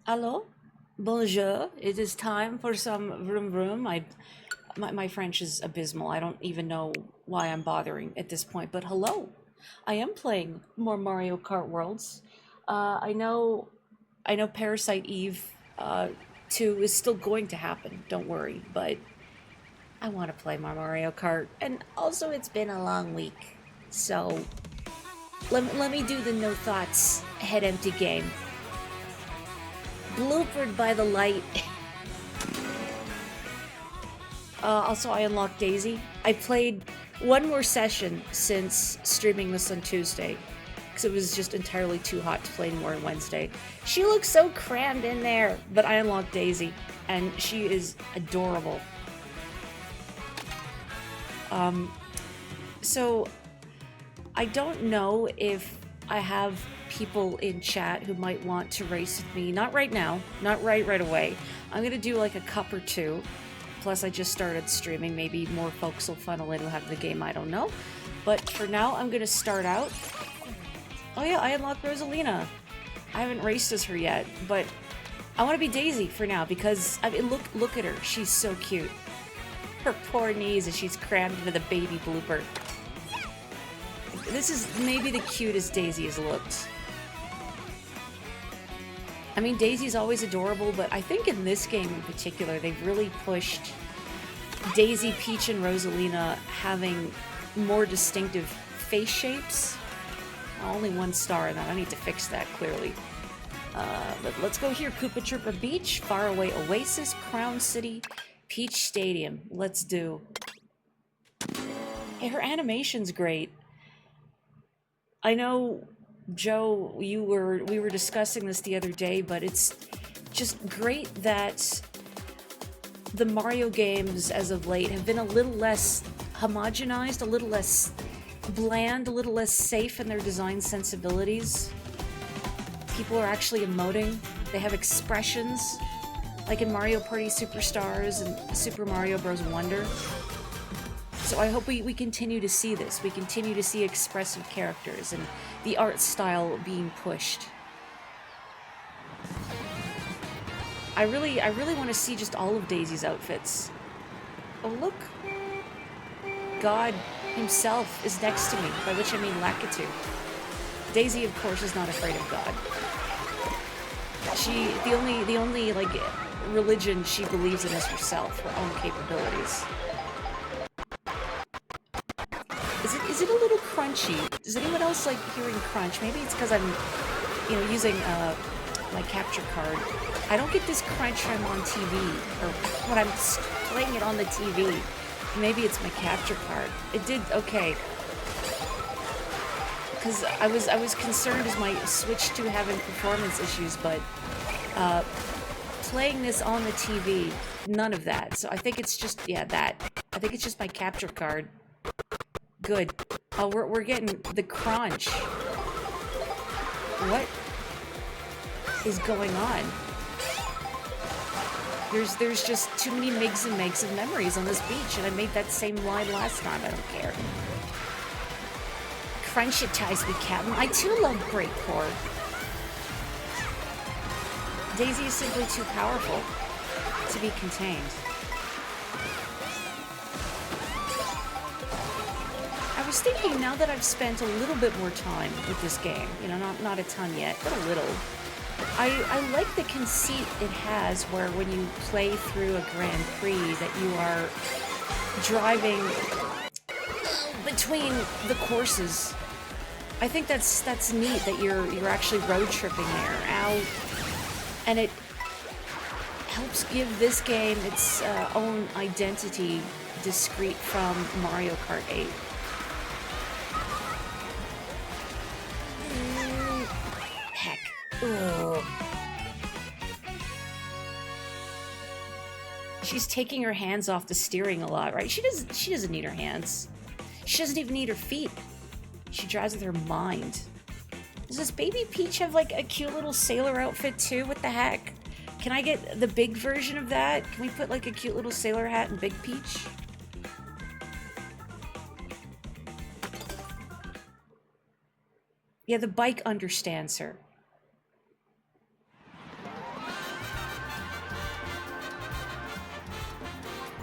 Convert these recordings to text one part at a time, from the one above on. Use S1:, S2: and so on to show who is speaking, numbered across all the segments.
S1: Hello, bonjour. It is time for some vroom vroom. My French is abysmal. I don't even know why I'm bothering at this point. But hello, I am playing more Mario Kart Worlds. I know, I know, Parasite Eve 2 is still going to happen. Don't worry. But I want to play more Mario Kart, and also it's been a long week, so let me do the no thoughts head empty game. Bloopered by the light. Also, I unlocked Daisy. I played one more session since streaming this on Tuesday, because it was just entirely too hot to play anymore on Wednesday. She looks so crammed in there, but I unlocked Daisy, and she is adorable. So I don't know if I have people in chat who might want to race with me. Not right now, not right away. I'm gonna do like a cup or two. Plus, I just started streaming. Maybe more folks will funnel in who have the game. I don't know. But for now, I'm gonna start out. Oh yeah, I unlocked Rosalina. I haven't raced as her yet, but I want to be Daisy for now because I mean, look at her. She's so cute. Her poor knees as she's crammed into the baby blooper. This is maybe the cutest Daisy has looked. I mean, Daisy's always adorable, but I think in this game in particular, they've really pushed Daisy, Peach, and Rosalina having more distinctive face shapes. Only one star in that. I need to fix that, clearly. But let's go here. Koopa Troopa Beach, Faraway Oasis, Crown City, Peach Stadium. Let's do. Hey, her animation's great. I know, Joe, we were discussing this the other day, but it's just great that the Mario games as of late have been a little less homogenized, a little less bland, a little less safe in their design sensibilities. People are actually emoting. They have expressions, like in Mario Party Superstars and Super Mario Bros. Wonder. So I hope we continue to see this. We continue to see expressive characters and the art style being pushed. I really want to see just all of Daisy's outfits. Oh look, God himself is next to me, by which I mean Lakitu. Daisy, of course, is not afraid of God. The only like religion she believes in is herself, her own capabilities. Is it a little crunchy? Does anyone else like hearing crunch? Maybe it's because I'm, using my capture card. I don't get this crunch when I'm on TV, or when I'm playing it on the TV. Maybe it's my capture card. It did okay. Because I was concerned as my Switch 2 having performance issues, but playing this on the TV, none of that. So I think it's just, yeah, that. I think it's just my capture card. Good. Oh, we're getting the crunch. What is going on? There's just too many migs and megs of memories on this beach, and I made that same line last time. I don't care. Crunchitize me, Captain. I too love breakcore. Daisy is simply too powerful to be contained. I was thinking, now that I've spent a little bit more time with this game, not a ton yet, but a little, I like the conceit it has where when you play through a Grand Prix that you are driving between the courses. I think that's neat that you're actually road tripping there. Ow. And it helps give this game its own identity discrete from Mario Kart 8. Heck. Ugh. She's taking her hands off the steering a lot, right? She doesn't need her hands. She doesn't even need her feet. She drives with her mind. Does this baby Peach have like a cute little sailor outfit too? What the heck? Can I get the big version of that? Can we put like a cute little sailor hat in Big Peach? Yeah, the bike understands her.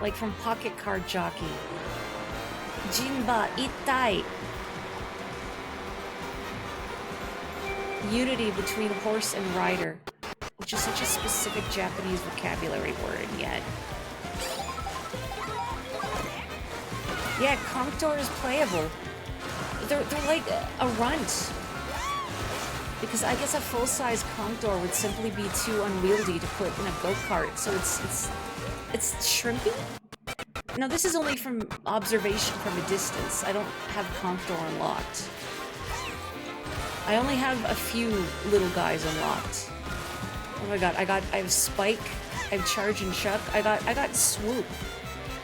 S1: like from Pocket Card Jockey. Jinba Itai. Unity between horse and rider, which is such a specific Japanese vocabulary word, and yet. Yeah, Contour is playable. They're like a runt. Because I guess a full-size Contour would simply be too unwieldy to put in a go-kart, so it's shrimpy? No, this is only from observation from a distance. I don't have Contour unlocked. I only have a few little guys unlocked. Oh my god, I have Spike, I have Charge and Chuck, I got Swoop.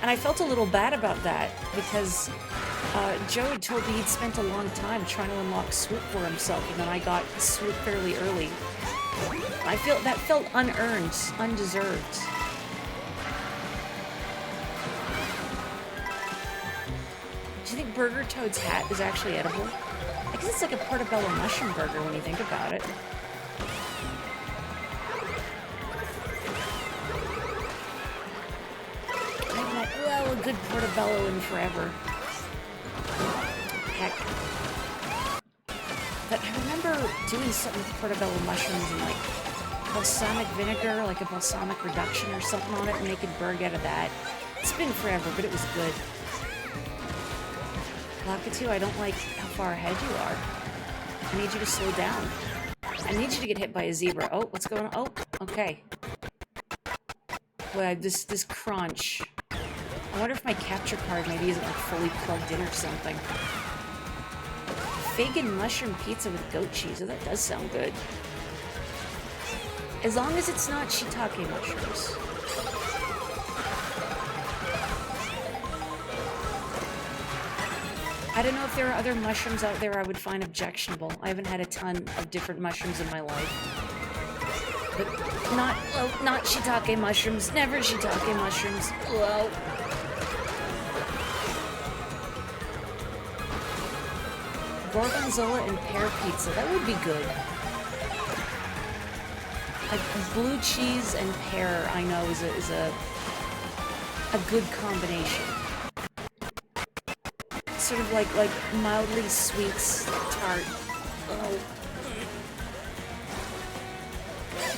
S1: And I felt a little bad about that, because Joe had told me he'd spent a long time trying to unlock Swoop for himself, and then I got Swoop fairly early. I feel that felt unearned, undeserved. Do you think Burger Toad's hat is actually edible? I guess it's like a portobello mushroom burger when you think about it. I haven't had, well, a good portobello in forever. Heck. But I remember doing something with portobello mushrooms and like balsamic vinegar, like a balsamic reduction or something on it, and making burg out of that. It's been forever, but it was good. Lakatu, I don't like how far ahead you are. I need you to slow down. I need you to get hit by a zebra. Oh, what's going on? Oh, okay. Well, this crunch. I wonder if my capture card maybe isn't like fully plugged in or something. Vegan mushroom pizza with goat cheese. Oh, that does sound good. As long as it's not shiitake mushrooms. I don't know if there are other mushrooms out there I would find objectionable. I haven't had a ton of different mushrooms in my life. But not shiitake mushrooms. Never shiitake mushrooms. Well. Gorgonzola and pear pizza. That would be good. Like blue cheese and pear, I know is a good combination. Sort of like mildly sweet tart. Oh.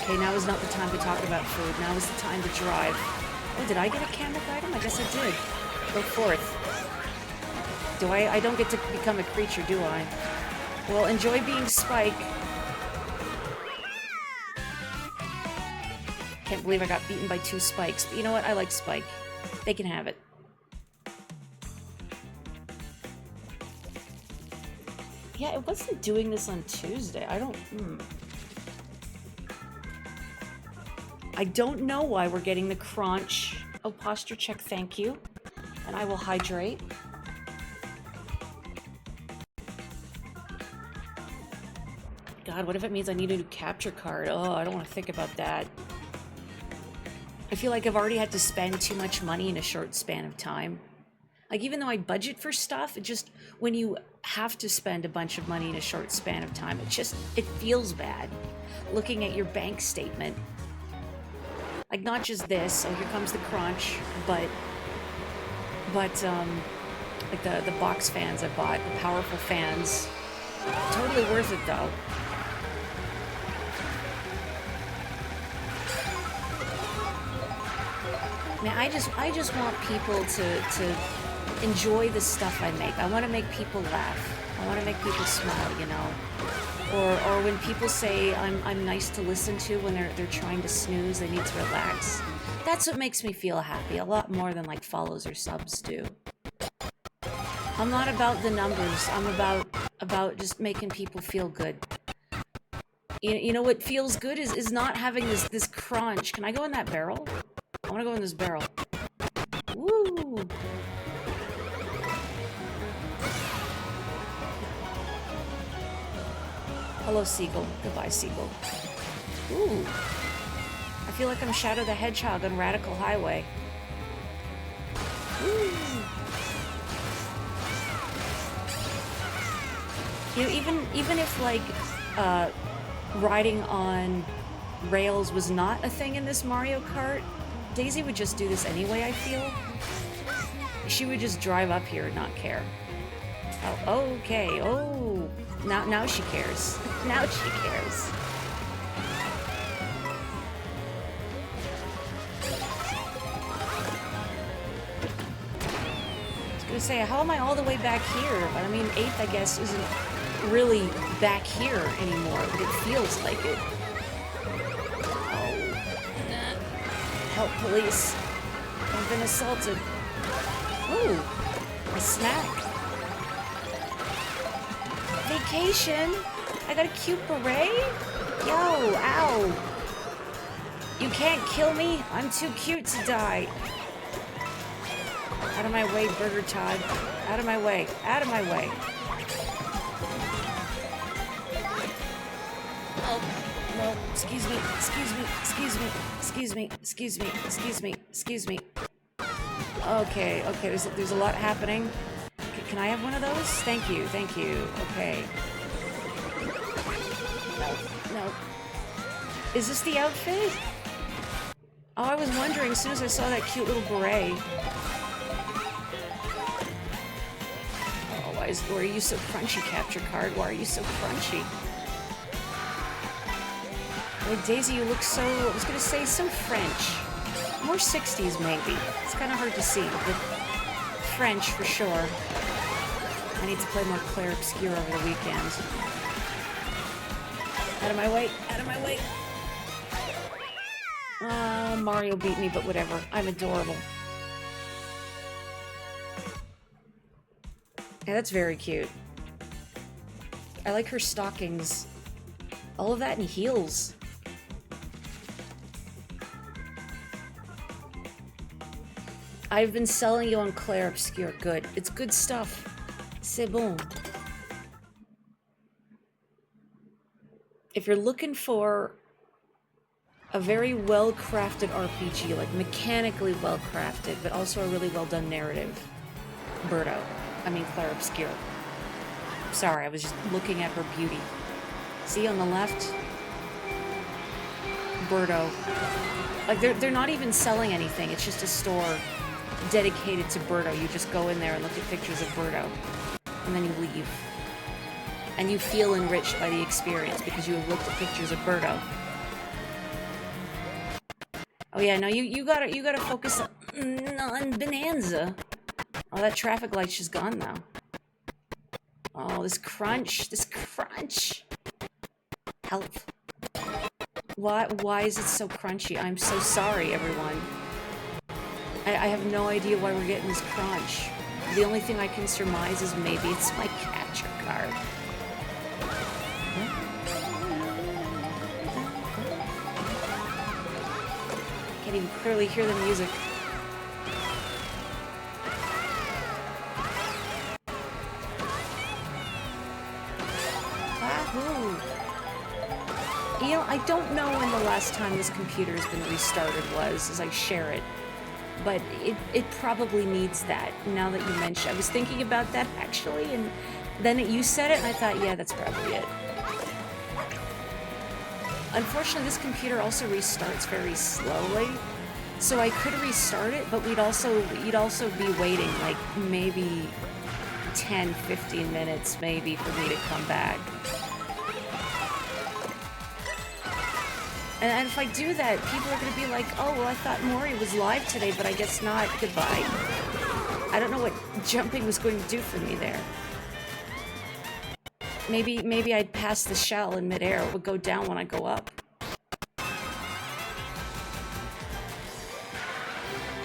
S1: Okay, now is not the time to talk about food. Now is the time to drive. Oh, did I get a Kamek item? I guess I did. Go forth. Do I don't get to become a creature, do I? Well, enjoy being Spike. Can't believe I got beaten by 2 spikes. But you know what? I like Spike. They can have it. Yeah, it wasn't doing this on Tuesday. I don't know why we're getting the crunch. Oh, posture check, thank you. And I will hydrate. God, what if it means I need a new capture card? Oh, I don't want to think about that. I feel like I've already had to spend too much money in a short span of time. Like, even though I budget for stuff, it just, when you have to spend a bunch of money in a short span of time, it feels bad. Looking at your bank statement. Like, not just this, oh, here comes the crunch, but like the box fans I bought, the powerful fans. Totally worth it, though. Man, I just want people to enjoy the stuff I make. I want to make people laugh. I want to make people smile, you know. Or when people say I'm nice to listen to when they're trying to snooze, they need to relax. That's what makes me feel happy, a lot more than like follows or subs do. I'm not about the numbers. I'm about just making people feel good. You know what feels good is not having this crunch. Can I go in that barrel? I want to go in this barrel. Woo! Hello, Seagull. Goodbye, Seagull. Ooh. I feel like I'm Shadow the Hedgehog on Radical Highway. Ooh. You know, even if like riding on rails was not a thing in this Mario Kart, Daisy would just do this anyway, I feel. She would just drive up here and not care. Oh, okay. Oh, now she cares. Now she cares. I was gonna say, how am I all the way back here? But I mean, 8th, I guess, isn't really back here anymore, but it feels like it. Oh, help, police. I've been assaulted. Ooh, a snack. Vacation? I got a cute beret? Yo, ow. You can't kill me. I'm too cute to die. Out of my way, Burger Todd. Out of my way. Out of my way. Oh, no. Excuse me. Excuse me. Excuse me. Excuse me. Excuse me. Excuse me. Excuse me. Okay, okay. There's a lot happening. Can I have one of those? Thank you. Thank you. Okay. No. Is this the outfit? Oh, I was wondering as soon as I saw that cute little beret. Oh, why are you so crunchy, Capture Card? Why are you so crunchy? Wait, Daisy, you look so, I was gonna say, so French. More 60s, maybe. It's kind of hard to see, but French for sure. I need to play more Claire Obscure over the weekend. Out of my way! Out of my way! Mario beat me, but whatever. I'm adorable. Yeah, that's very cute. I like her stockings. All of that in heels. I've been selling you on Claire Obscure. Good. It's good stuff. C'est bon. If you're looking for a very well-crafted RPG, like mechanically well-crafted, but also a really well-done narrative, Birdo. I mean, Claire Obscure. Sorry, I was just looking at her beauty. See on the left? Birdo. Like, they're not even selling anything. It's just a store dedicated to Birdo. You just go in there and look at pictures of Birdo. And then you leave. And you feel enriched by the experience because you have looked at pictures of Birdo. Oh yeah, no, you gotta focus on Bonanza. Oh, that traffic light's just gone now. Oh, this crunch. Help. Why is it so crunchy? I'm so sorry, everyone. I have no idea why we're getting this crunch. The only thing I can surmise is maybe it's my capture card. Can't even clearly hear the music. Wahoo! You know, I don't know when the last time this computer has been restarted was, as I share it. But it probably needs that, now that you mention. I was thinking about that, actually, and then you said it, and I thought, yeah, that's probably it. Unfortunately, this computer also restarts very slowly, so I could restart it, but you'd also be waiting, like, maybe 10, 15 minutes, maybe, for me to come back. And if I do that, people are going to be like, oh, well, I thought Mori was live today, but I guess not. Goodbye. I don't know what jumping was going to do for me there. Maybe I'd pass the shell in midair. It would go down when I go up.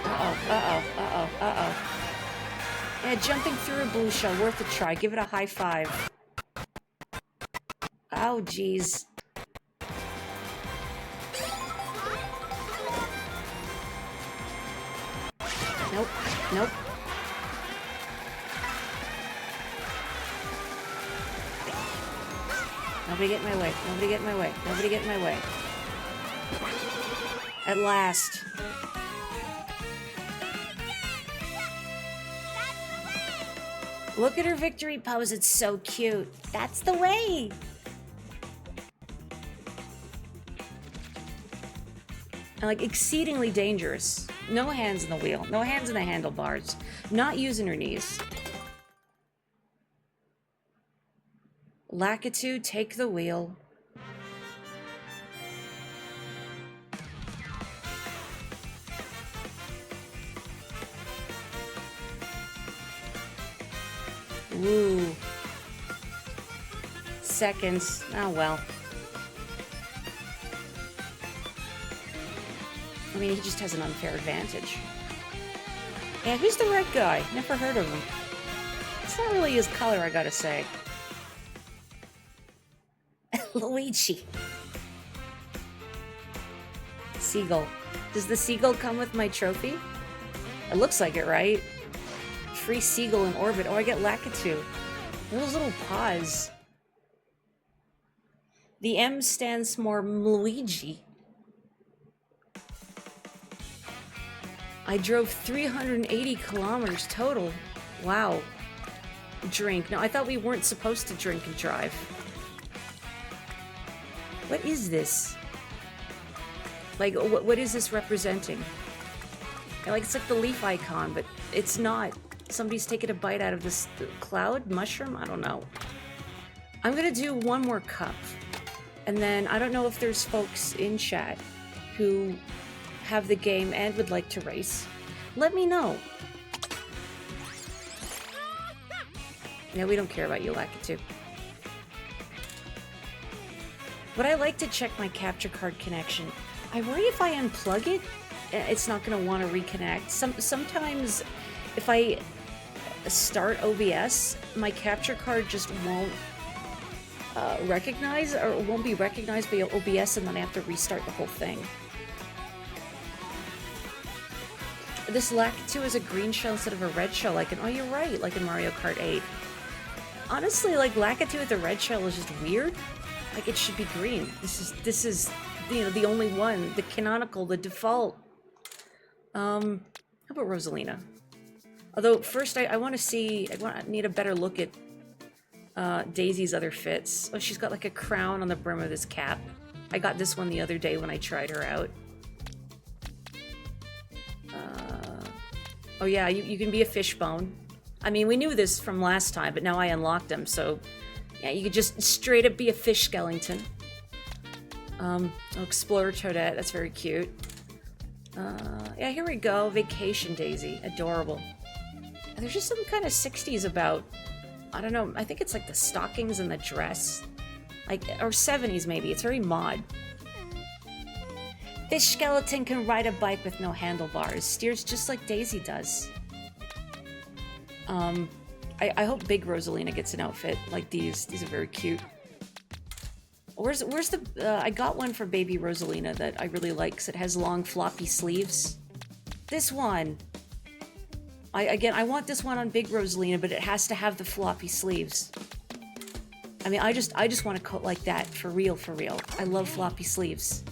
S1: Uh-oh. Yeah, jumping through a blue shell, worth a try. Give it a high five. Oh, jeez. Nope. Nobody get in my way. Nobody get in my way. At last. Look at her victory pose. It's so cute. That's the way. And like exceedingly dangerous. No hands in the wheel. No hands in the handlebars. Not using her knees. Lakitu, take the wheel. Ooh. Seconds. Oh well. I mean, he just has an unfair advantage. Yeah, who's the red guy? Never heard of him. It's not really his color, I gotta say. Luigi. Seagull. Does the seagull come with my trophy? It looks like it, right? Free seagull in orbit. Oh, I get Lakitu. Those little paws. The M stands for Luigi. I drove 380 kilometers total. Wow. Drink. No, I thought we weren't supposed to drink and drive. What is this? Like, what is this representing? Like, it's like the leaf icon, but it's not. Somebody's taking a bite out of this cloud mushroom? I don't know. I'm gonna do one more cup. And then, I don't know if there's folks in chat who have the game and would like to race. Let me know. Yeah, we don't care about you, Lakitu. But I like to check my capture card connection. I worry if I unplug it, it's not going to want to reconnect. Sometimes if I start OBS, my capture card just won't recognize, or won't be recognized by OBS, and then I have to restart the whole thing. This Lakitu is a green shell instead of a red shell, like in, oh, you're right, like in Mario Kart 8. Honestly, like, Lakitu with the red shell is just weird. Like, it should be green. This is, you know, the only one, the canonical, the default. How about Rosalina? Although, first, I want to see, I need a better look at Daisy's other fits. Oh, she's got, like, a crown on the brim of this cap. I got this one the other day when I tried her out. Oh yeah, you can be a fishbone. I mean, we knew this from last time, but now I unlocked them, so... Yeah, you could just straight up be a fish skeleton. Oh, Explorer Toadette, that's very cute. Yeah, here we go. Vacation Daisy. Adorable. And there's just some kind of 60s about... I don't know, I think it's like the stockings and the dress. Like, or 70s maybe. It's very mod. This skeleton can ride a bike with no handlebars. Steers just like Daisy does. I hope Big Rosalina gets an outfit like these. These are very cute. Where's the... I got one for Baby Rosalina that I really like because it has long floppy sleeves. This one. I want this one on Big Rosalina, but it has to have the floppy sleeves. I mean, I just want a coat like that, for real, for real. I love floppy sleeves.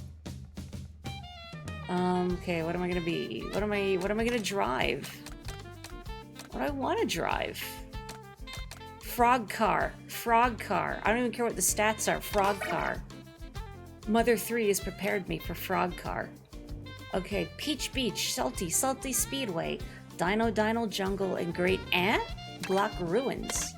S1: Okay, what am I gonna be? What am I gonna drive? What do I want to drive? Frog car. Frog car. I don't even care what the stats are. Frog car. Mother 3 has prepared me for frog car. Okay, Peach Beach, Salty Speedway, Dino Jungle, and Great Ant Block Ruins.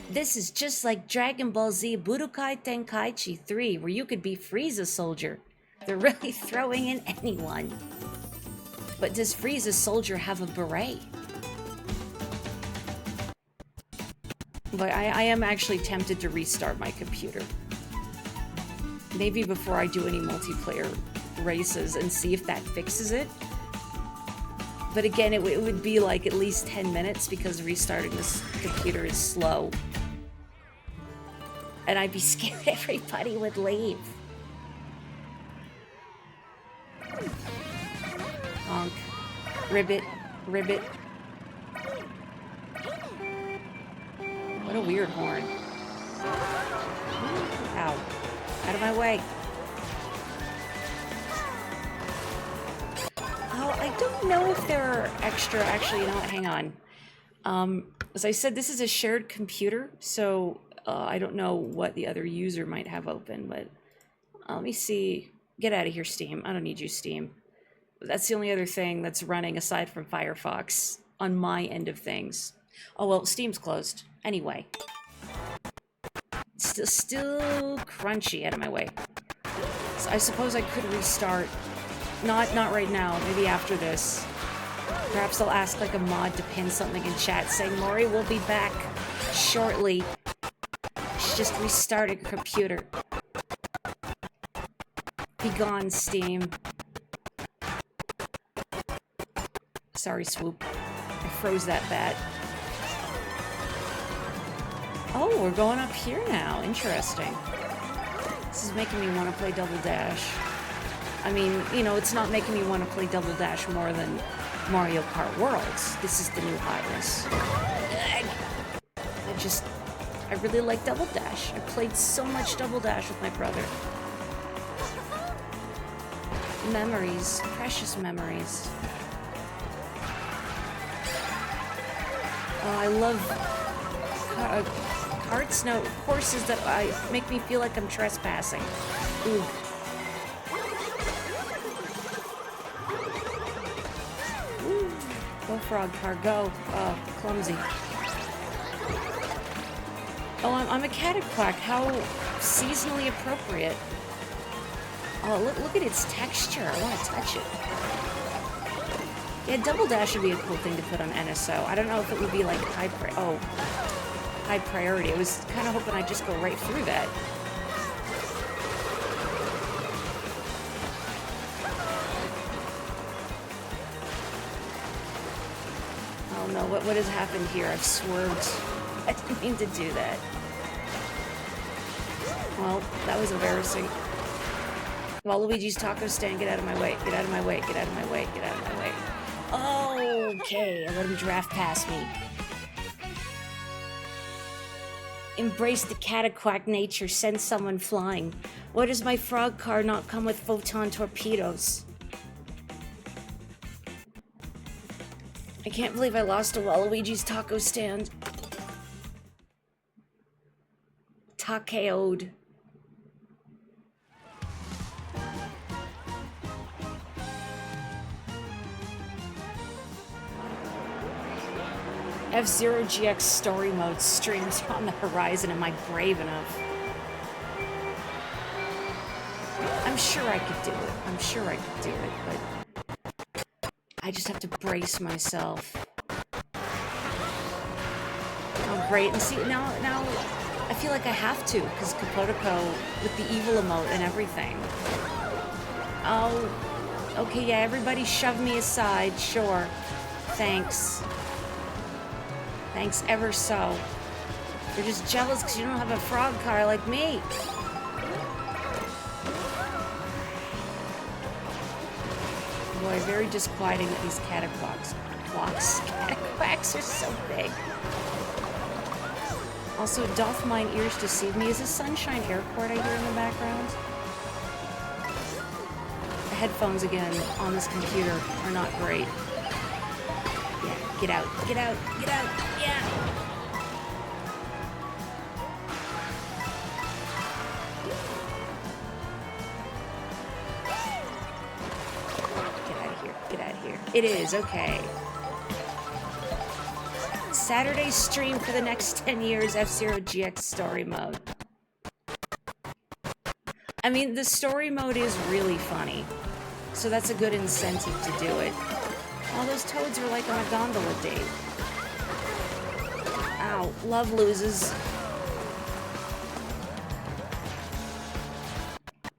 S1: This is just like Dragon Ball Z Budokai Tenkaichi 3, where you could be Frieza's soldier. They're really throwing in anyone. But does Frieza's soldier have a beret? But I am actually tempted to restart my computer. Maybe before I do any multiplayer races and see if that fixes it. But again, it would be like at least 10 minutes because restarting this computer is slow. And I'd be scared everybody would leave. Honk. Ribbit. Ribbit. What a weird horn. Ow. Out of my way. Oh, I don't know if there are extra... Actually, you know what? Hang on. As I said, this is a shared computer, so I don't know what the other user might have open, but Let me see. Get out of here, Steam. I don't need you, Steam. That's the only other thing that's running aside from Firefox on my end of things. Oh, well, Steam's closed. Anyway. Still crunchy. Out of my way. So I suppose I could restart. Not right now. Maybe after this. Perhaps I'll ask like a mod to pin something in chat saying, Maury, we'll be back shortly. She just restarted her computer. Be gone, Steam. Sorry, Swoop. I froze that bat. Oh, we're going up here now. Interesting. This is making me want to play Double Dash. I mean, you know, it's not making me want to play Double Dash more than Mario Kart Worlds. This is the new hotness. I really like Double Dash. I played so much Double Dash with my brother. Memories. Precious memories. Oh, I love karts, no, courses that make me feel like I'm trespassing. Ooh. Ooh. Go, frog car, go. Oh, clumsy. Oh, I'm a cataquack. How seasonally appropriate. Oh, look at its texture. I want to touch it. Yeah, Double Dash would be a cool thing to put on NSO. I don't know if it would be like high priority. I was kind of hoping I'd just go right through that. Oh no, what has happened here? I've swerved. I didn't mean to do that. Well, that was embarrassing. Waluigi's taco stand, get out of my way, get out of my way, get out of my way, get out of my way. Okay, I let him draft past me. Embrace the cataquack nature, send someone flying. Why does my frog car not come with photon torpedoes? I can't believe I lost a Waluigi's taco stand. Takeo'd. F-Zero GX story mode streams on the horizon. Am I brave enough? I'm sure I could do it. I'm sure I could do it, but I just have to brace myself. Oh, great. And see, now I feel like I have to, because Kapotoko with the evil emote and everything. Oh, okay, yeah, everybody shove me aside, sure. Thanks. Thanks ever so. You're just jealous because you don't have a frog car like me. Boy, very disquieting that these cataquacks are so big. Also, doth mine ears deceive me? Is this Sunshine Airport I hear in the background? The headphones, again, on this computer are not great. Yeah, get out, get out, get out, yeah! Get out of here, get out of here. It is, okay. Saturday stream for the next 10 years, F-Zero GX story mode. I mean, the story mode is really funny, so that's a good incentive to do it. All those toads are like on a gondola date. Ow, love loses.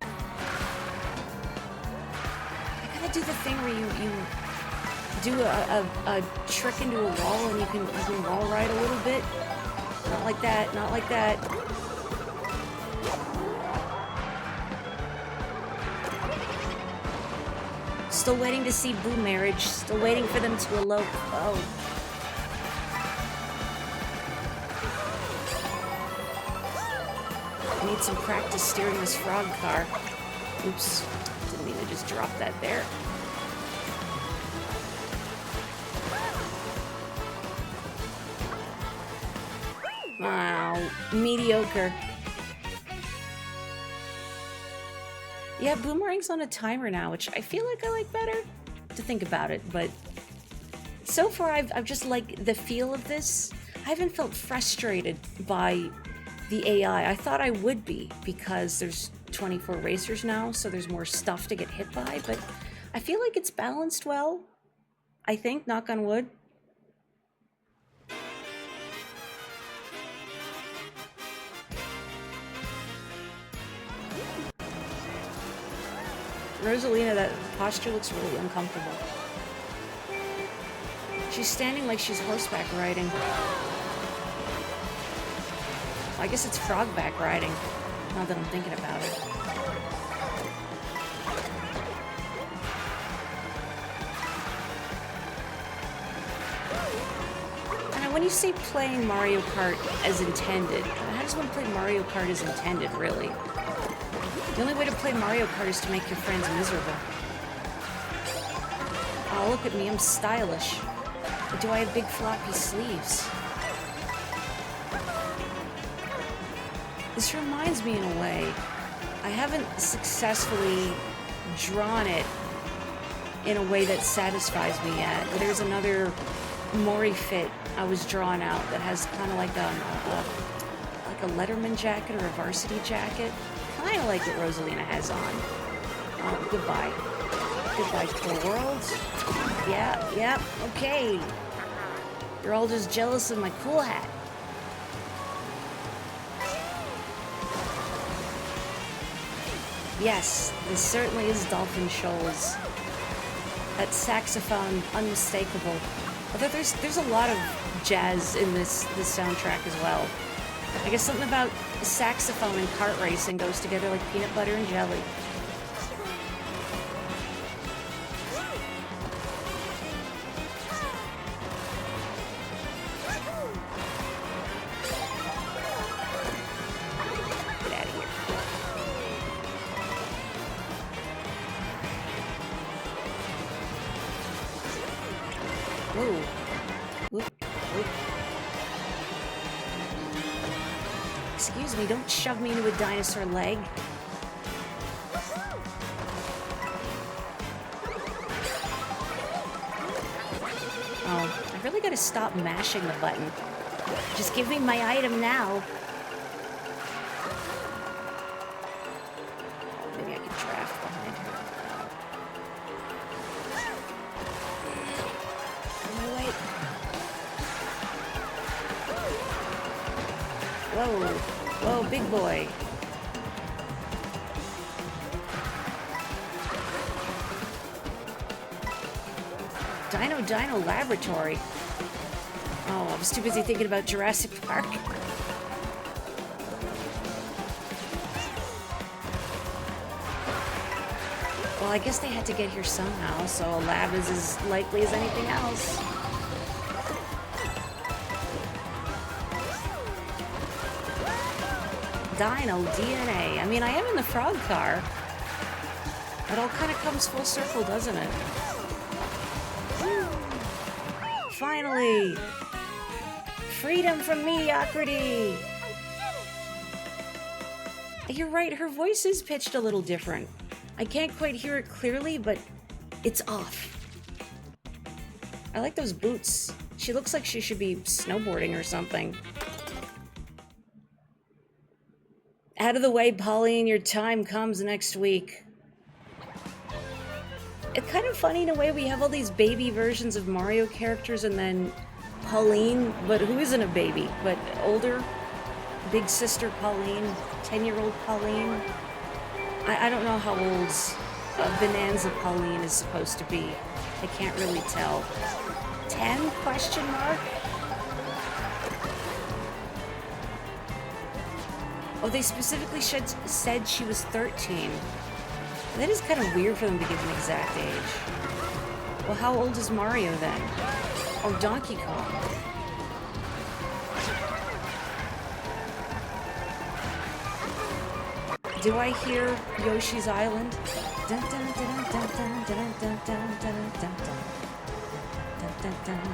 S1: I gotta do the thing where you do a trick into a wall and you can wall ride a little bit. Not like that, not like that. Still waiting to see Boo Marriage. Still waiting for them to elope. Oh. I need some practice steering this frog car. Oops. Didn't mean to just drop that there. Wow. Mediocre. Yeah, Boomerang's on a timer now, which I feel like I like better to think about it, but so far I've just liked the feel of this. I haven't felt frustrated by the AI. I thought I would be because there's 24 racers now, so there's more stuff to get hit by, but I feel like it's balanced well. I think, knock on wood. Rosalina, that posture looks really uncomfortable. She's standing like she's horseback riding. I guess it's frogback riding, now that I'm thinking about it. And when you say playing Mario Kart as intended, how does one play Mario Kart as intended, really? The only way to play Mario Kart is to make your friends miserable. Oh, look at me, I'm stylish. But do I have big floppy sleeves? This reminds me in a way. I haven't successfully drawn it in a way that satisfies me yet. But there's another Mori fit I was drawing out that has kind of like a Letterman jacket or a varsity jacket. Kind of like what Rosalina has on. Oh, goodbye. Goodbye, cool world. Yeah, okay. You're all just jealous of my cool hat. Yes, this certainly is Dolphin Shoals. That saxophone, unmistakable. Although there's a lot of jazz in this soundtrack as well. I guess something about saxophone and kart racing goes together like peanut butter and jelly. Get out of here. Whoa. Whoop, whoop. Excuse me, don't shove me into a dinosaur leg. Oh, I really gotta stop mashing the button. Just give me my item now. Oh, maybe I can draft behind her. On my way. Whoa. Whoa, big boy. Dino Laboratory. Oh, I was too busy thinking about Jurassic Park. Well, I guess they had to get here somehow, so a lab is as likely as anything else. Dino DNA. I mean, I am in the frog car. It all kind of comes full circle, doesn't it? Finally! Freedom from mediocrity! You're right, her voice is pitched a little different. I can't quite hear it clearly, but it's off. I like those boots. She looks like she should be snowboarding or something. Out of the way, Pauline, your time comes next week. It's kind of funny in a way, we have all these baby versions of Mario characters and then Pauline, but who isn't a baby, but older, big sister Pauline, 10-year-old Pauline. I don't know how old Bonanza Pauline is supposed to be. I can't really tell. 10 question mark? Oh, they specifically said she was 13. That is kind of weird for them to give an exact age. Well, how old is Mario then? Or Donkey Kong? Do I hear Yoshi's Island? Dun, dun, dun, dun, dun, dun, dun, dun, dun, dun, dun, dun. Dun, dun, dun, dun,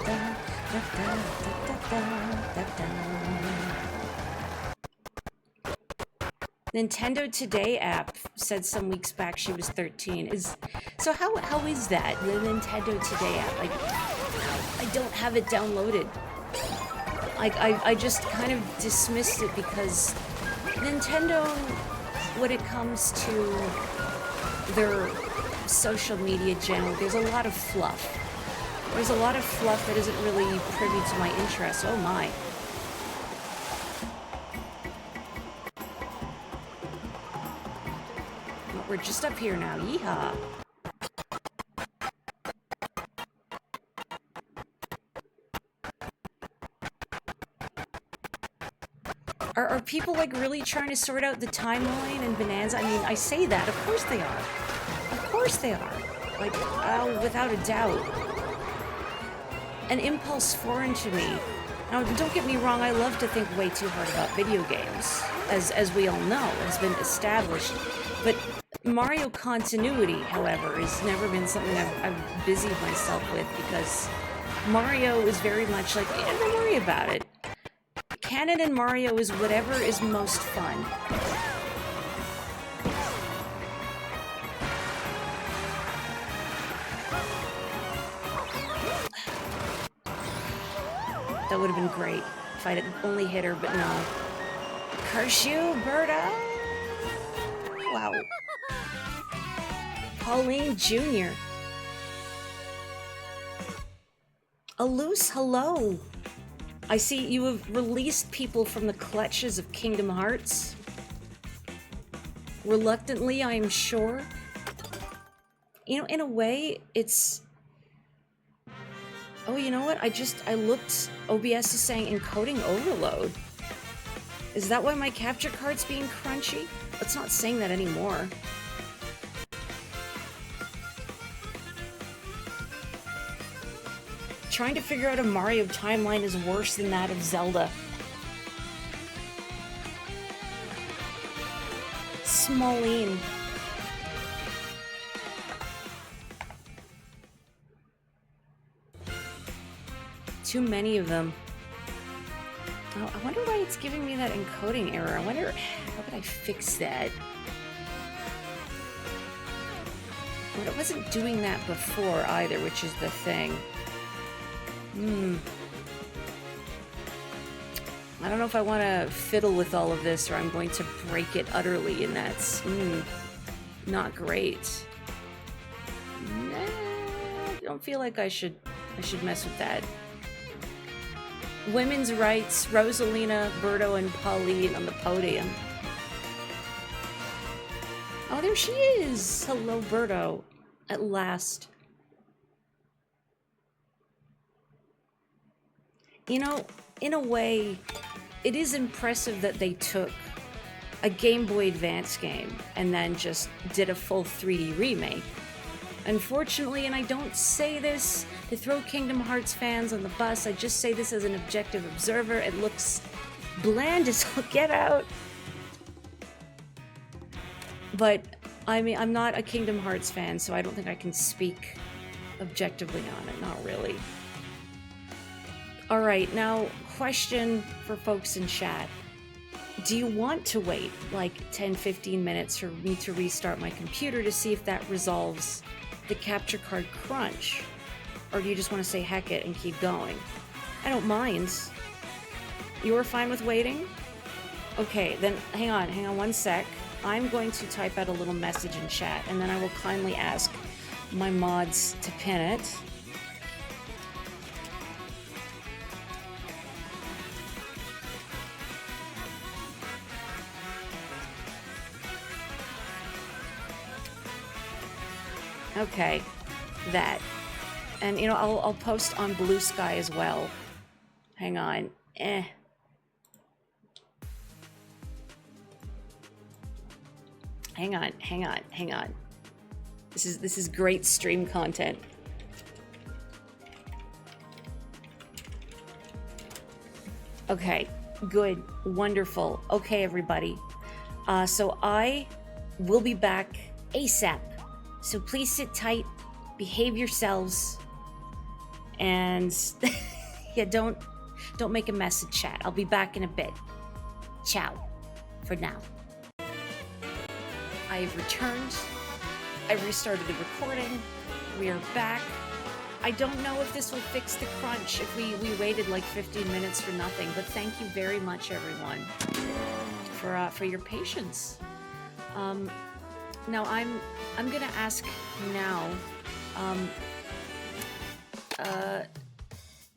S1: dun, dun, dun, dun, dun, dun. Nintendo Today app said some weeks back she was 13. So how is that, the Nintendo Today app? I don't have it downloaded. I just kind of dismissed it because Nintendo, when it comes to their social media channel, there's a lot of fluff. There's a lot of fluff that isn't really privy to my interests. Oh my. We're just up here now. Yeehaw. Are people like really trying to sort out the timeline and Bonanza? I mean, I say that. Of course they are. Of course they are. Like, without a doubt. An impulse foreign to me. Now, don't get me wrong, I love to think way too hard about video games, as we all know, has been established. But Mario continuity, however, has never been something I've busied myself with, because Mario is very much like, don't worry about it. Canon in Mario is whatever is most fun. That would have been great if I'd only hit her, but no. Curse you, Berta! Wow. Pauline Jr. A loose hello. I see you have released people from the clutches of Kingdom Hearts. Reluctantly, I am sure. You know, in a way, it's... Oh, you know what? I looked... OBS is saying encoding overload. Is that why my capture card's being crunchy? It's not saying that anymore. Trying to figure out a Mario timeline is worse than that of Zelda. Smalline. Too many of them. Oh, I wonder why it's giving me that encoding error. I wonder, how could I fix that? But it wasn't doing that before either, which is the thing. I don't know if I want to fiddle with all of this, or I'm going to break it utterly, and that's not great. Nah, I don't feel like I should mess with that. Women's rights, Rosalina, Berto, and Pauline on the podium. Oh, there she is! Hello, Berto. At last. You know, in a way, it is impressive that they took a Game Boy Advance game and then just did a full 3D remake. Unfortunately, and I don't say this to throw Kingdom Hearts fans on the bus, I just say this as an objective observer, it looks bland as all get out. But, I mean, I'm not a Kingdom Hearts fan, so I don't think I can speak objectively on it, not really. Alright, now, question for folks in chat. Do you want to wait like 10-15 minutes for me to restart my computer to see if that resolves the capture card crunch? Or do you just want to say heck it and keep going? I don't mind. You're fine with waiting? Okay, then hang on one sec. I'm going to type out a little message in chat, and then I will kindly ask my mods to pin it. Okay, that. And, you know, I'll post on Blue Sky as well. Hang on. Hang on. This is great stream content. Okay, good, wonderful. Okay, everybody. So I will be back ASAP. So please sit tight, behave yourselves, and yeah, don't make a mess of chat. I'll be back in a bit. Ciao for now. I've returned. I restarted the recording. We are back. I don't know if this will fix the crunch if we waited like 15 minutes for nothing, but thank you very much, everyone, for your patience. Now I'm gonna ask now,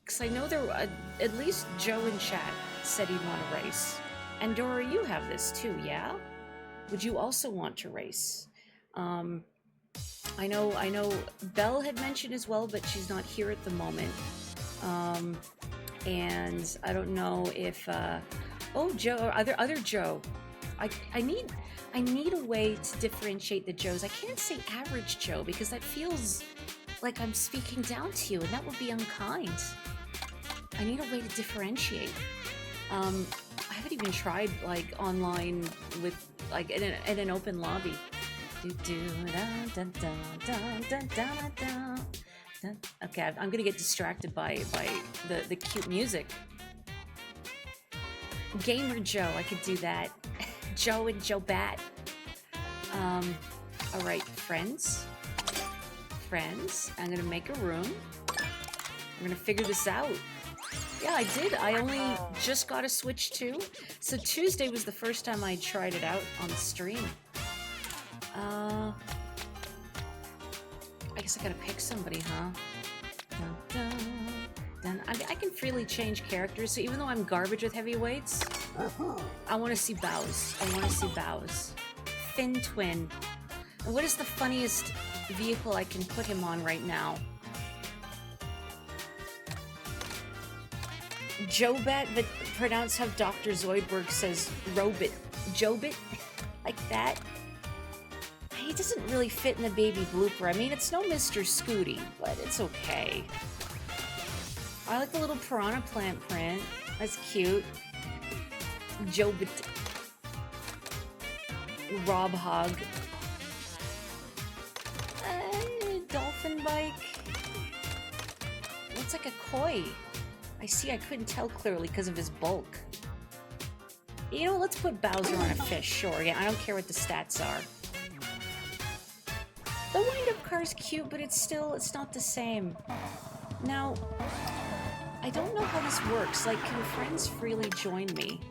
S1: because I know at least Joe in chat said he'd want to race, and Dora, you have this too, yeah? Would you also want to race? I know Belle had mentioned as well, but she's not here at the moment. And I don't know if oh, Joe or other Joe. I need a way to differentiate the Joes. I can't say average Joe because that feels like I'm speaking down to you, and that would be unkind. I need a way to differentiate. I haven't even tried like online with like in an open lobby. Okay, I'm gonna get distracted by the cute music. Gamer Joe, I could do that. Joe and Joe Bat. All right, friends. I'm gonna make a room. I'm gonna figure this out. Yeah, I did. I only just got a Switch 2. So Tuesday was the first time I tried it out on stream. I guess I gotta pick somebody, huh? Dun, dun, dun. I can freely change characters, so even though I'm garbage with heavyweights, I want to see Bows. Fin Twin. And what is the funniest vehicle I can put him on right now? Jobet, but pronounce how Dr. Zoidberg says Robit. Jobit? Like that? He doesn't really fit in the baby blooper. I mean, it's no Mr. Scooty, but it's okay. I like the little piranha plant print. That's cute. Jobit. Rob Hog. Dolphin bike. Looks like a koi. I see, I couldn't tell clearly because of his bulk. You know, let's put Bowser on a fish, sure. Yeah, I don't care what the stats are. The wind-up car's cute, but it's not the same. Now, I don't know how this works. Like, can friends freely join me?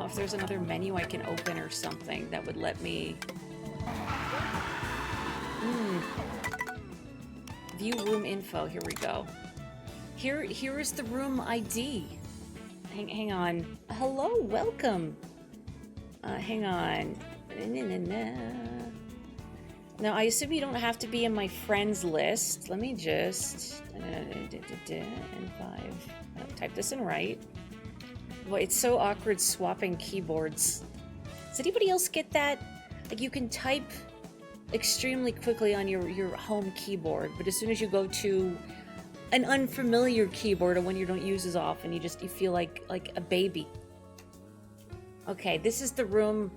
S1: If there's another menu I can open or something that would let me... View room info, here we go. Here is the room ID. Hang on. Hello, welcome. Hang on. Now, I assume you don't have to be in my friends list. Let me just... N5. Type this in right. Boy, it's so awkward swapping keyboards. Does anybody else get that? Like, you can type extremely quickly on your home keyboard, but as soon as you go to an unfamiliar keyboard or one you don't use as often, you feel like a baby. Okay, this is the room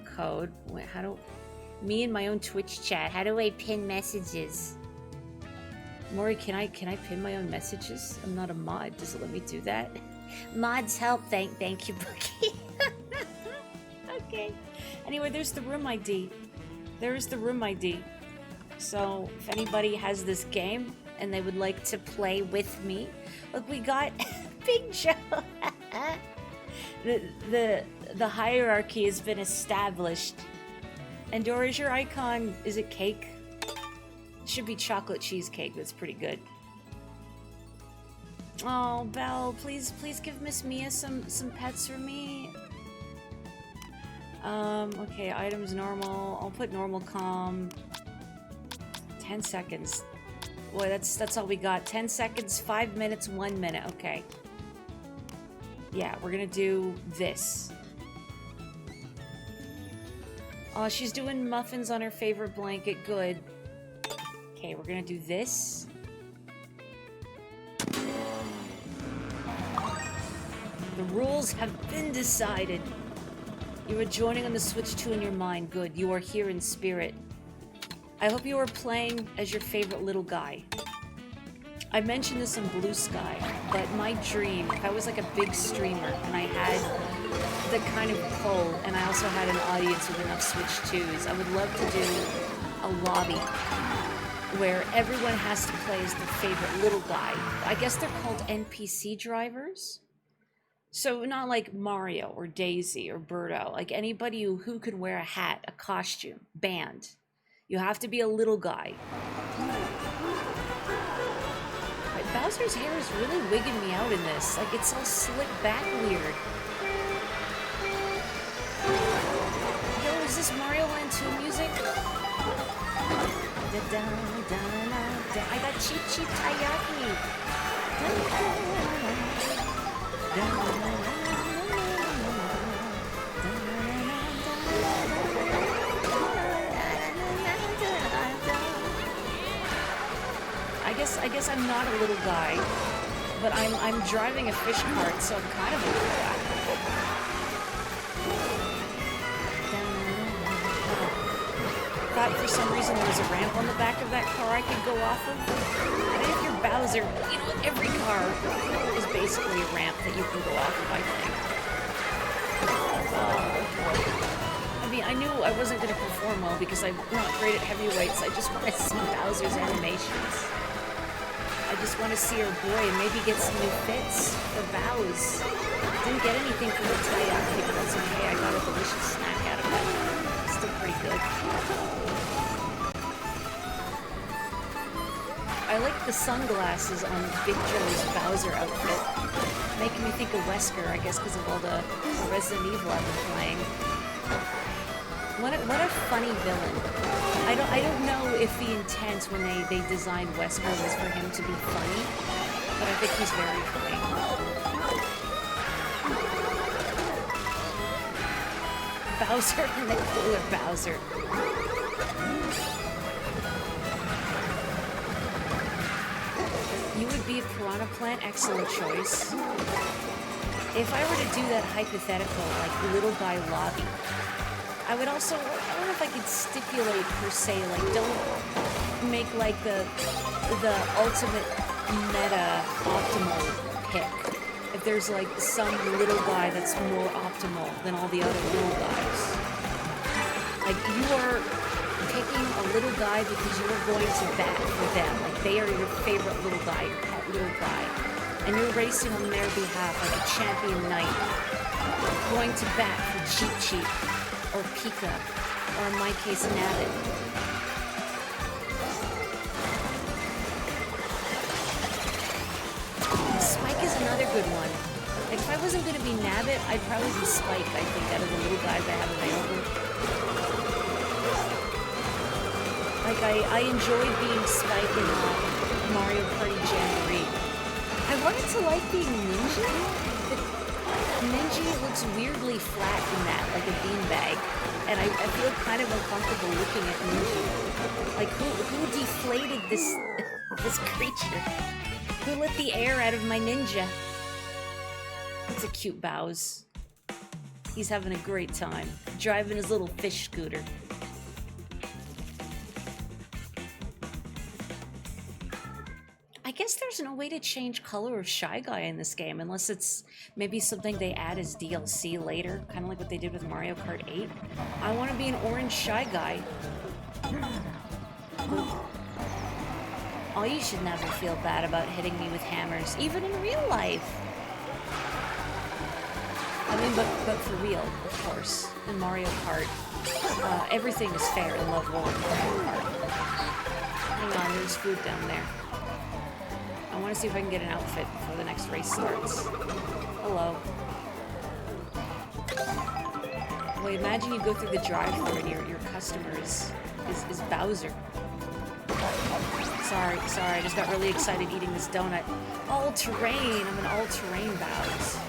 S1: code. Wait, me and my own Twitch chat, how do I pin messages? Maury, can I pin my own messages? I'm not a mod. Does it let me do that? Mods help. Thank you, Bookie. Okay. Anyway, there's the room ID. There's the room ID. So if anybody has this game and they would like to play with me, look, we got Big Joe. The hierarchy has been established. And Dora, is your icon, is it cake? It should be chocolate cheesecake. That's pretty good. Oh, Belle, please give Miss Mia some pets for me. Okay, items normal. I'll put normal calm. 10 seconds. Boy, that's all we got. 10 seconds, 5 minutes, 1 minute. Okay. Yeah, we're gonna do this. Oh, she's doing muffins on her favorite blanket. Good. Okay, we're gonna do this. The rules have been decided. You are joining on the Switch 2 in your mind. Good. You are here in spirit. I hope you are playing as your favorite little guy. I mentioned this on Blue Sky, but my dream, if I was like a big streamer and I had the kind of pull and I also had an audience with enough Switch 2s, I would love to do a lobby where everyone has to play as their favorite little guy. I guess they're called NPC drivers. So not like Mario or Daisy or Birdo, like anybody who could wear a hat, a costume, band. You have to be a little guy. Bowser's hair is really wigging me out in this. Like, it's all slick back weird. Yo, is this Mario Land 2 music? I got Cheep Cheep Taiyaki. I guess I'm not a little guy, but I'm driving a fish cart, so I'm kind of a little guy. Thought for some reason there was a ramp on the back of that car I could go off of. And if you're Bowser, you know, every car is basically a ramp that you can go off of, I think. I mean, I knew I wasn't going to perform well because I'm not great at heavyweights. I just want to see Bowser's animations. I just want to see her boy and maybe get some new fits for Bowz. Didn't get anything for the taiyaki, but that's okay. I got a delicious snack out of it. Still pretty good. I like the sunglasses on Big Joe's Bowser outfit. Making me think of Wesker, I guess because of all the Resident Evil I've been playing. What a funny villain. I don't know if the intent when they designed Wesker was for him to be funny, but I think he's very funny. Bowser and the cooler Bowser. You would be a Piranha Plant, excellent choice. If I were to do that hypothetical, like little guy lobby, I would also, I don't know if I could stipulate per se, like don't make like the ultimate meta optimal pick. If there's like some little guy that's more optimal than all the other little guys. Like you are picking a little guy because you are going to bat for them. Like they are your favorite little guy, your pet little guy. And you're racing on their behalf like a champion knight. Going to bat for Cheep Cheep. Or Pika, or in my case, Nabbit. Spike is another good one. Like, if I wasn't going to be Nabbit, I'd probably be Spike, I think, out of the little guys I have available. Like, I enjoyed being Spike in Mario Party Jamboree. I wanted to like being Ninja, but Ninja looks weirdly flat in that, like a beanbag, and I feel kind of uncomfortable looking at Ninja. Like, who deflated this creature? Who let the air out of my Ninja? It's a cute Bowz. He's having a great time, driving his little fish scooter. I guess there's no way to change color of Shy Guy in this game, unless it's maybe something they add as DLC later, kind of like what they did with Mario Kart 8. I want to be an orange Shy Guy. Oh, you should never feel bad about hitting me with hammers, even in real life. I mean, but for real, of course. In Mario Kart, everything is fair in Love War and Mario Kart. Hang on, there's food down there. I want to see if I can get an outfit before the next race starts. Hello. Well, imagine you go through the drive-thru and your customer is Bowser. Sorry, I just got really excited eating this donut. All-terrain, I'm an all-terrain Bowz.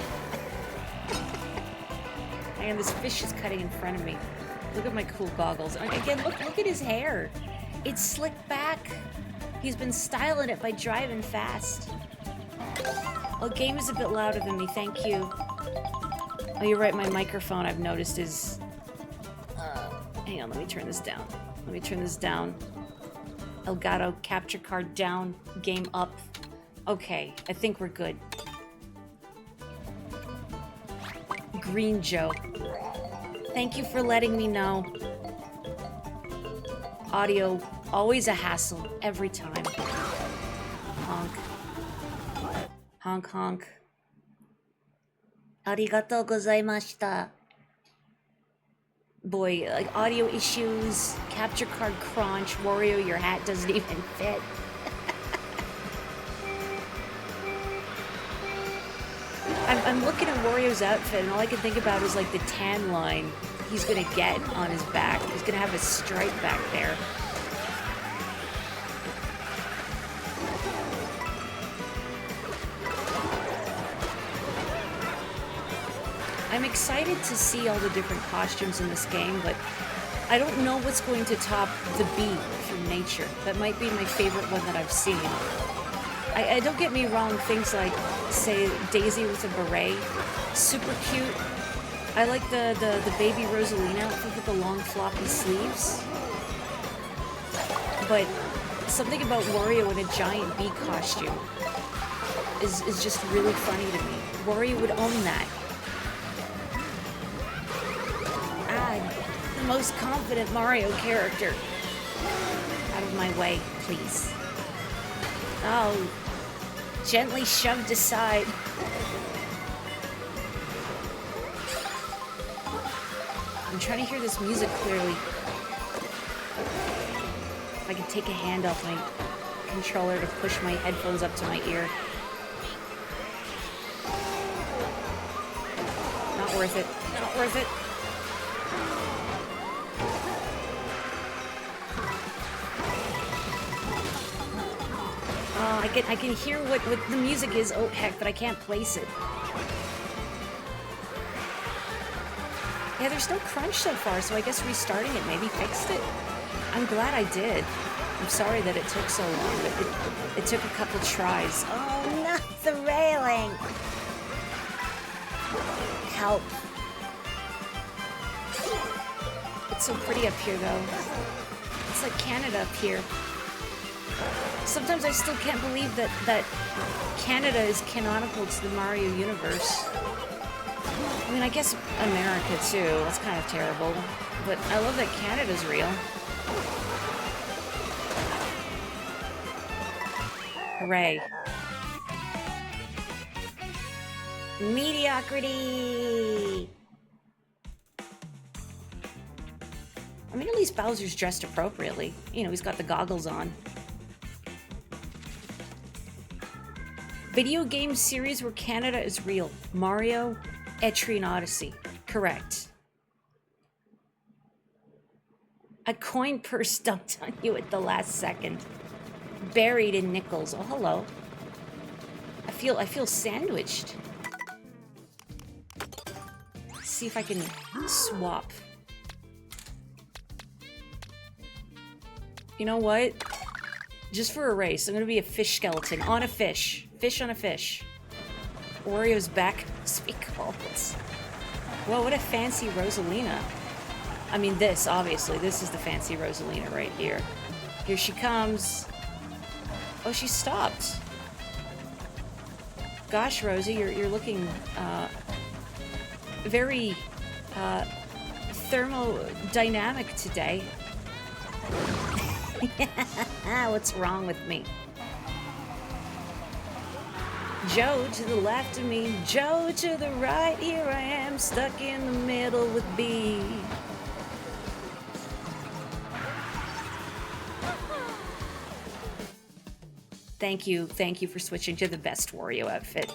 S1: And this fish is cutting in front of me. Look at my cool goggles. And again, look at his hair. It's slicked back. He's been styling it by driving fast. Oh, game is a bit louder than me, thank you. Oh, you're right, my microphone, I've noticed, is... hang on, let me turn this down. Elgato, capture card down, game up. Okay, I think we're good. Green Joe. Thank you for letting me know. Audio, always a hassle, every time. Honk. Honk, honk. Arigatou gozaimashita. Boy, like audio issues, capture card crunch, Wario, your hat doesn't even fit. I'm looking at Wario's outfit, and all I can think about is like the tan line he's gonna get on his back. He's gonna have a stripe back there. I'm excited to see all the different costumes in this game, but I don't know what's going to top the bee from Nature. That might be my favorite one that I've seen. I don't get me wrong, things like, say, Daisy with a beret, super cute. I like the baby Rosalina outfit with the long floppy sleeves. But something about Wario in a giant bee costume is just really funny to me. Wario would own that. The most confident Mario character. Out of my way, please. Oh, gently shoved aside. I'm trying to hear this music clearly. If I could take a hand off my controller to push my headphones up to my ear. Not worth it. Not worth it. I can hear what the music is, oh heck, but I can't place it. Yeah, there's no crunch so far, so I guess restarting it maybe fixed it. I'm glad I did. I'm sorry that it took so long, but it took a couple tries. Oh, not the railing! Help. It's so pretty up here, though. It's like Canada up here. Sometimes I still can't believe that Canada is canonical to the Mario universe. I mean, I guess America too. That's kind of terrible. But I love that Canada's real. Hooray. Mediocrity! I mean, at least Bowser's dressed appropriately. You know, he's got the goggles on. Video game series where Canada is real. Mario, Etrian Odyssey. Correct. A coin purse dumped on you at the last second. Buried in nickels. Oh, hello. I feel sandwiched. Let's see if I can swap. You know what? Just for a race, I'm gonna be a fish skeleton on a fish. Fish on a fish. Wario's back must be cold. Whoa, what a fancy Rosalina. I mean, obviously, this is the fancy Rosalina right here. Here she comes. Oh, she stopped. Gosh, Rosie, you're looking very thermodynamic today. What's wrong with me? Joe to the left of me, Joe to the right, here I am, stuck in the middle with B. Thank you for switching to the best Wario outfit.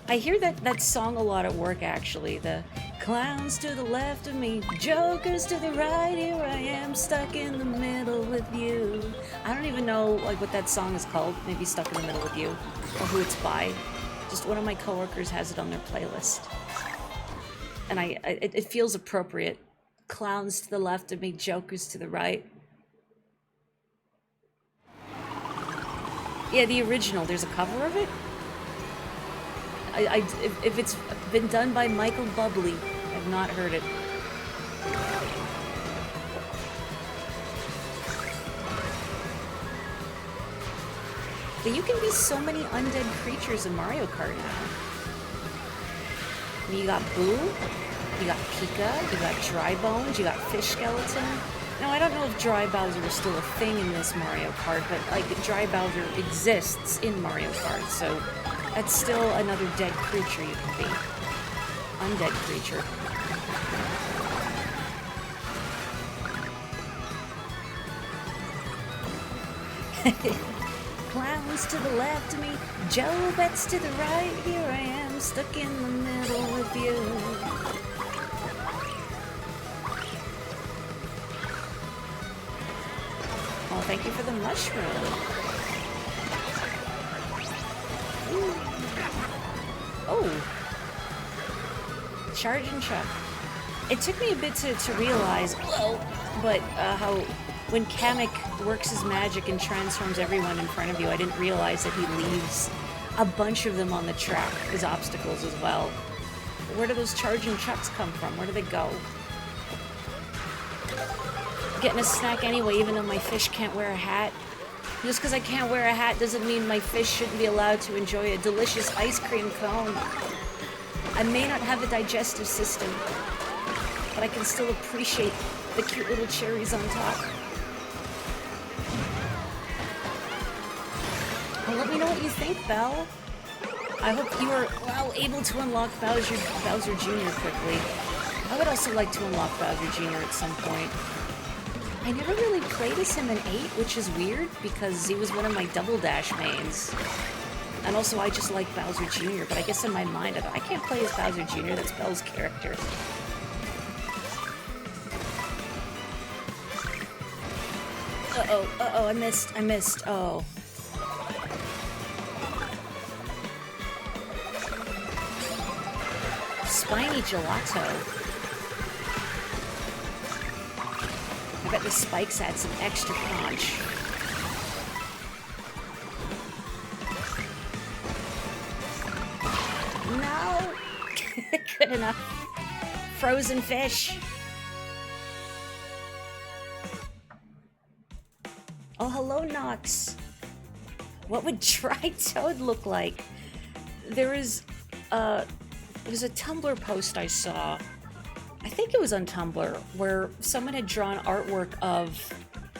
S1: I hear that song a lot at work, actually. The clowns to the left of me, jokers to the right, here I am, stuck in the middle with you. I don't even know like what that song is called, maybe Stuck in the Middle with You, or who it's by. Just one of my coworkers has it on their playlist. And it feels appropriate. Clowns to the left of me, jokers to the right. Yeah, the original, there's a cover of it? If it's been done by Michael Bublé, I've not heard it. But you can be so many undead creatures in Mario Kart now. You got Boo, you got Pika, you got Dry Bones, you got Fish Skeleton. Now, I don't know if Dry Bowser is still a thing in this Mario Kart, but, like, Dry Bowser exists in Mario Kart, so that's still another dead creature you can be. Undead creature. Clowns to the left of me, Joe Betts to the right, here I am, stuck in the middle with you. Oh, thank you for the mushroom. Ooh. Oh. Charge and chuck. It took me a bit to realize, but how when Kamek works his magic and transforms everyone in front of you, I didn't realize that he leaves a bunch of them on the track as obstacles as well. Where do those charge and chucks come from? Where do they go? Getting a snack anyway, even though my fish can't wear a hat. Just because I can't wear a hat doesn't mean my fish shouldn't be allowed to enjoy a delicious ice cream cone. I may not have a digestive system, but I can still appreciate the cute little cherries on top. Well, let me know what you think, Belle. I hope you are able to unlock Bowser Jr. quickly. I would also like to unlock Bowser Jr. at some point. I never really played as him in 8, which is weird because he was one of my Double Dash mains. And also, I just like Bowser Jr., but I guess in my mind, I can't play as Bowser Jr., that's Belle's character. Uh-oh, I missed, oh. Spiny gelato. I bet the spikes add some extra punch. No! Good enough. Frozen fish. Oh, hello, Nox. What would dried toad look like? There's a Tumblr post I saw, I think it was on Tumblr, where someone had drawn artwork of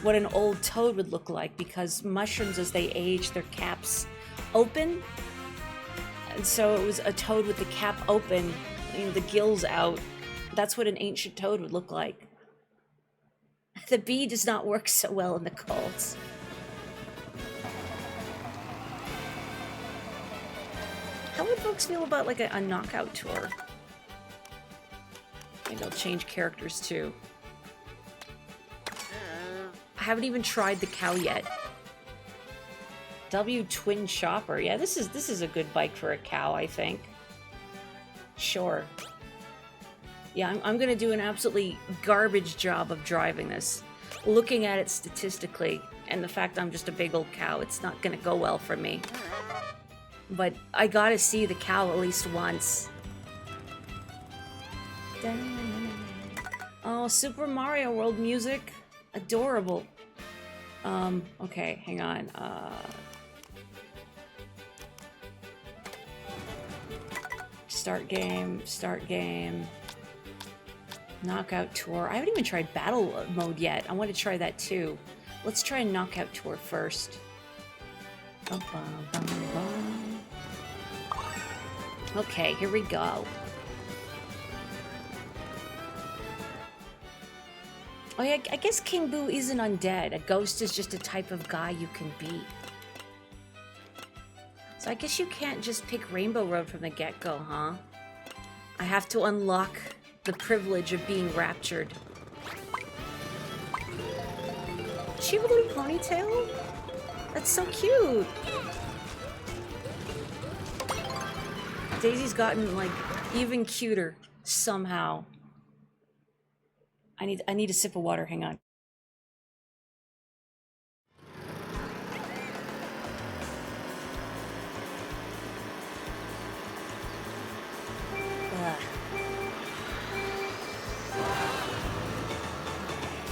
S1: what an old toad would look like because mushrooms, as they age, their caps open. And so it was a toad with the cap open, the gills out. That's what an ancient toad would look like. The bee does not work so well in the cold. How would folks feel about like a knockout tour? Maybe I'll change characters too. I haven't even tried the cow yet. W Twin Chopper. Yeah, this is a good bike for a cow, I think. Sure. Yeah, I'm gonna do an absolutely garbage job of driving this. Looking at it statistically, and the fact I'm just a big old cow, it's not gonna go well for me. But I gotta see the cow at least once. Oh, Super Mario World music. Adorable. Okay, hang on. Start game. Knockout Tour. I haven't even tried battle mode yet. I want to try that too. Let's try Knockout Tour first. Okay, here we go. Oh yeah, I guess King Boo isn't undead. A ghost is just a type of guy you can be. So I guess you can't just pick Rainbow Road from the get-go, huh? I have to unlock the privilege of being raptured. Does she have a little ponytail? That's so cute! Daisy's gotten, like, even cuter, somehow. I need a sip of water, hang on.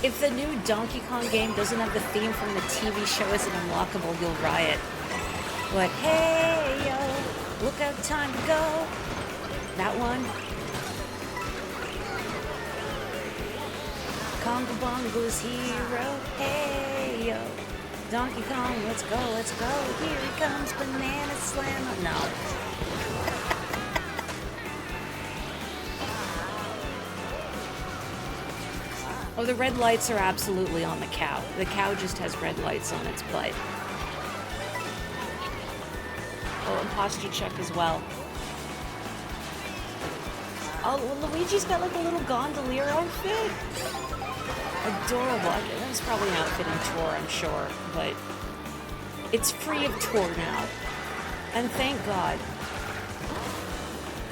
S1: If the new Donkey Kong game doesn't have the theme from the TV show as an unlockable, you'll riot. But hey, yo, look out, time to go. That one. Conga Bongo's hero. Hey, yo. Donkey Kong, let's go, let's go. Here he comes, Banana Slam. No. Oh, the red lights are absolutely on the cow. The cow just has red lights on its butt. Oh, and posture check as well. Oh, well, Luigi's got like a little gondolier outfit. Adorable. That was probably an outfit in tour, I'm sure, but it's free of tour now. And thank God.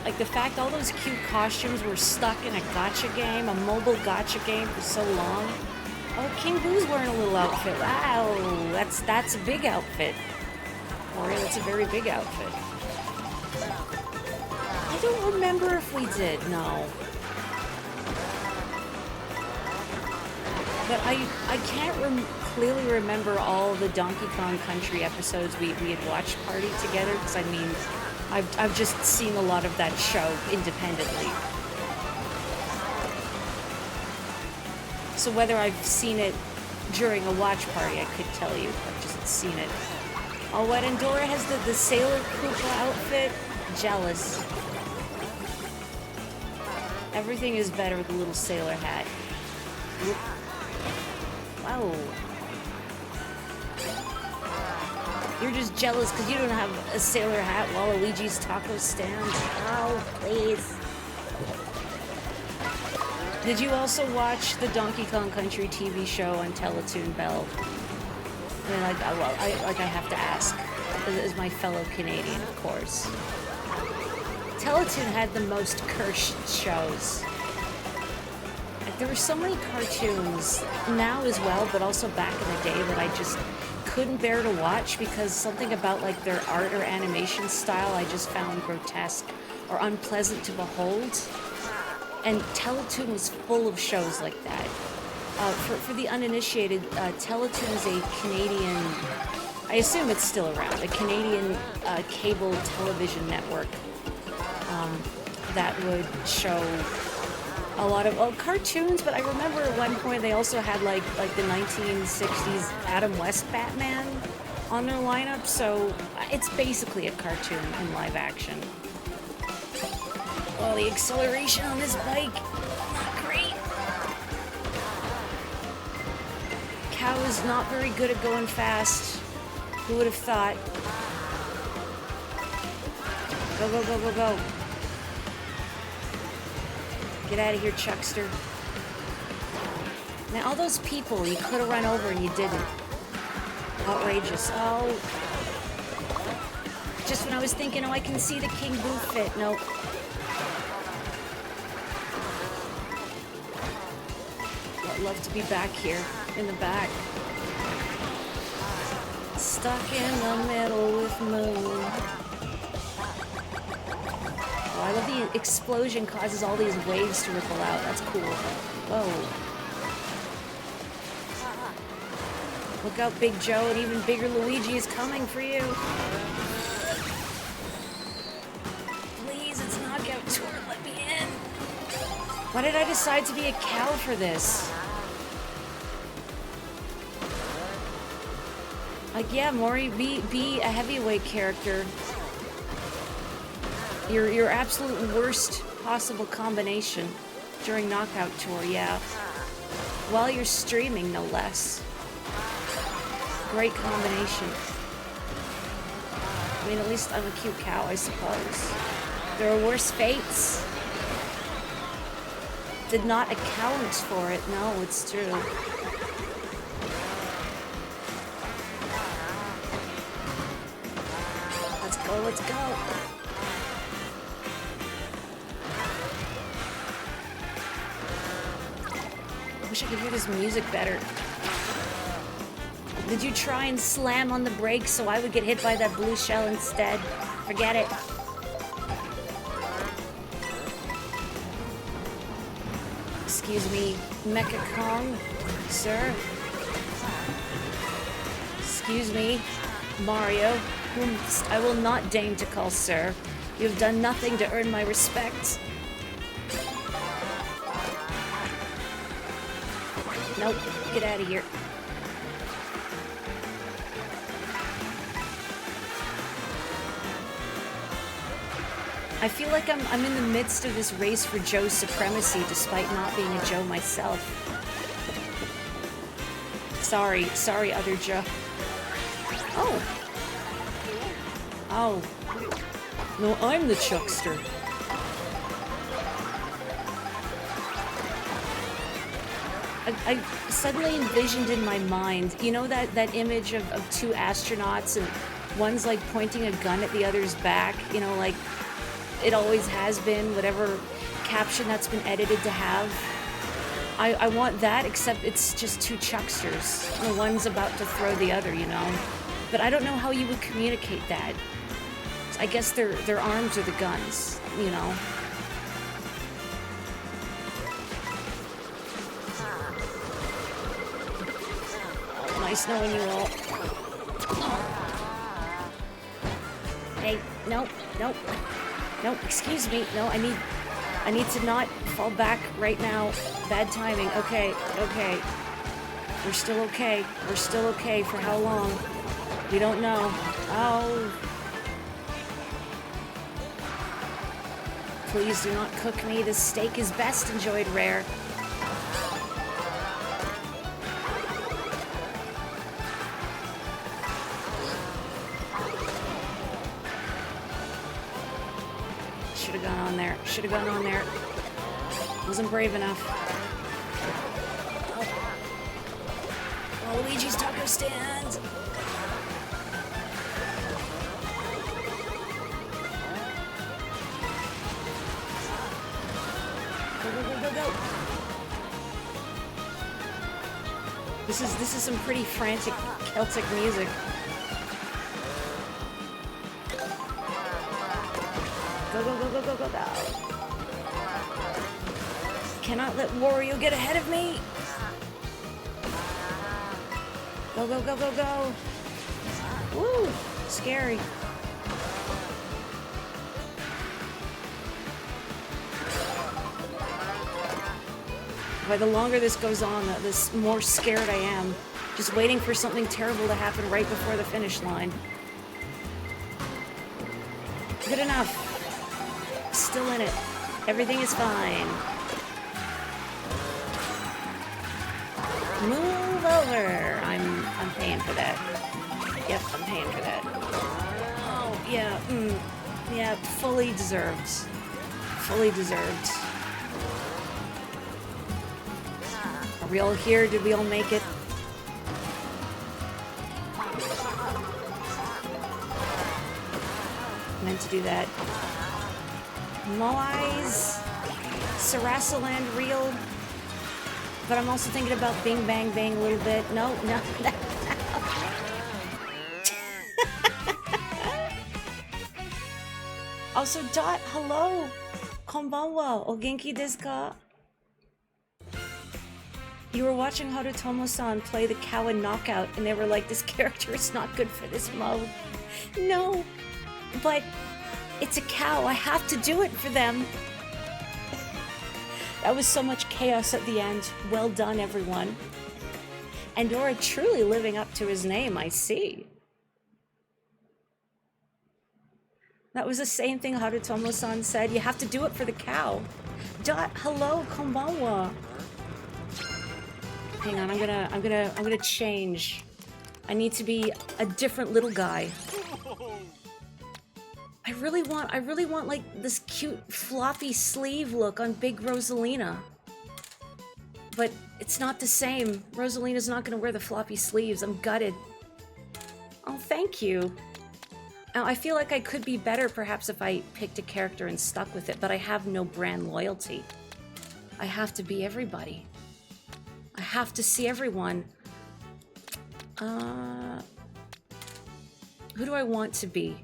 S1: Like the fact all those cute costumes were stuck in a gacha game, a mobile gacha game for so long. Oh, King Boo's wearing a little outfit. Wow, that's a big outfit. Or that's a very big outfit. I don't remember if we did, no. But I can't clearly remember all the Donkey Kong Country episodes we had watched party together, because I mean, I've just seen a lot of that show independently. So whether I've seen it during a watch party, I could tell you. I've just seen it. Oh, what? Andorra has the Sailor Koopa outfit? Jealous. Everything is better with the little sailor hat. Whoop. Wow. You're just jealous because you don't have a sailor hat while Luigi's taco stand. Oh, please. Did you also watch the Donkey Kong Country TV show on Teletoon Bell? I mean, I have to ask, as my fellow Canadian, of course. Teletoon had the most cursed shows. Like, there were so many cartoons now as well, but also back in the day that I just couldn't bear to watch because something about like their art or animation style I just found grotesque or unpleasant to behold. And Teletoon was full of shows like that. For the uninitiated, Teletoon is a Canadian, I assume it's still around, a Canadian cable television network that would show a lot of cartoons, but I remember at one point they also had like the 1960s Adam West Batman on their lineup, so it's basically a cartoon in live action. Oh, the acceleration on this bike, not great. Cow is not very good at going fast. Who would have thought? Go, go, go, go, go. Get out of here, Chuckster. Now, all those people you could have run over and you didn't. Outrageous. Oh. Just when I was thinking, oh, I can see the King Boo fit. Nope. I'd love to be back here, in the back. Stuck in the middle with Moon. Oh, I love the explosion causes all these waves to ripple out. That's cool. Whoa. Look out, Big Joe, and even bigger Luigi is coming for you. Please, it's Knockout Tour. Let me in. Why did I decide to be a cow for this? Like, yeah, Maury, be a heavyweight character. Your absolute worst possible combination during Knockout Tour, yeah. While you're streaming, no less. Great combination. I mean, at least I'm a cute cow, I suppose. There are worse fates. Did not account for it. No, it's true. Let's go, let's go. I wish I could hear this music better. Did you try and slam on the brakes so I would get hit by that blue shell instead? Forget it. Excuse me, Mecha Kong, sir. Excuse me, Mario. I will not deign to call sir. You have done nothing to earn my respect. Nope, get out of here. I feel like I'm in the midst of this race for Joe's supremacy despite not being a Joe myself. Sorry, other Joe. Oh. Oh. No, I'm the Chuckster. I suddenly envisioned in my mind, you know that image of two astronauts and one's like pointing a gun at the other's back, you know, like it always has been, whatever caption that's been edited to have. I want that, except it's just two Chucksters. The one's about to throw the other, you know? But I don't know how you would communicate that. I guess their arms are the guns, you know? Oh, nice knowing you all. Hey, nope. Nope, excuse me. No, I need to not fall back right now. Bad timing. Okay. We're still okay. We're still okay. For how long? We don't know. Oh. Please do not cook me. This steak is best enjoyed rare. Should have gone on there. Wasn't brave enough. Oh, Luigi's taco stand. Go. This is some pretty frantic Celtic music. Go. Cannot let Wario get ahead of me. Go. Woo, scary. But the longer this goes on, the more scared I am. Just waiting for something terrible to happen right before the finish line. Good enough. Still in it. Everything is fine. Move over. I'm paying for that. Yep, I'm paying for that. Oh, yeah. Yeah, fully deserved. Fully deserved. Are we all here? Did we all make it? Meant to do that. Moais, Sarasaland real, but I'm also thinking about Bing Bang Bang a little bit. No. Also, Dot, hello, konbanwa, o genki desu ka? You were watching Harutomo-san play the cow in Knockout, and they were like, this character is not good for this mode. No, but it's a cow. I have to do it for them. That was so much chaos at the end. Well done, everyone. Andorra truly living up to his name, I see. That was the same thing Harutomo-san said. You have to do it for the cow. Dot, hello, konbanwa. Hang on, I'm gonna change. I need to be a different little guy. I really want like this cute floppy sleeve look on Big Rosalina. But it's not the same. Rosalina's not gonna wear the floppy sleeves. I'm gutted. Oh, thank you. Now, I feel like I could be better perhaps if I picked a character and stuck with it, but I have no brand loyalty. I have to be everybody. I have to see everyone. Who do I want to be?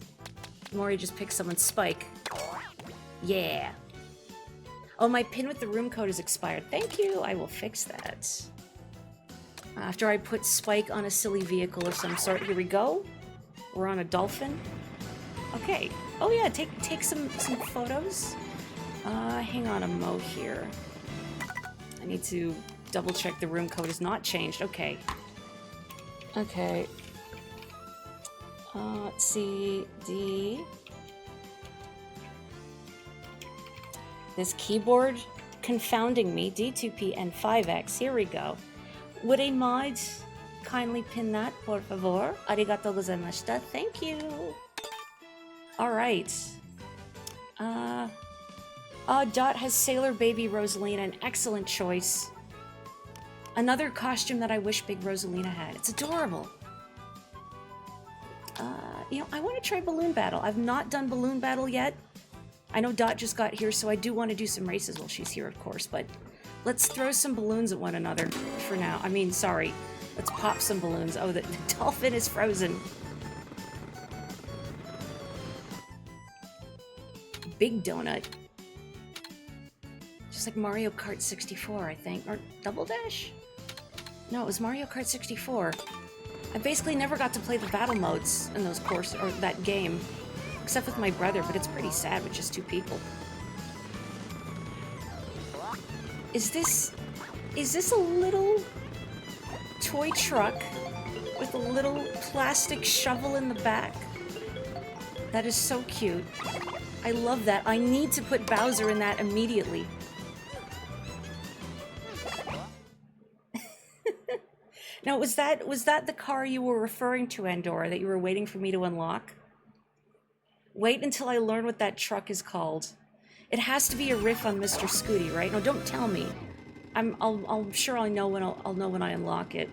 S1: Mori just picked someone. Spike. Yeah. Oh, my pin with the room code is expired. Thank you. I will fix that. After I put Spike on a silly vehicle of some sort. Here we go. We're on a dolphin. Okay. Oh yeah, take some photos. Hang on a mo here. I need to double check the room code is not changed. Okay. Okay. Let's see. D. This keyboard confounding me. D2P and 5X. Here we go. Would a mod kindly pin that, por favor? Arigatou gozaimashita. Thank you. Alright. Dot has Sailor Baby Rosalina, an excellent choice. Another costume that I wish Big Rosalina had. It's adorable. You know, I want to try Balloon Battle. I've not done Balloon Battle yet. I know Dot just got here, so I do want to do some races while she's here, of course, but let's throw some balloons at one another for now. I mean, sorry. Let's pop some balloons. Oh, the dolphin is frozen. Big donut. Just like Mario Kart 64, I think. Or Double Dash? No, it was Mario Kart 64. I basically never got to play the battle modes in those courses, or that game. Except with my brother, but it's pretty sad with just 2 people. Is this a little toy truck with a little plastic shovel in the back? That is so cute. I love that. I need to put Bowser in that immediately. Now, was that the car you were referring to, Andorra, that you were waiting for me to unlock? Wait until I learn what that truck is called. It has to be a riff on Mr. Scooty, right? No, don't tell me. I'm sure I'll know when I unlock it.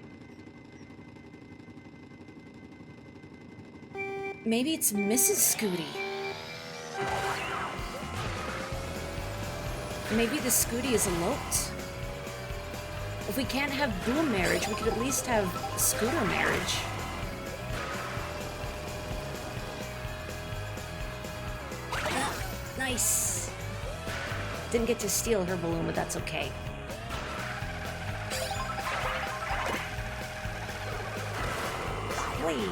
S1: Maybe it's Mrs. Scooty. Maybe the Scooty is eloped. If we can't have boom marriage, we could at least have scooter marriage. Nice. Didn't get to steal her balloon, but that's okay. Wait.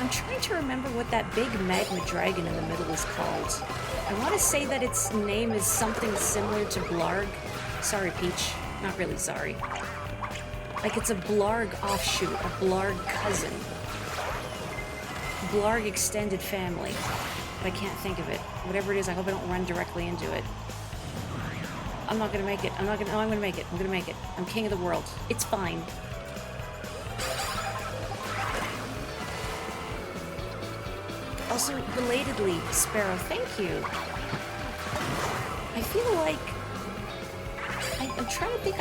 S1: I'm trying to remember what that big magma dragon in the middle is called. I want to say that its name is something similar to Blarg. Sorry, Peach. Not really sorry. Like it's a Blarg offshoot, a Blarg cousin. Blarg extended family. But I can't think of it. Whatever it is, I hope I don't run directly into it. I'm not gonna make it. No, I'm gonna make it. I'm gonna make it. I'm king of the world. It's fine. Also, belatedly, Sparrow, thank you. I feel like... I'm trying to think,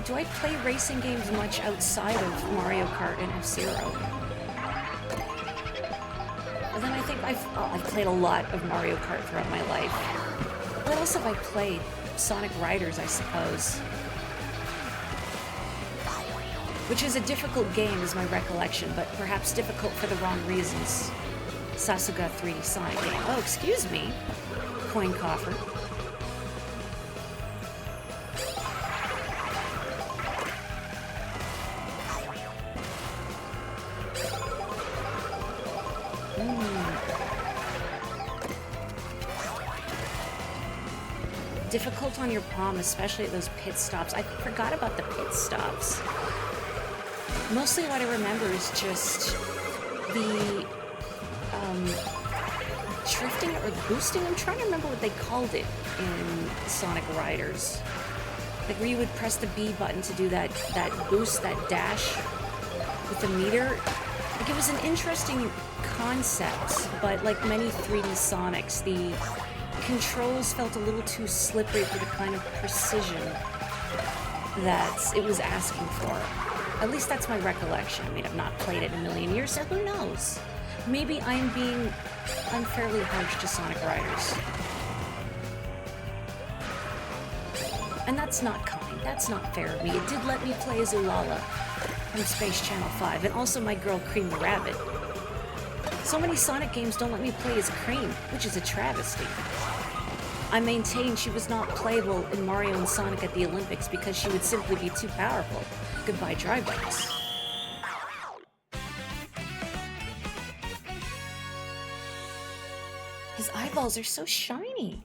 S1: do I play racing games much outside of Mario Kart and F-Zero? And then I think I've played a lot of Mario Kart throughout my life. What else have I played? Sonic Riders, I suppose. Which is a difficult game, is my recollection, but perhaps difficult for the wrong reasons. Sasuga 3D Sonic game. Oh, excuse me. Coin coffer. Difficult on your palm, especially at those pit stops. I forgot about the pit stops. Mostly what I remember is just the drifting or boosting. I'm trying to remember what they called it in Sonic Riders. Like where you would press the B button to do that boost, that dash with the meter. Like it was an interesting concept, but like many 3D Sonics, the controls felt a little too slippery for the kind of precision that it was asking for. At least that's my recollection. I mean, I've not played it in a million years, so who knows? Maybe I'm being unfairly harsh to Sonic Riders. And that's not kind. That's not fair of me. It did let me play as Ulala from Space Channel 5, and also my girl Cream the Rabbit. So many Sonic games don't let me play as Cream, which is a travesty. I maintain she was not playable in Mario and Sonic at the Olympics because she would simply be too powerful. Goodbye, dry box. His eyeballs are so shiny.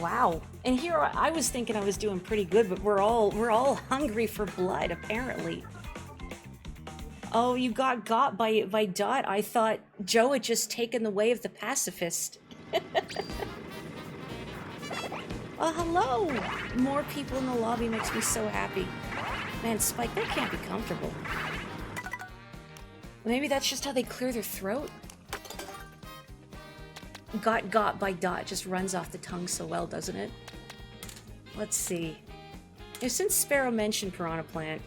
S1: Wow. And here I was thinking I was doing pretty good, but we're all hungry for blood, apparently. Oh, you got by Dot. I thought Joe had just taken the way of the pacifist. Oh, hello! More people in the lobby makes me so happy. Man, Spike, that can't be comfortable. Maybe that's just how they clear their throat? Got by Dot just runs off the tongue so well, doesn't it? Let's see. Since Sparrow mentioned Piranha Plant...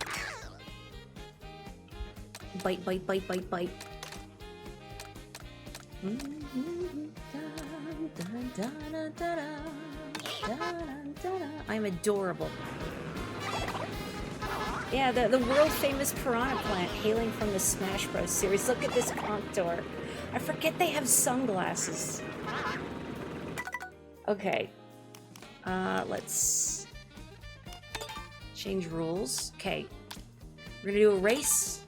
S1: Bite, bite, bite, bite, bite. I'm adorable. Yeah, the world-famous Piranha Plant hailing from the Smash Bros. Series. Look at this contour. I forget they have sunglasses. Okay. Let's change rules. Okay. We're gonna do a race.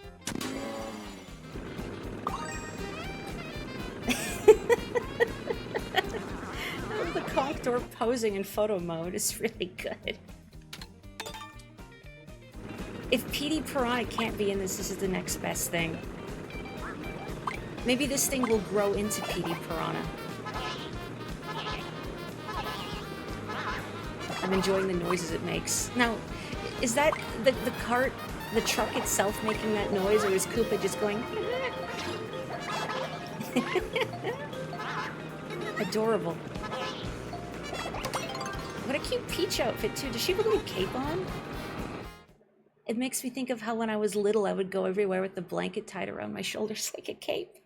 S1: The contour posing in photo mode is really good. If PD Piranha can't be in this, this is the next best thing. Maybe this thing will grow into PD Piranha. I'm enjoying the noises it makes. Now, is that the cart, the truck itself making that noise, or is Koopa just going... Adorable. What a cute Peach outfit, too. Does she have a little cape on? It makes me think of how when I was little, I would go everywhere with the blanket tied around my shoulders like a cape.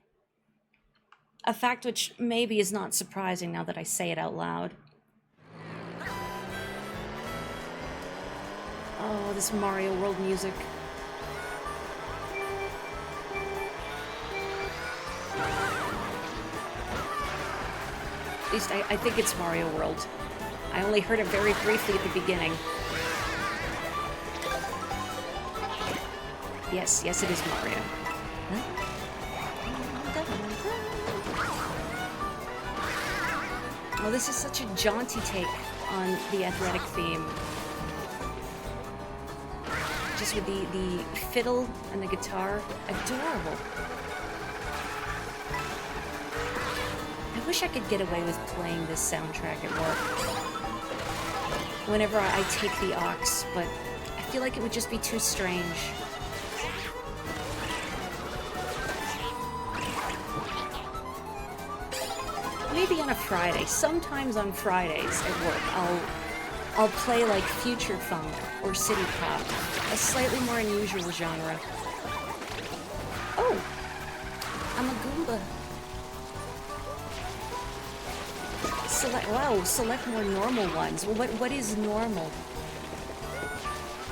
S1: A fact which maybe is not surprising now that I say it out loud. Oh, this Mario World music. At least I think it's Mario World. I only heard it very briefly at the beginning. Yes, yes, it is Mario. Oh, this is such a jaunty take on the athletic theme. Just with the fiddle and the guitar. Adorable. I wish I could get away with playing this soundtrack at work. Whenever I take the aux, but I feel like it would just be too strange. Maybe on a Friday. Sometimes on Fridays at work, I'll play like future funk or city pop, a slightly more unusual genre. Oh, I'm a Goomba. Select more normal ones. Well, what is normal?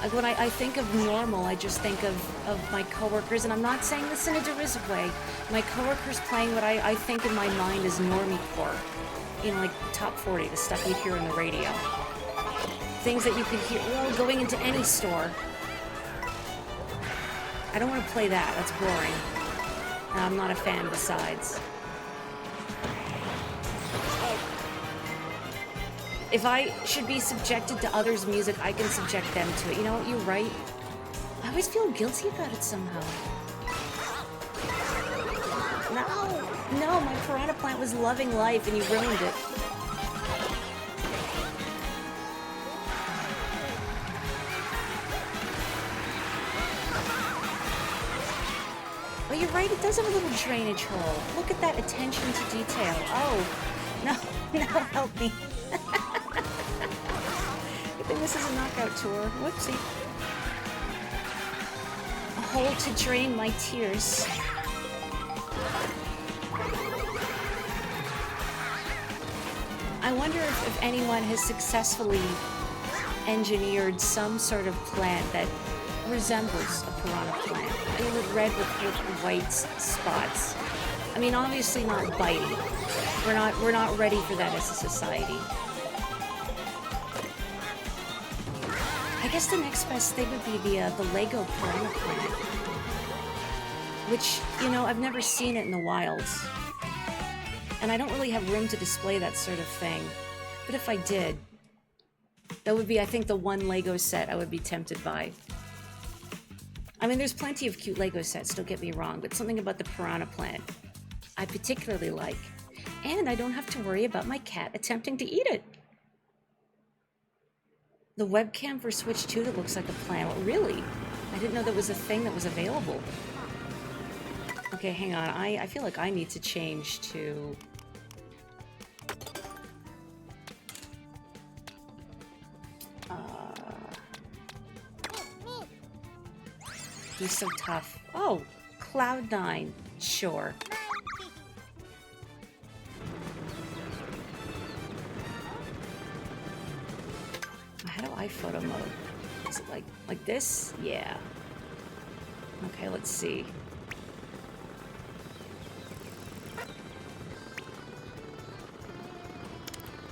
S1: Like when I think of normal, I just think of my coworkers, and I'm not saying this in a derisive way. My coworkers playing what I think in my mind is normie-core. You know, like top 40, the stuff you'd hear on the radio. Things that you could hear, well, going into any store. I don't want to play that, that's boring. And I'm not a fan besides. If I should be subjected to others' music, I can subject them to it. You know what, you're right. I always feel guilty about it somehow. No, my Piranha Plant was loving life and you ruined it. Oh, you're right, it does have a little drainage hole. Look at that attention to detail. Oh, no, help me. I think this is a knockout tour. Whoopsie. A hole to drain my tears. I wonder if anyone has successfully engineered some sort of plant that resembles a piranha plant. A little red with white spots. I mean, obviously not bitey. We're not ready for that as a society. I guess the next best thing would be the Lego Piranha Plant. Which, you know, I've never seen it in the wilds. And I don't really have room to display that sort of thing. But if I did, that would be, I think, the one Lego set I would be tempted by. I mean, there's plenty of cute Lego sets, don't get me wrong, but something about the Piranha Plant I particularly like. And I don't have to worry about my cat attempting to eat it. The webcam for Switch 2 that looks like a plant. Oh, really? I didn't know that was a thing that was available. Okay, hang on. I feel like I need to change to... He's so tough. Oh, Cloud9. Sure. How do I photo mode? Is it like this? Yeah. Okay, let's see.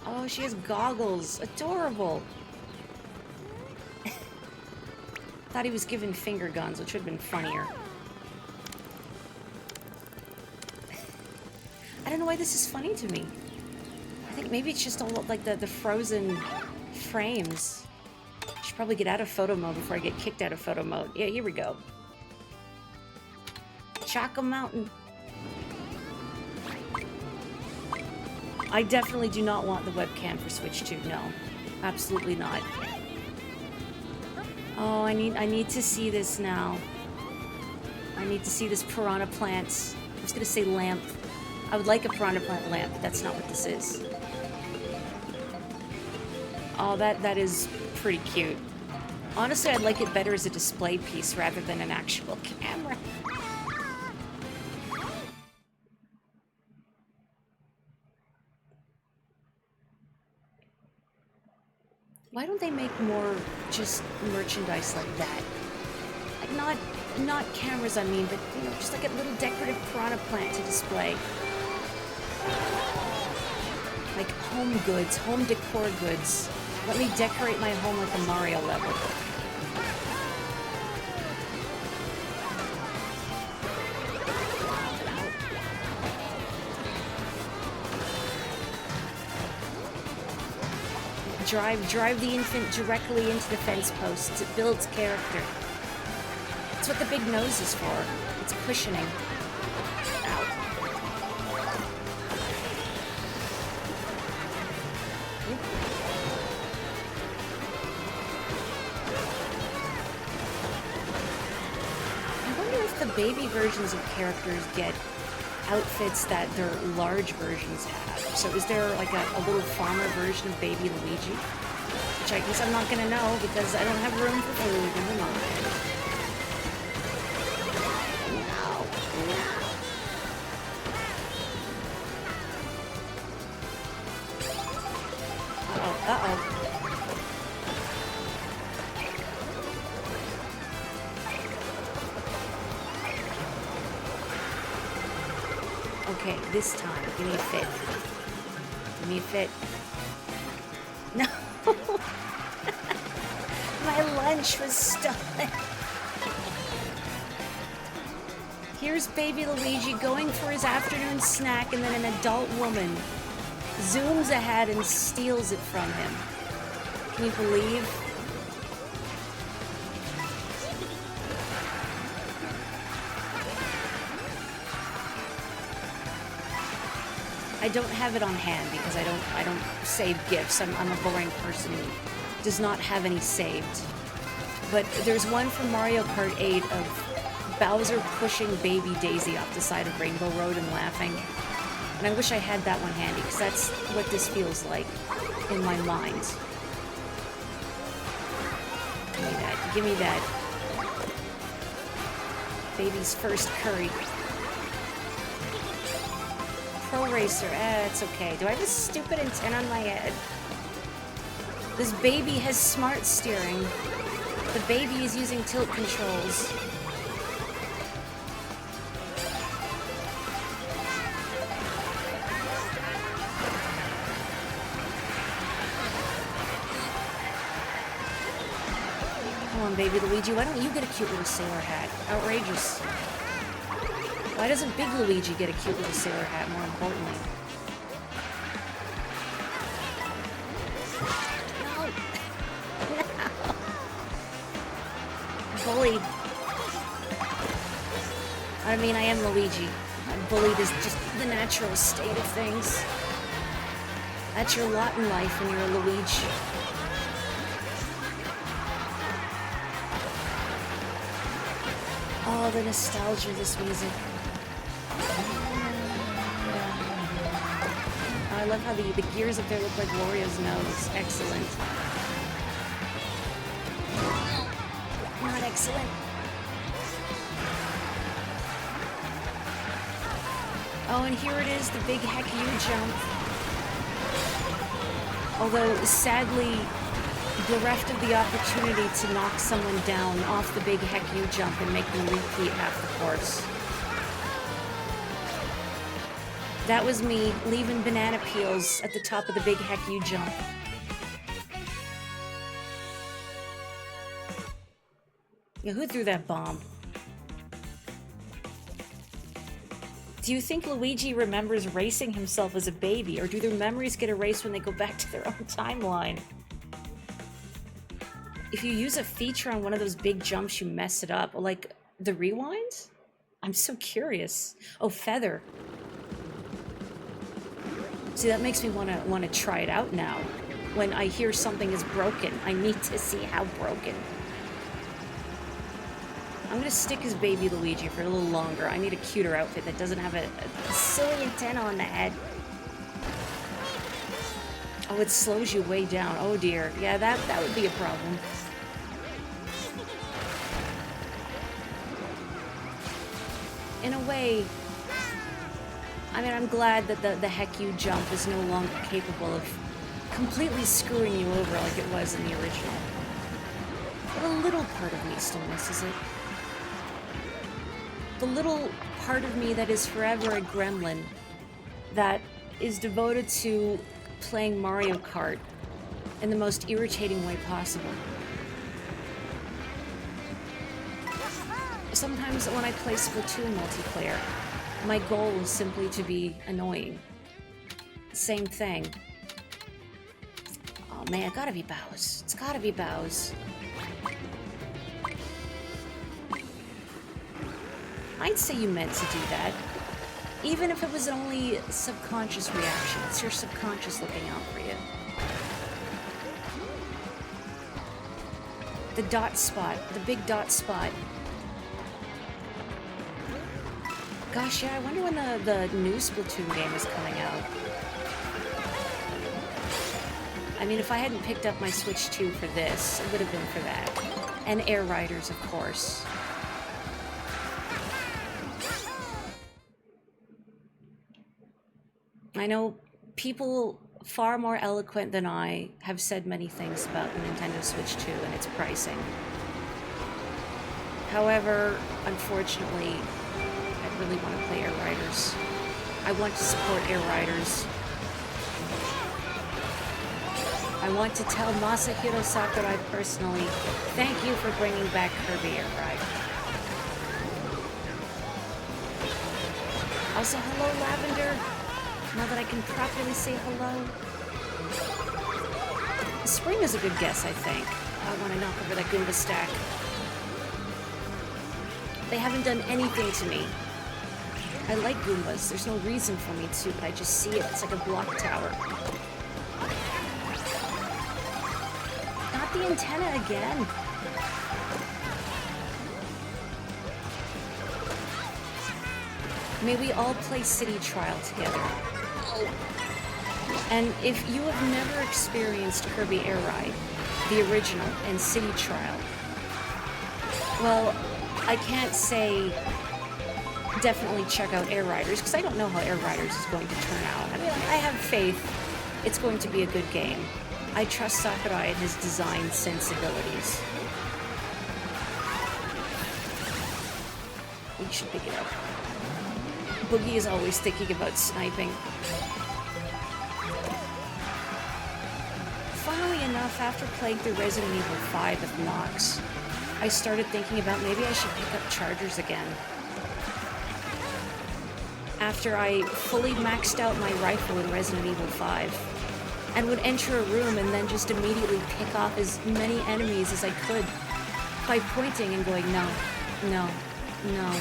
S1: Oh, she has goggles. Adorable. Thought he was given finger guns, which would have been funnier. I don't know why this is funny to me. I think maybe it's just all like the frozen frames. I should probably get out of photo mode before I get kicked out of photo mode. Yeah, here we go. Chaka Mountain. I definitely do not want the webcam for Switch 2. No, absolutely not. Oh, I need to see this now. I need to see this Piranha Plant. I was gonna say lamp. I would like a Piranha Plant lamp, but that's not what this is. Oh, that is pretty cute. Honestly, I'd like it better as a display piece rather than an actual camera. Why don't they make more just merchandise like that? Like not cameras, I mean, but you know, just like a little decorative Piranha Plant to display. Like home goods, home decor goods. Let me decorate my home like a Mario level. Drive the infant directly into the fence posts. It builds character. That's what the big nose is for. It's cushioning. Ow. I wonder if the baby versions of characters get outfits that their large versions have. So is there like a little farmer version of Baby Luigi? Which I guess I'm not gonna know because I don't have room for food. Never mind. Uh-oh, uh-oh. Okay, this time, give me a fit. Give me a fit. No! My lunch was stolen. Here's Baby Luigi going for his afternoon snack, and then an adult woman zooms ahead and steals it from him. Can you believe? I don't have it on hand because I don't save gifts. I'm a boring person who does not have any saved. But there's one from Mario Kart 8 of Bowser pushing baby Daisy off the side of Rainbow Road and laughing. And I wish I had that one handy because that's what this feels like in my mind. Give me that. Give me that. Baby's first curry. Pro Racer, it's okay. Do I have a stupid antenna on my head? This baby has smart steering. The baby is using tilt controls. on, baby Luigi. Why don't you get a cute little sailor hat? Outrageous. Why doesn't Big Luigi get a cute little sailor hat, more importantly? No. Bullied. I mean, I am Luigi. Bullied is just the natural state of things. That's your lot in life when you're a Luigi. Oh, the nostalgia of this music. Oh, I love how the gears up there look like Wario's nose. Excellent. Not excellent. Oh, and here it is, the big heck you jump. Although, sadly, bereft of the opportunity to knock someone down off the big heck you jump and make them repeat half the course. That was me leaving banana peels at the top of the big heck you jump. Yeah, who threw that bomb? Do you think Luigi remembers racing himself as a baby, or do their memories get erased when they go back to their own timeline? If you use a feature on one of those big jumps, you mess it up. Like, the rewind? I'm so curious. Oh, feather. See, that makes me want to try it out now. When I hear something is broken, I need to see how broken. I'm gonna stick as baby Luigi for a little longer. I need a cuter outfit that doesn't have a silly antenna on the head. Oh, it slows you way down. Oh dear. Yeah, that would be a problem. In a way, I mean, I'm glad that the heck you jump is no longer capable of completely screwing you over like it was in the original. But a little part of me still misses it. The little part of me that is forever a gremlin that is devoted to playing Mario Kart in the most irritating way possible. Sometimes when I play Splatoon multiplayer, my goal is simply to be annoying. Same thing. Oh man, it gotta be Bowser. It's gotta be Bowser. I'd say you meant to do that. Even if it was only a subconscious reaction. It's your subconscious looking out for you. The dot spot. The big dot spot. Gosh, yeah, I wonder when the new Splatoon game is coming out. I mean, if I hadn't picked up my Switch 2 for this, it would have been for that. And Air Riders, of course. I know people far more eloquent than I have said many things about the Nintendo Switch 2 and its pricing. However, unfortunately, I really want to play Air Riders. I want to support Air Riders. I want to tell Masahiro Sakurai personally, thank you for bringing back Kirby Air Ride. Also, hello, Lavender. Now that I can properly say hello. Spring is a good guess, I think. I want to knock over that Goomba stack. They haven't done anything to me. I like Goombas. There's no reason for me to, but I just see it. It's like a block tower. Not the antenna again. May we all play City Trial together. And if you have never experienced Kirby Air Ride, the original, and City Trial, well, I can't say definitely check out Air Riders, because I don't know how Air Riders is going to turn out. I mean, I have faith it's going to be a good game. I trust Sakurai and his design sensibilities. We should pick it up. Boogie is always thinking about sniping. Funnily enough, after playing through Resident Evil 5 with Nox, I started thinking about maybe I should pick up chargers again. After I fully maxed out my rifle in Resident Evil 5, and would enter a room and then just immediately pick off as many enemies as I could by pointing and going, no, no, no.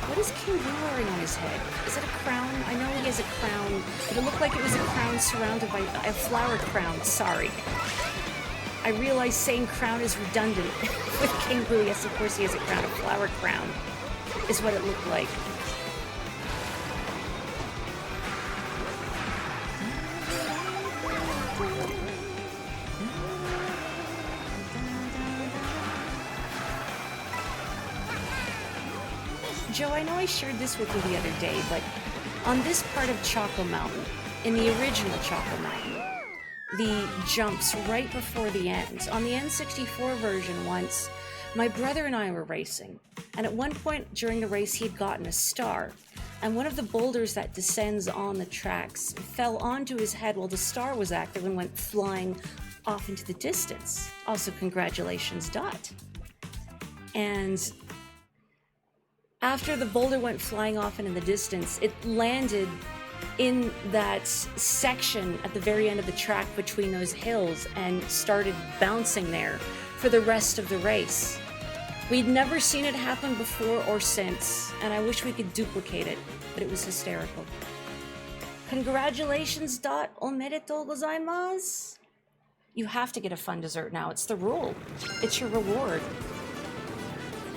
S1: What is King Boo wearing on his head? Is it a crown? I know he has a crown, but it looked like it was a crown surrounded by a flower crown. Sorry. I realize saying crown is redundant with King Boo. Yes, of course he has a crown. A flower crown is what it looked like. Joe, I know I shared this with you the other day, but on this part of Choco Mountain, in the original Choco Mountain, the jumps right before the end. On the N64 version once, my brother and I were racing, and at one point during the race he had gotten a star, and one of the boulders that descends on the tracks fell onto his head while the star was active and went flying off into the distance. Also, congratulations, Dot. And after the boulder went flying off and in the distance, it landed in that section at the very end of the track between those hills and started bouncing there for the rest of the race. We'd never seen it happen before or since, and I wish we could duplicate it, but it was hysterical. Congratulations, Dot. Omedetou gozaimasu. You have to get a fun dessert now. It's the rule. It's your reward.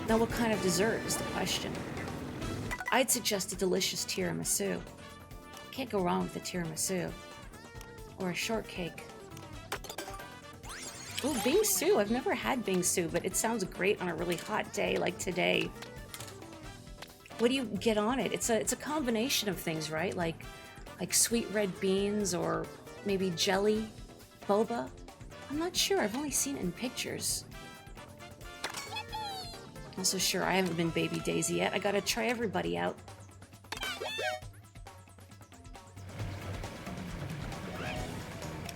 S1: Now, what kind of dessert is the question? I'd suggest a delicious tiramisu. Can't go wrong with a tiramisu. Or a shortcake. Ooh, bingsu. I've never had bingsu, but it sounds great on a really hot day like today. What do you get on it? It's a combination of things, right? Like sweet red beans or maybe jelly, boba. I'm not sure. I've only seen it in pictures. Also, sure, I haven't been Baby Daisy yet. I gotta try everybody out.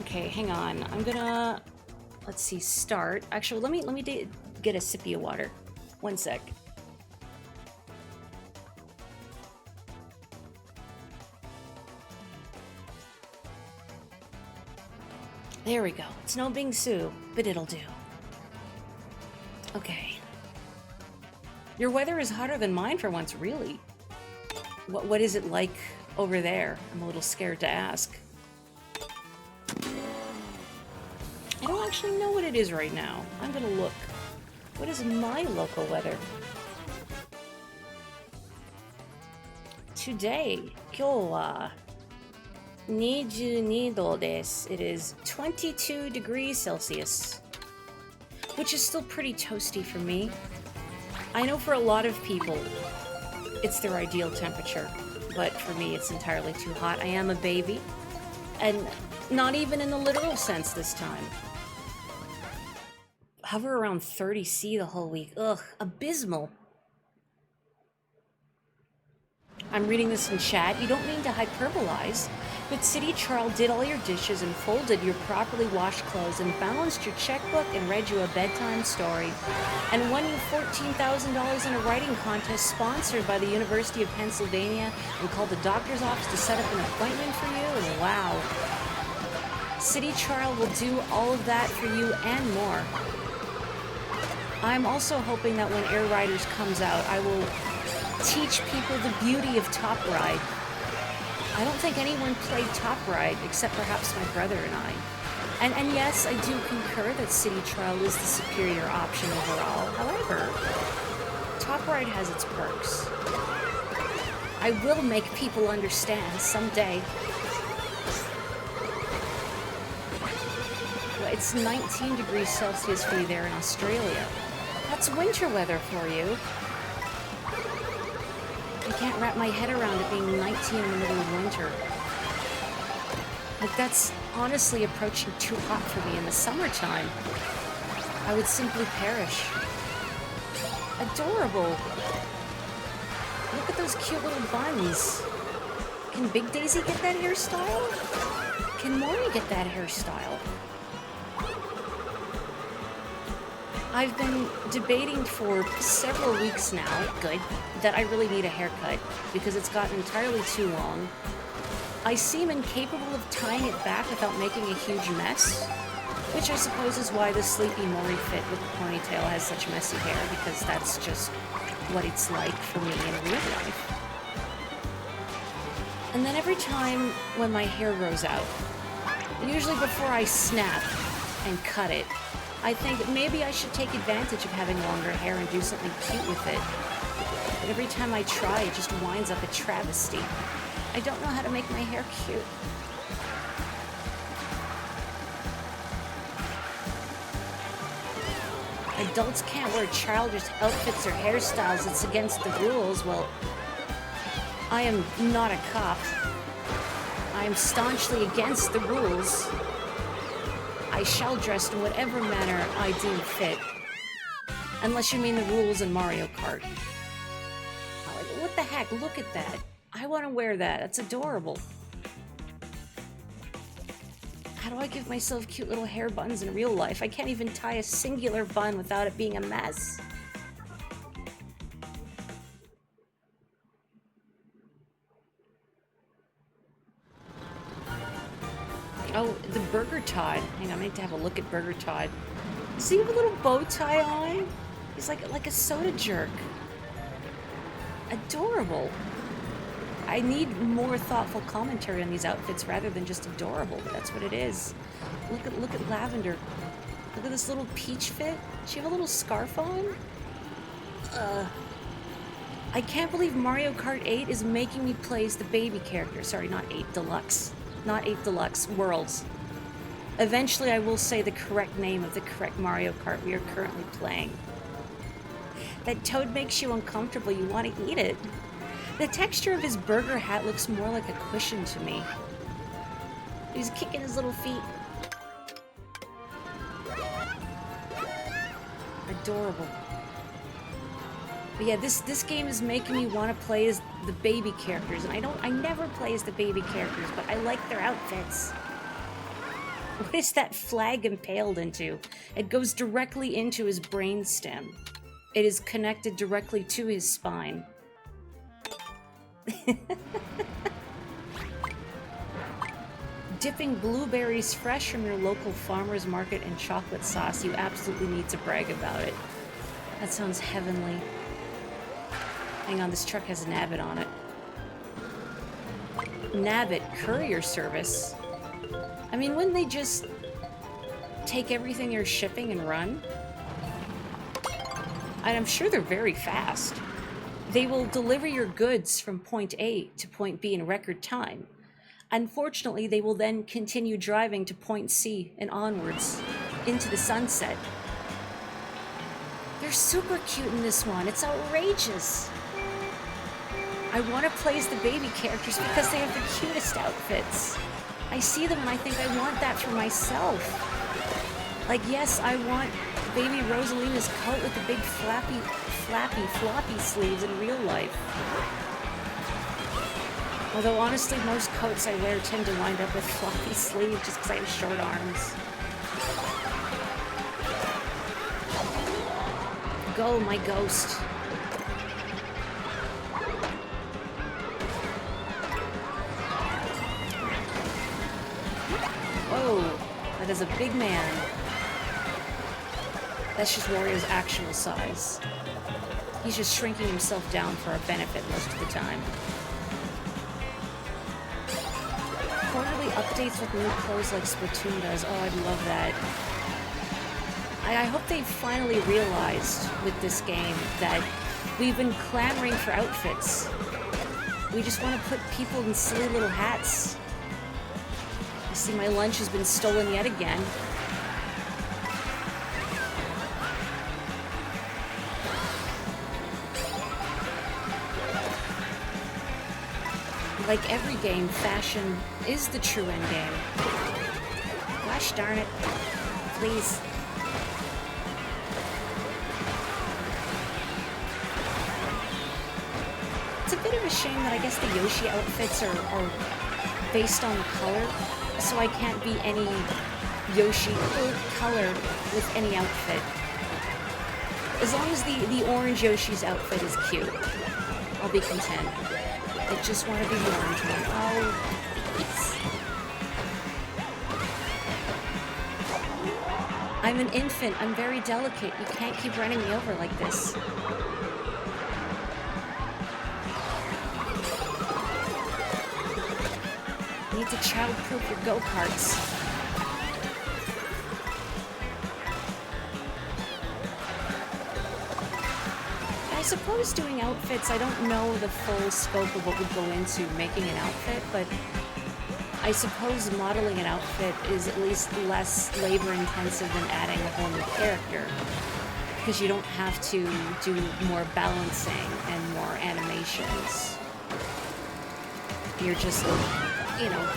S1: Okay, hang on. I'm gonna... Let's see, start. Actually, let me get a sippy of water. One sec. There we go. It's no bingsu, but it'll do. Okay. Your weather is hotter than mine for once, really. What is it like over there? I'm a little scared to ask. I don't actually know what it is right now. I'm gonna look. What is my local weather? Today, 今日は22度です. It is 22 degrees Celsius, which is still pretty toasty for me. I know for a lot of people, it's their ideal temperature, but for me, it's entirely too hot. I am a baby, and not even in the literal sense this time. Hover around 30°C the whole week. Ugh, abysmal. I'm reading this in chat. You don't mean to hyperbolize, but City Charles did all your dishes and folded your properly washed clothes and balanced your checkbook and read you a bedtime story and won you $14,000 in a writing contest sponsored by the University of Pennsylvania and called the doctor's office to set up an appointment for you, and wow. City Charles will do all of that for you and more. I'm also hoping that when Air Riders comes out, I will teach people the beauty of Top Ride. I don't think anyone played Top Ride except perhaps my brother and I. And yes, I do concur that City Trial is the superior option overall. However, Top Ride has its perks. I will make people understand someday. Well, it's 19 degrees Celsius for you there in Australia. That's winter weather for you. I can't wrap my head around it being 19 in the middle of winter. Like, that's honestly approaching too hot for me in the summertime. I would simply perish. Adorable. Look at those cute little buns. Can Big Daisy get that hairstyle? Can Mori get that hairstyle? I've been debating for several weeks now, good, that I really need a haircut because it's gotten entirely too long. I seem incapable of tying it back without making a huge mess, which I suppose is why the sleepy Mori fit with the ponytail has such messy hair, because that's just what it's like for me in real life. And then every time when my hair grows out, usually before I snap and cut it, I think maybe I should take advantage of having longer hair and do something cute with it. But every time I try, it just winds up a travesty. I don't know how to make my hair cute. Adults can't wear childish outfits or hairstyles. It's against the rules. Well, I am not a cop. I am staunchly against the rules. I shall dress in whatever manner I deem fit. Unless you mean the rules in Mario Kart. What the heck? Look at that. I want to wear that. That's adorable. How do I give myself cute little hair buns in real life? I can't even tie a singular bun without it being a mess. Oh, the Burger Todd. Hang on, I need to have a look at Burger Todd. Does he have a little bow tie on? He's like a soda jerk. Adorable. I need more thoughtful commentary on these outfits rather than just adorable, but that's what it is. Look at Lavender. Look at this little peach fit. Does she have a little scarf on? I can't believe Mario Kart 8 is making me play as the baby character. Sorry, not 8 Deluxe. Not 8 Deluxe, Worlds. Eventually I will say the correct name of the correct Mario Kart we are currently playing. That toad makes you uncomfortable. You want to eat it. The texture of his burger hat looks more like a cushion to me. He's kicking his little feet. Adorable. But yeah, this game is making me want to play as the baby characters, and I never play as the baby characters, but I like their outfits. What is that flag impaled into? It goes directly into his brainstem. It is connected directly to his spine. Dipping blueberries fresh from your local farmer's market in chocolate sauce. You absolutely need to brag about it. That sounds heavenly. Hang on, this truck has a Nabbit on it. Nabbit courier service? I mean, wouldn't they just take everything they're shipping and run? And I'm sure they're very fast. They will deliver your goods from point A to point B in record time. Unfortunately, they will then continue driving to point C and onwards into the sunset. They're super cute in this one. It's outrageous. I want to play as the baby characters because they have the cutest outfits. I see them and I think I want that for myself. Like, yes, I want baby Rosalina's coat with the big floppy sleeves in real life. Although, honestly, most coats I wear tend to wind up with floppy sleeves just because I have short arms. Go, my ghost. Whoa, that is a big man. That's just Wario's actual size. He's just shrinking himself down for our benefit most of the time. Quarterly updates with new clothes like Splatoon does. Oh, I'd love that. I hope they finally realized with this game that we've been clamoring for outfits. We just want to put people in silly little hats. I see my lunch has been stolen yet again. Like every game, fashion is the true end game. Gosh darn it. Please. It's a bit of a shame that I guess the Yoshi outfits are based on the color, so I can't be any Yoshi colored with any outfit. As long as the orange Yoshi's outfit is cute, I'll be content. I just want to be the orange one. Oh, yes. I'm an infant. I'm very delicate. You can't keep running me over like this. You need to child-proof your go-karts. I suppose doing outfits, I don't know the full scope of what would go into making an outfit, but I suppose modeling an outfit is at least less labor-intensive than adding a whole new character, because you don't have to do more balancing and more animations. You're just, you know,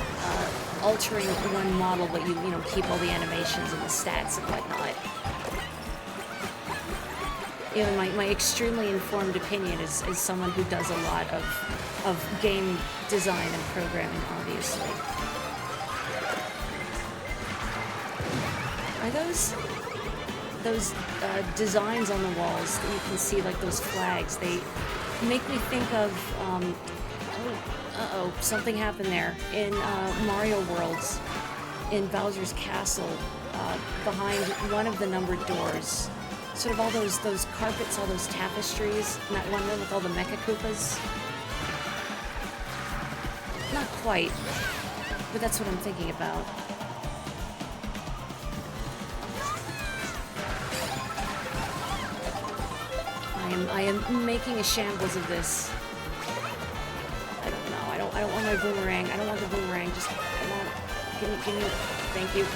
S1: altering one model, but you know, keep all the animations and the stats and whatnot. You know, my extremely informed opinion is someone who does a lot of game design and programming, obviously. Are those designs on the walls that you can see, like those flags, they make me think of, something happened there. In Mario Worlds, in Bowser's Castle, behind one of the numbered doors, sort of all those carpets, all those tapestries, and that one room with all the Mecha Koopas. Not quite, but that's what I'm thinking about. I am making a shambles of this. I don't know. I don't want my boomerang. I don't want the boomerang. Just give me. Thank you.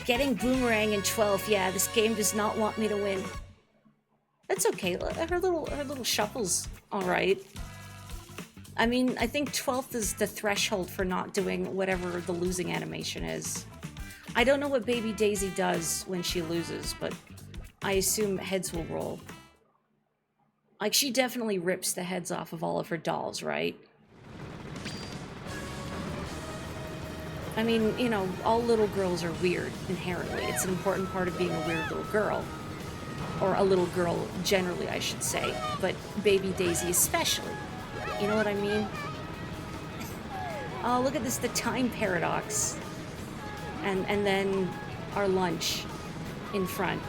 S1: Getting boomerang in 12th, yeah, this game does not want me to win. That's okay, her little shuffle's alright. I mean, I think 12th is the threshold for not doing whatever the losing animation is. I don't know what Baby Daisy does when she loses, but I assume heads will roll. Like, she definitely rips the heads off of all of her dolls, right? I mean, you know, all little girls are weird, inherently. It's an important part of being a weird little girl. Or a little girl, generally, I should say. But Baby Daisy especially. You know what I mean? Oh, look at this, the time paradox. And then our lunch in front.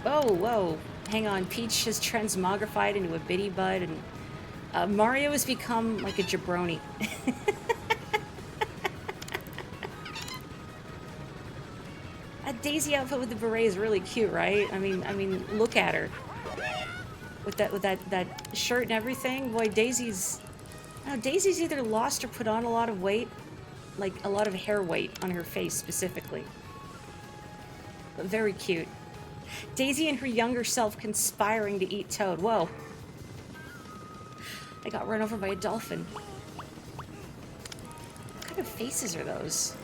S1: Oh, whoa. Hang on, Peach has transmogrified into a bitty bud, and Mario has become like a jabroni. That Daisy outfit with the beret is really cute, right? I mean, look at her with that shirt and everything. Boy, Daisy's either lost or put on a lot of weight, like a lot of hair weight on her face specifically. But very cute. Daisy and her younger self conspiring to eat Toad. Whoa. I got run over by a dolphin. What kind of faces are those?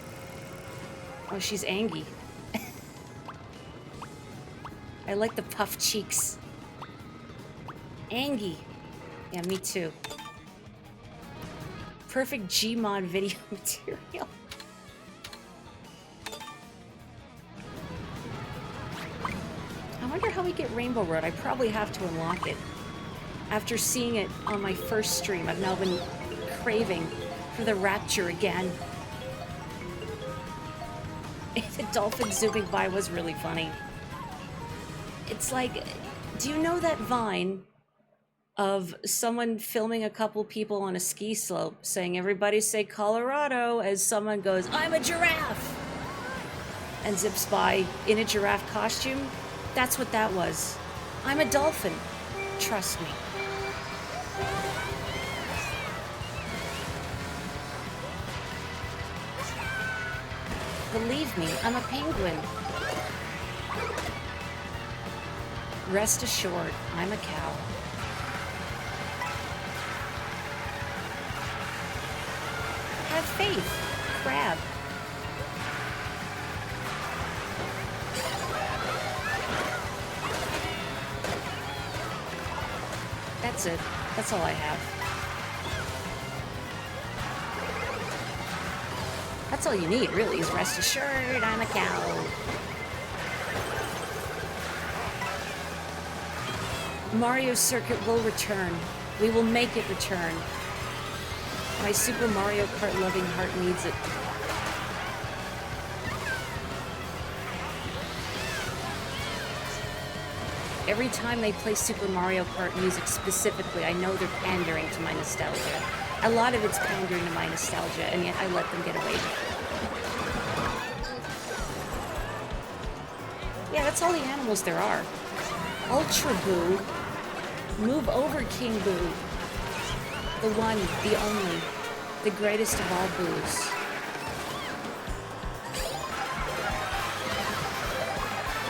S1: Oh, she's Angie. I like the puffed cheeks. Angie. Yeah, me too. Perfect Gmod video material. I wonder how we get Rainbow Road. I probably have to unlock it. After seeing it on my first stream, I've now been craving for the rapture again. The dolphin zooming by was really funny. It's like, do you know that Vine of someone filming a couple people on a ski slope saying, "Everybody say Colorado," as someone goes, "I'm a giraffe," and zips by in a giraffe costume? That's what that was. I'm a dolphin. Trust me. Believe me, I'm a penguin. Rest assured, I'm a cow. faith. Crab. That's it. That's all I have. That's all you need, really, is rest assured I'm a cow. Mario Circuit will return. We will make it return. My Super Mario Kart loving heart needs it. Every time they play Super Mario Kart music specifically, I know they're pandering to my nostalgia. A lot of it's pandering to my nostalgia, and yet I let them get away with it. Yeah, that's all the animals there are. Ultra Boo. Move over, King Boo. The one, the only, the greatest of all Boos.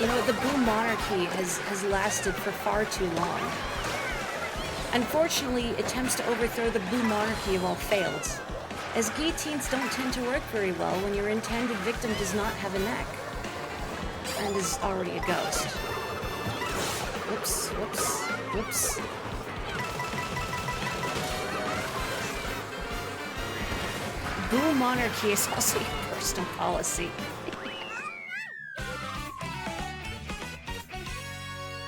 S1: You know, the Boo monarchy has lasted for far too long. Unfortunately, attempts to overthrow the Boo monarchy have all failed, as guillotines don't tend to work very well when your intended victim does not have a neck and is already a ghost. Whoops, whoops, whoops. Boo monarchy is also your personal policy.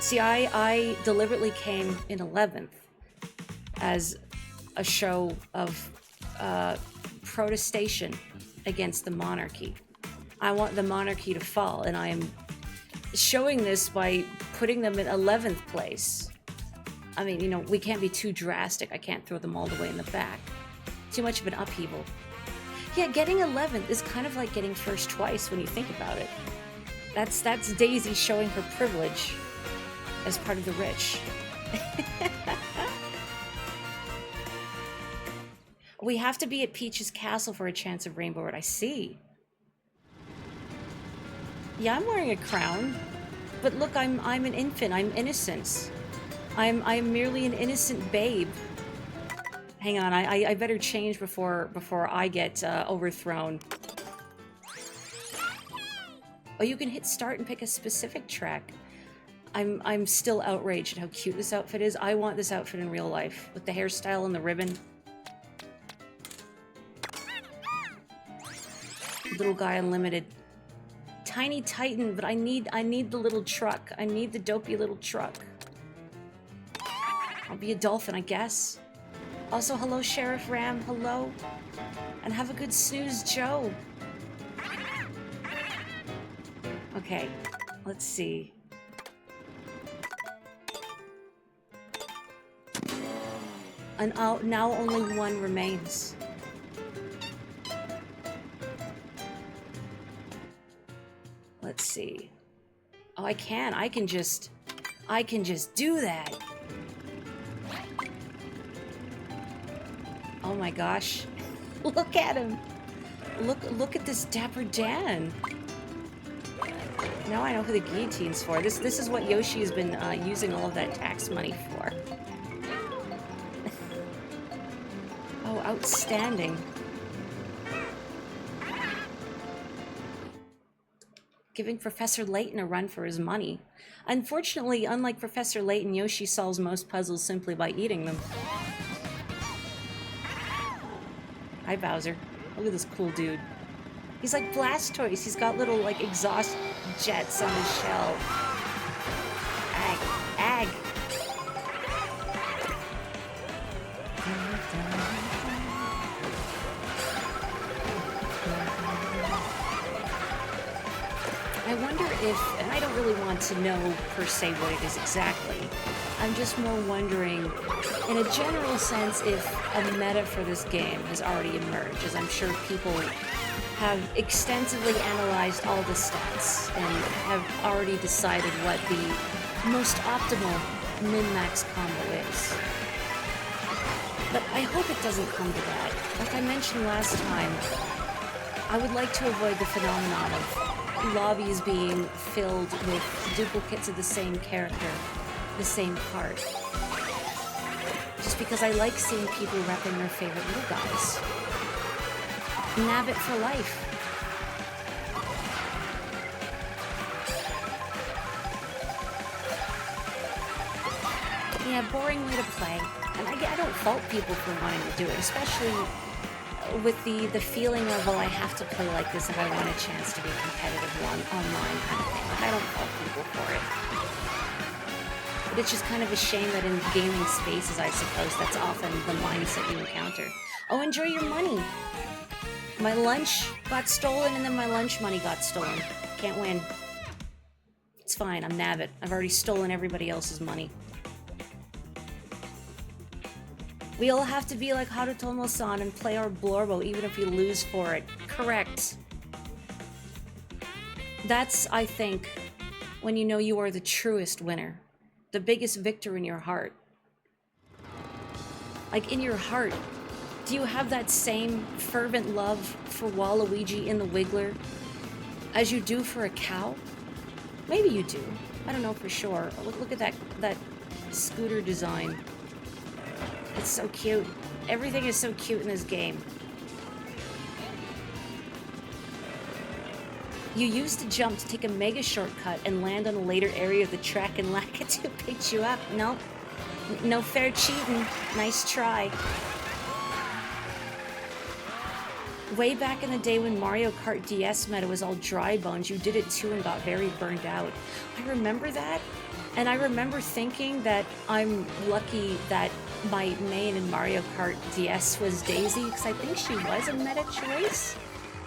S1: See, I deliberately came in 11th as a show of protestation against the monarchy. I want the monarchy to fall, and I am showing this by putting them in 11th place. I mean, you know, we can't be too drastic. I can't throw them all the way in the back. Too much of an upheaval. Yeah, getting 11th is kind of like getting first twice when you think about it. That's Daisy showing her privilege as part of the rich. We have to be at Peach's castle for a chance of Rainbow Road. I see. Yeah, I'm wearing a crown. But look, I'm an infant. I'm innocent. I'm merely an innocent babe. Hang on, I better change before I get overthrown. Oh, you can hit start and pick a specific track. I'm still outraged at how cute this outfit is. I want this outfit in real life with the hairstyle and the ribbon. Little Guy Unlimited. Tiny Titan, but I need the little truck. I need the dopey little truck. I'll be a dolphin, I guess. Also, hello, Sheriff Ram. Hello. And have a good snooze, Joe. Okay, let's see. And now only one remains. Let's see. Oh, I can just do that. Oh my gosh. Look at him. Look at this Dapper Dan. Now I know who the guillotine's for. This is what Yoshi has been using all of that tax money for. Oh, outstanding. Giving Professor Layton a run for his money. Unfortunately, unlike Professor Layton, Yoshi solves most puzzles simply by eating them. Hi, Bowser. Look at this cool dude. He's like Blastoise. He's got little, like, exhaust jets on his shell. Ag. Ag. I wonder if, and I don't really want to know per se what it is exactly, I'm just more wondering, in a general sense, if a meta for this game has already emerged, as I'm sure people have extensively analyzed all the stats and have already decided what the most optimal min-max combo is. But I hope it doesn't come to that. Like I mentioned last time, I would like to avoid the phenomenon of lobbies being filled with duplicates of the same character, the same part. Just because I like seeing people repping their favorite little guys. Nab it for life. Yeah, boring way to play. And I don't fault people for wanting to do it, especially with the feeling of, well, I have to play like this if I want a chance to be competitive online kind of thing. Like, I don't fault people for it. But it's just kind of a shame that in gaming spaces, I suppose, that's often the mindset you encounter. Oh, enjoy your money! My lunch got stolen, and then my lunch money got stolen. Can't win. It's fine, I'm Nabbit. I've already stolen everybody else's money. We all have to be like Harutomo-san and play our Blorbo even if we lose for it. Correct. That's, I think, when you know you are the truest winner. The biggest victor in your heart. Like, in your heart, do you have that same fervent love for Waluigi in the Wiggler as you do for a cow? Maybe you do. I don't know for sure. Look at that scooter design. It's so cute. Everything is so cute in this game. You used to jump to take a mega shortcut and land on a later area of the track and Lakitu picked you up. Nope. No fair cheating. Nice try. Way back in the day when Mario Kart DS meta was all dry bones, you did it too and got very burned out. I remember that, and I remember thinking that I'm lucky that my main in Mario Kart DS was Daisy, because I think she was a meta choice.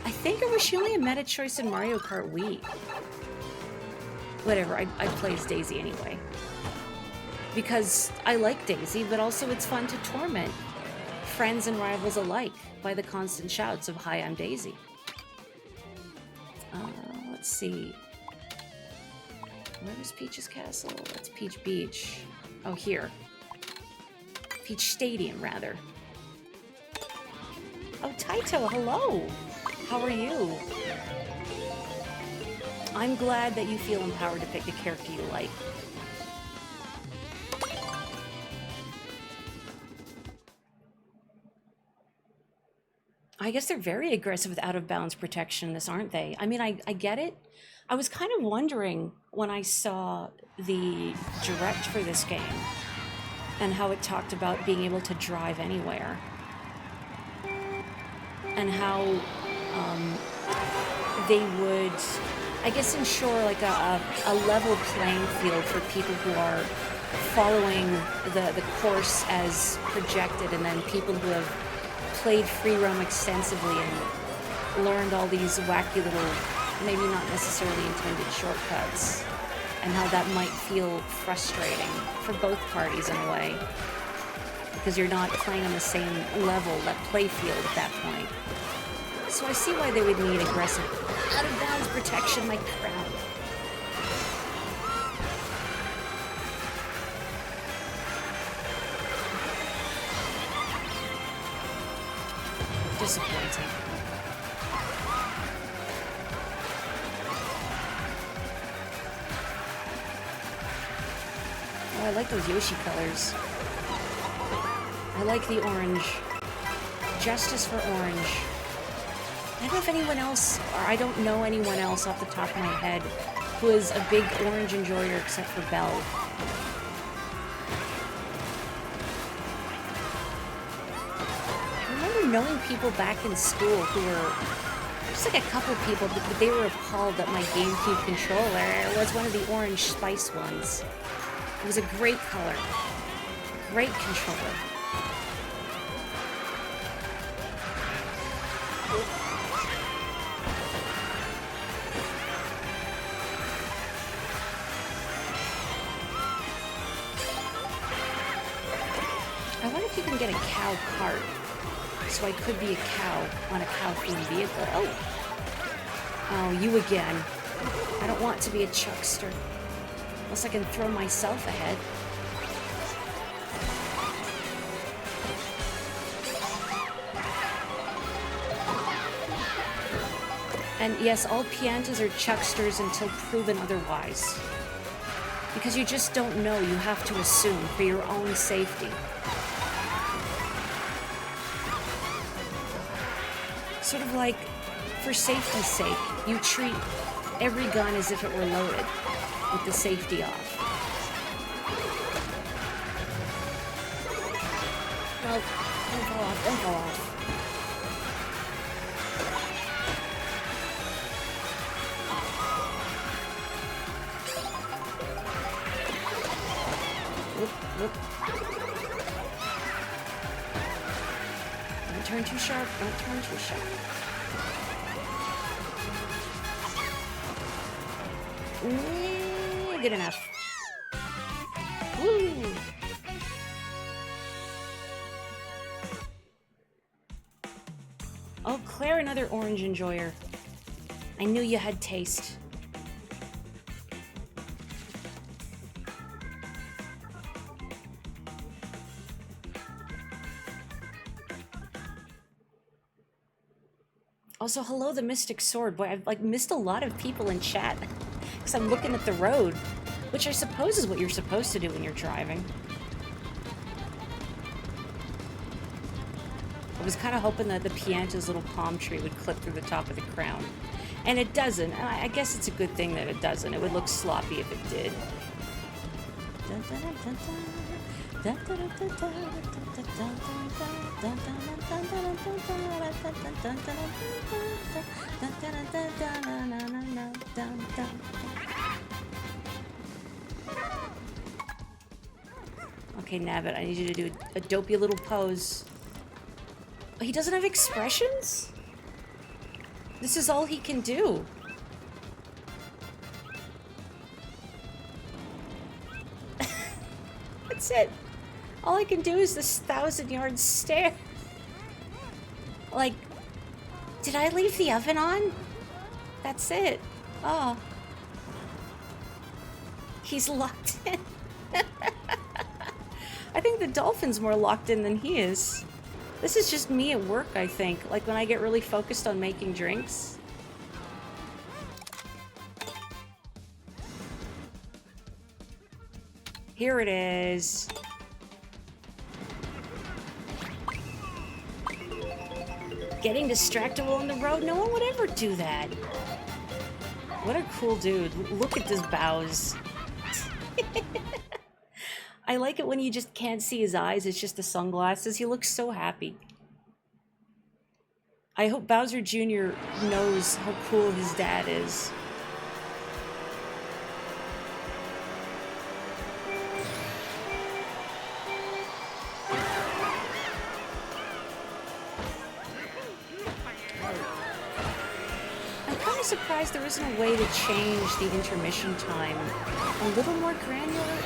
S1: I think, or was she only a meta choice in Mario Kart Wii? Whatever, I play as Daisy anyway. Because I like Daisy, but also it's fun to torment friends and rivals alike by the constant shouts of, "Hi, I'm Daisy." Let's see. Where is Peach's Castle? That's Peach Beach. Oh, here. Peach Stadium, rather. Oh, Taito, hello! How are you? I'm glad that you feel empowered to pick the character you like. I guess they're very aggressive with out-of-bounds protection in this, aren't they? I mean, I get it. I was kind of wondering when I saw the direct for this game and how it talked about being able to drive anywhere. And how they would, I guess, ensure like a level playing field for people who are following the course as projected, and then people who have played free roam extensively and learned all these wacky little, maybe not necessarily intended shortcuts, and how that might feel frustrating for both parties in a way, because you're not playing on the same level, that play field at that point. So I see why they would need aggressive out-of-bounds protection like crap. Disappointing. Oh, I like those Yoshi colors. I like the orange. Justice for orange. I don't know if anyone else, or I don't know anyone else off the top of my head who is a big orange enjoyer except for Belle. I remember knowing people back in school who were, just like a couple people, but they were appalled that my GameCube controller was one of the orange spice ones. It was a great color. Great controller. I wonder if you can get a cow cart, so I could be a cow on a cow-themed vehicle. Oh, you again. I don't want to be a chuckster, unless I can throw myself ahead. And yes, all Piantas are chucksters until proven otherwise. Because you just don't know, you have to assume for your own safety. Sort of like, for safety's sake, you treat every gun as if it were loaded, with the safety off. No, don't fall off, don't fall off. Whoop. Don't turn too sharp, don't turn too sharp. Good enough. Woo! Oh, Claire, another orange enjoyer. I knew you had taste. Also, hello, the Mystic Sword. Boy, I've, like, missed a lot of people in chat. Because I'm looking at the road. Which I suppose is what you're supposed to do when you're driving. I was kind of hoping that the Pianta's little palm tree would clip through the top of the crown. And it doesn't. I guess it's a good thing that it doesn't. It would look sloppy if it did. Okay, Nabbit, I need you to do a dopey little pose. Oh, he doesn't have expressions? This is all he can do. That's it. All I can do is this 1,000-yard stare. Like, did I leave the oven on? That's it. Oh. He's locked in. I think the dolphin's more locked in than he is. This is just me at work, I think. Like when I get really focused on making drinks. Here it is. Getting distracted while on the road? No one would ever do that. What a cool dude. Look at this bows. I like it when you just can't see his eyes, it's just the sunglasses. He looks so happy. I hope Bowser Jr. knows how cool his dad is. I'm kind of surprised there isn't a way to change the intermission time a little more granularly.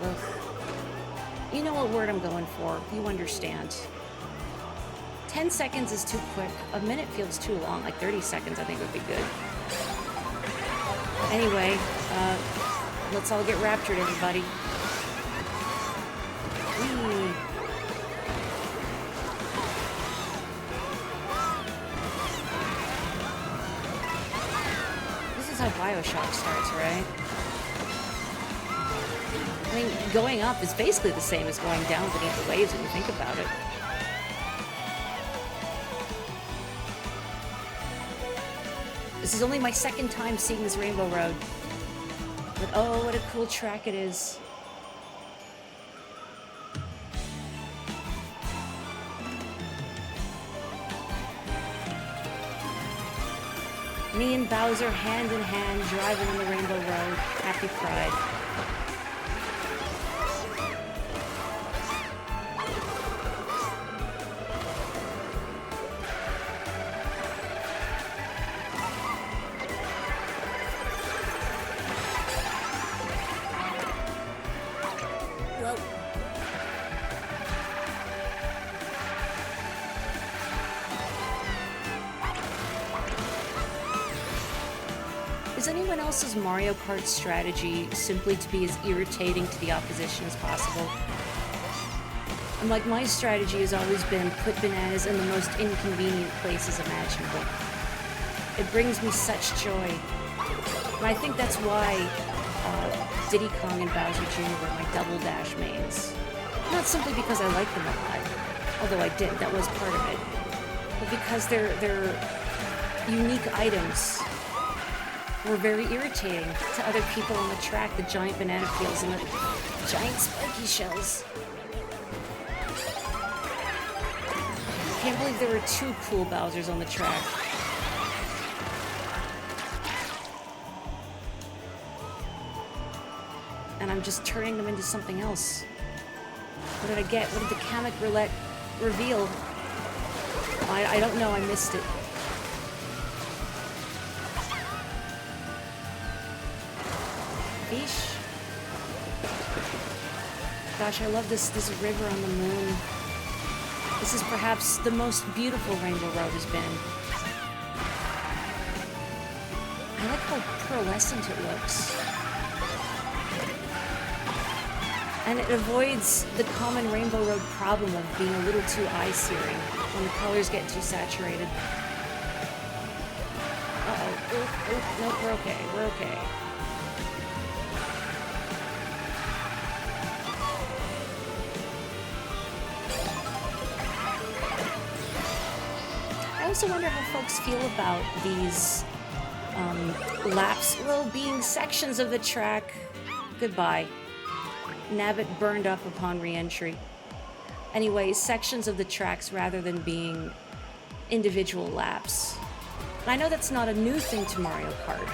S1: Ugh. You know what word I'm going for. You understand. 10 seconds is too quick. A minute feels too long. Like 30 seconds I think would be good. Anyway, let's all get raptured, everybody. Whee. This is how BioShock starts, right? I mean, going up is basically the same as going down beneath the waves when you think about it. This is only my second time seeing this Rainbow Road. But oh, what a cool track it is. Me and Bowser hand in hand driving on the Rainbow Road. Happy Pride. Is anyone else's Mario Kart strategy simply to be as irritating to the opposition as possible? And like, my strategy has always been put bananas in the most inconvenient places imaginable. It brings me such joy. And I think that's why Diddy Kong and Bowser Jr. were my double dash mains. Not simply because I like them a lot, Although I did, that was part of it. But because they're unique items were very irritating to other people on the track, the giant banana peels and the giant spiky shells. I can't believe there were 2 cool Bowsers on the track. And I'm just turning them into something else. What did I get? What did the Kamek Roulette reveal? I don't know, I missed it. Fish. Gosh, I love this river on the moon. This is perhaps the most beautiful Rainbow Road has been. I like how pearlescent it looks. And it avoids the common Rainbow Road problem of being a little too eye-searing when the colors get too saturated. Uh-oh. Nope, we're okay. We're okay. I also wonder how folks feel about these laps, well, being sections of the track. Goodbye. Nabbit burned up upon re-entry. Anyway, sections of the tracks rather than being individual laps. And I know that's not a new thing to Mario Kart,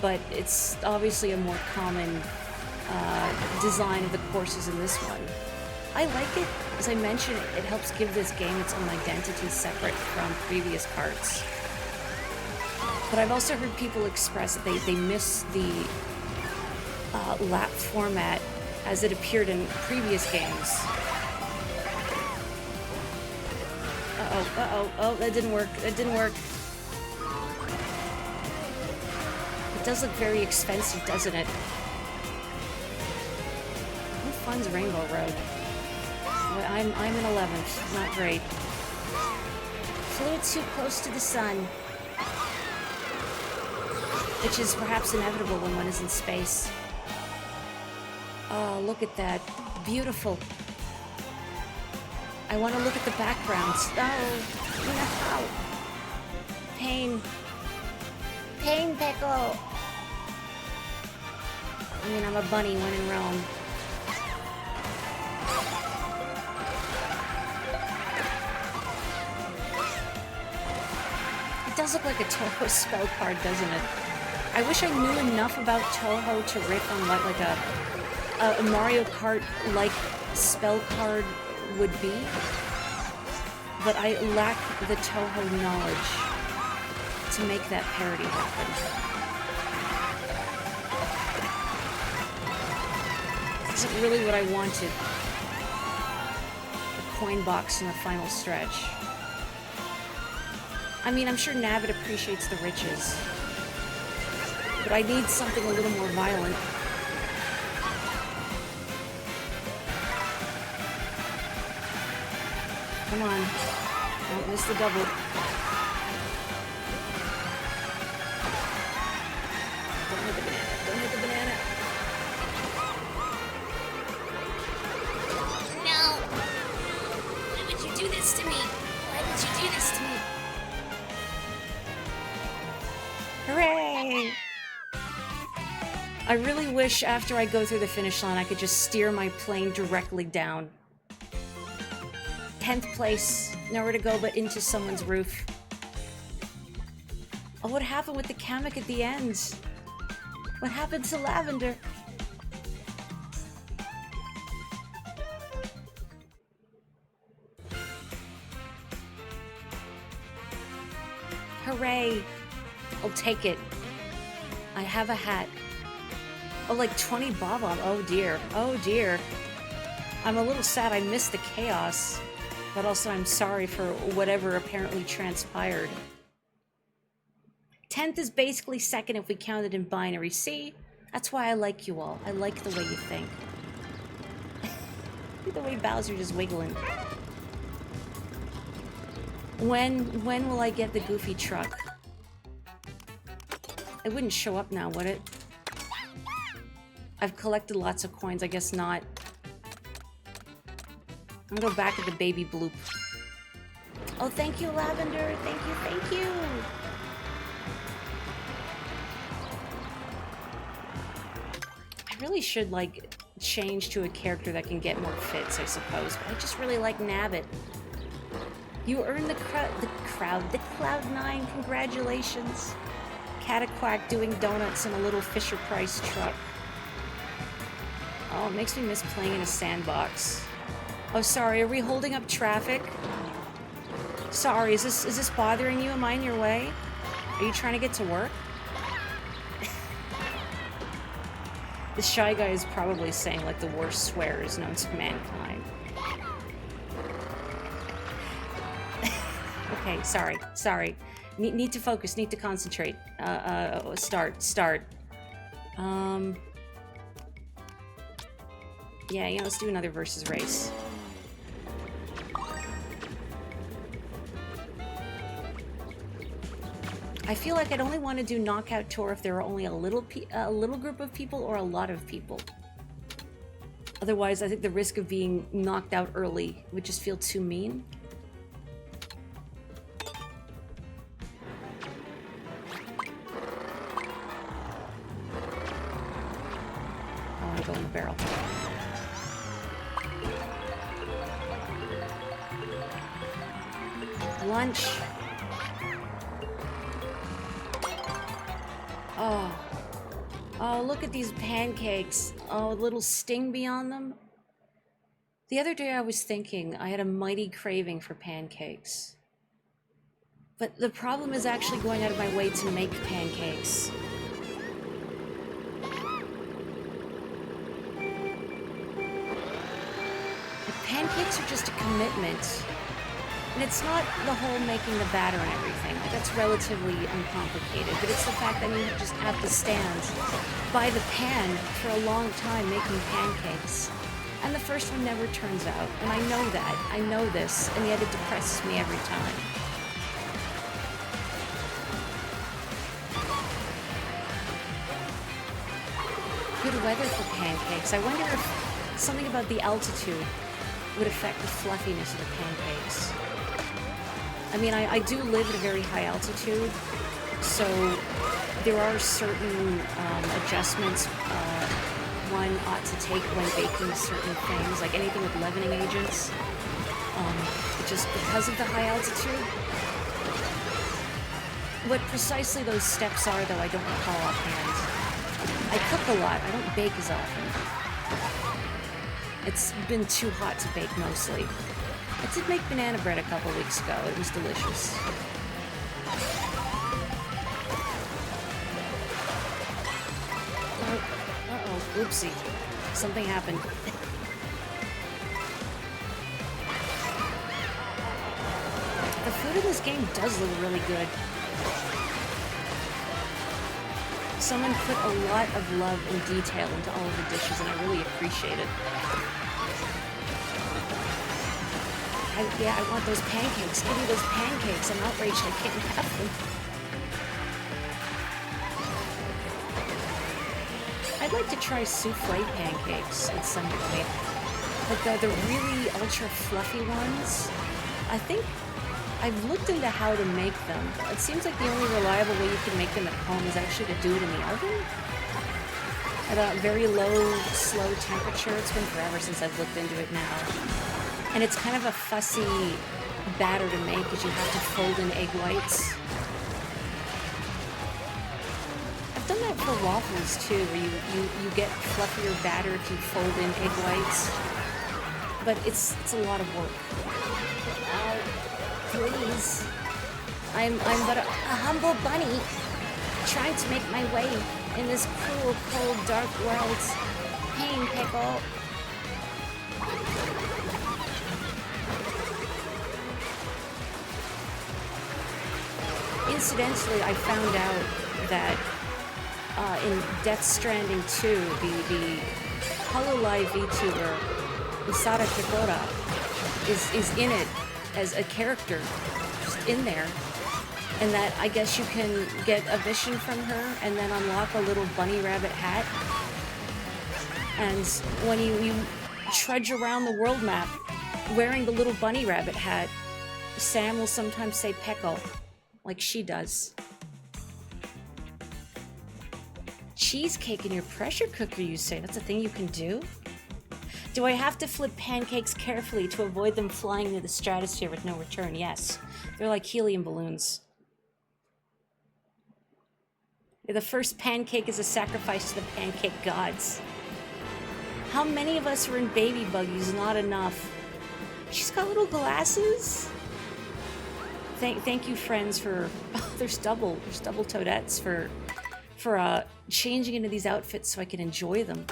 S1: but it's obviously a more common design of the courses in this one. I like it. As I mentioned, it helps give this game its own identity separate from previous karts. But I've also heard people express that they miss the lap format as it appeared in previous games. Oh, that didn't work. It does look very expensive, doesn't it? Who funds Rainbow Road? Well, I'm in 11th. Not great. Flew too close to the sun. Which is perhaps inevitable when one is in space. Oh, look at that. Beautiful. I want to look at the backgrounds. Oh, no. Pain. Pain, Pickle. I mean, I'm a bunny when in Rome. It does look like a Toho spell card, doesn't it? I wish I knew enough about Toho to riff on what, like, a Mario Kart-like spell card would be, but I lack the Toho knowledge to make that parody happen. This isn't really what I wanted. The coin box in the final stretch. I mean, I'm sure Nabbit appreciates the riches, but I need something a little more violent. Come on. Don't miss the double. Don't hit the banana. Don't hit the banana. No! Why would you do this to me? Why would you do this to me? Hooray! I really wish after I go through the finish line I could just steer my plane directly down. 10th place, nowhere to go but into someone's roof. Oh, what happened with the Kamek at the end? What happened to Lavender? Hooray! I'll take it. I have a hat. Oh, like 20 bob-omb. Oh dear. Oh dear. I'm a little sad I missed the chaos. But also I'm sorry for whatever apparently transpired. 10th is basically second if we count it in binary. See? That's why I like you all. I like the way you think. The way Bowser just wiggling. When will I get the Goofy truck? It wouldn't show up now, would it? I've collected lots of coins, I guess not. I'm gonna go back at the baby bloop. Oh, thank you, Lavender. Thank you, thank you. I really should, like, change to a character that can get more fits, I suppose. But I just really like Nabbit. You earned the Cloud9. Congratulations. Cataquack doing donuts in a little Fisher-Price truck. Oh, it makes me miss playing in a sandbox. Oh, sorry, are we holding up traffic? Sorry, is this bothering you? Am I in your way? Are you trying to get to work? The Shy Guy is probably saying, like, the worst swears known to mankind. Okay, sorry. Need to focus, need to concentrate. Start. Yeah, let's do another versus race. I feel like I'd only want to do Knockout Tour if there are only a little group of people or a lot of people. Otherwise, I think the risk of being knocked out early would just feel too mean. I want to go in the barrel. Lunch. Oh, look at these pancakes. Oh, a little sting beyond them. The other day I was thinking I had a mighty craving for pancakes. But the problem is actually going out of my way to make pancakes. Pancakes are just a commitment. And it's not the whole making the batter and everything. Like, that's relatively uncomplicated. But it's the fact that you just have to stand by the pan for a long time making pancakes. And the first one never turns out. And I know that. I know this. And yet it depresses me every time. Good weather for pancakes. I wonder if something about the altitude would affect the fluffiness of the pancakes. I mean, I do live at a very high altitude, so there are certain adjustments one ought to take when baking certain things, like anything with leavening agents. Just because of the high altitude. What precisely those steps are, though, I don't recall offhand. I cook a lot. I don't bake as often. It's been too hot to bake mostly. I did make banana bread a couple weeks ago. It was delicious. Uh-oh. Oopsie. Something happened. The food in this game does look really good. Someone put a lot of love and detail into all of the dishes, and I really appreciate it. I want those pancakes. Give me those pancakes. I'm outraged I can't have them. I'd like to try souffle pancakes at some point. But the really ultra fluffy ones, I think I've looked into how to make them. It seems like the only reliable way you can make them at home is actually to do it in the oven. At a very low, slow temperature. It's been forever since I've looked into it now. And it's kind of a fussy batter to make because you have to fold in egg whites. I've done that for waffles too, where you get fluffier batter if you fold in egg whites. But it's a lot of work. Please. I'm but a humble bunny trying to make my way in this cruel, cold, dark world. Pain, pickle. Incidentally, I found out that in Death Stranding 2, the Hololive VTuber Isara Kikora is in it as a character, just in there. And that I guess you can get a mission from her and then unlock a little bunny rabbit hat. And when you trudge around the world map, wearing the little bunny rabbit hat, Sam will sometimes say peckle, like she does. Cheesecake in your pressure cooker, you say? That's a thing you can do? Do I have to flip pancakes carefully to avoid them flying into the stratosphere with no return? Yes. They're like helium balloons. The first pancake is a sacrifice to the pancake gods. How many of us were in baby buggies? Not enough. She's got little glasses. Thank you, friends, for... Oh, there's double toadettes for changing into these outfits so I can enjoy them.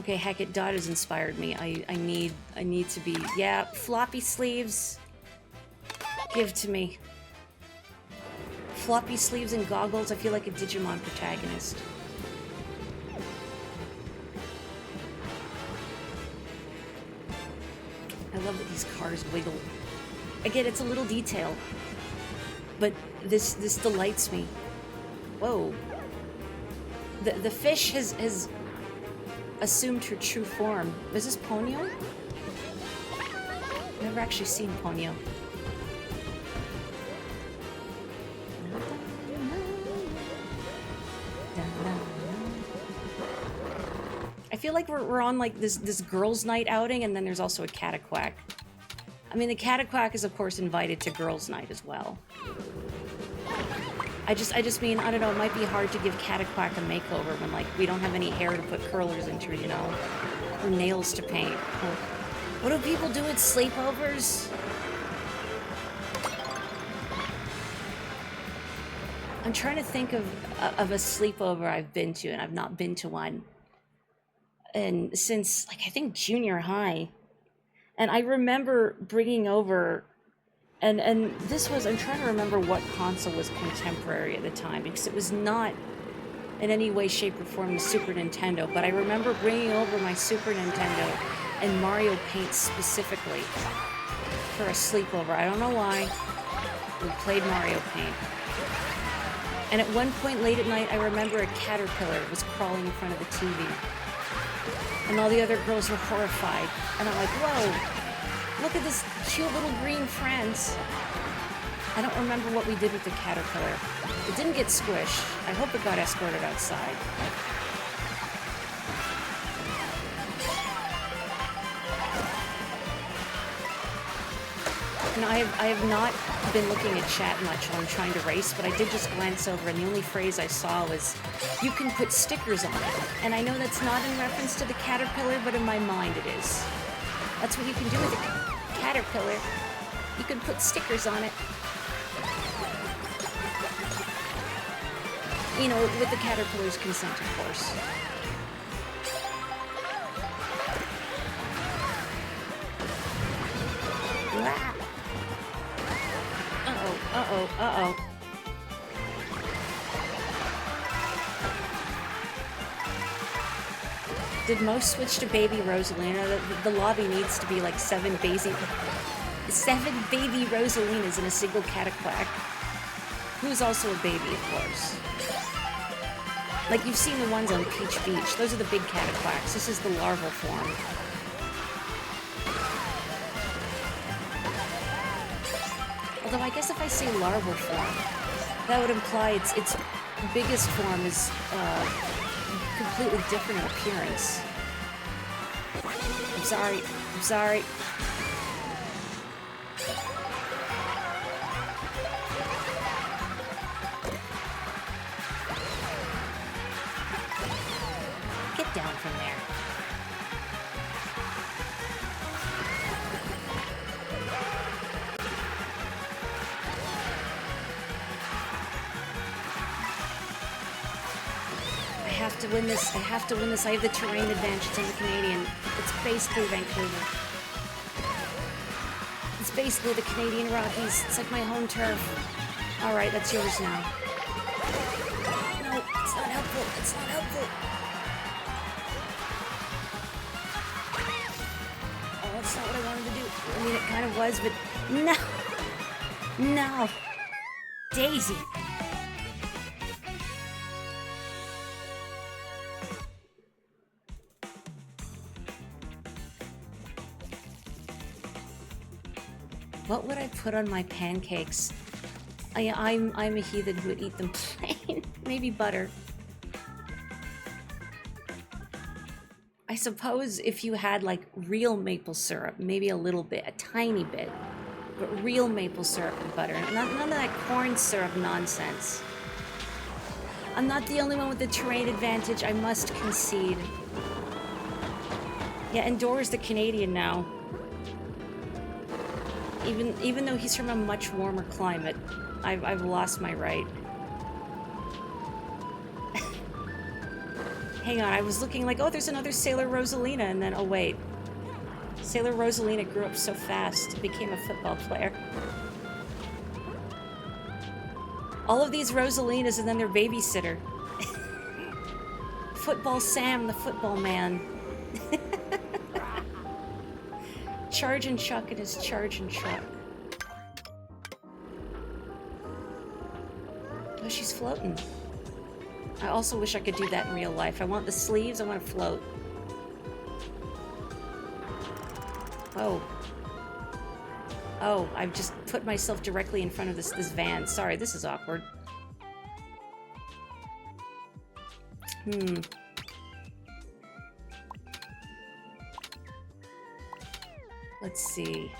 S1: Okay, heck it, Dot has inspired me. I need to be... Yeah, floppy sleeves. Give to me. Floppy sleeves and goggles. I feel like a Digimon protagonist. I love that these cars wiggle. Again, it's a little detail, but this delights me. Whoa. The fish has assumed her true form. Is this Ponyo? I've never actually seen Ponyo. I feel like we're on like this girls' night outing, and then there's also a Cataquack. I mean, the Cataquack is of course invited to girls' night as well. I just mean, I don't know, it might be hard to give Cataquack a makeover when like we don't have any hair to put curlers into, you know, or nails to paint. Or, what do people do at sleepovers? I'm trying to think of a sleepover I've been to, and I've not been to one. And since, like, I think junior high. And I remember bringing over, and this was, I'm trying to remember what console was contemporary at the time, because it was not in any way, shape, or form the Super Nintendo, but I remember bringing over my Super Nintendo and Mario Paint specifically for a sleepover. I don't know why. We played Mario Paint. And at one point late at night, I remember a caterpillar was crawling in front of the TV. And all the other girls were horrified. And I'm like, whoa, look at this cute little green friends. I don't remember what we did with the caterpillar. It didn't get squished. I hope it got escorted outside. And I have not been looking at chat much while I'm trying to race, but I did just glance over, and the only phrase I saw was, you can put stickers on it. And I know that's not in reference to the caterpillar, but in my mind it is. That's what you can do with a caterpillar. You can put stickers on it. You know, with the caterpillar's consent, of course. Ah. Uh-oh. Did most switch to baby Rosalina? The lobby needs to be like 7 baby Rosalinas in a single Cataquack. Who's also a baby, of course. Like, you've seen the ones on Peach Beach. Those are the big Cataquacks. This is the larval form. Although I guess if I say larval form, that would imply its biggest form is completely different in appearance. I'm sorry. Get down from there. I have to win this. I have the terrain advantage. It's on the Canadian. It's basically Vancouver. It's basically the Canadian Rockies. It's like my home turf. Alright, that's yours now. No, it's not helpful. It's not helpful. Oh, that's not what I wanted to do. I mean, it kind of was, but no. No. Daisy. What would I put on my pancakes? I'm a heathen who would eat them plain. Maybe butter. I suppose if you had like real maple syrup, maybe a little bit, a tiny bit, but real maple syrup and butter. None of that corn syrup nonsense. I'm not the only one with the terrain advantage, I must concede. Yeah, Endor's the Canadian now. Even though he's from a much warmer climate, I've lost my right. Hang on, I was looking like, oh, there's another Sailor Rosalina, and then, oh wait. Sailor Rosalina grew up so fast, became a football player. All of these Rosalinas and then their babysitter. Football Sam, the football man. Charge and Chuck and his charge and truck. Oh, she's floating. I also wish I could do that in real life. I want the sleeves, I want to float. Oh. Oh, I've just put myself directly in front of this van. Sorry, this is awkward. Let's see.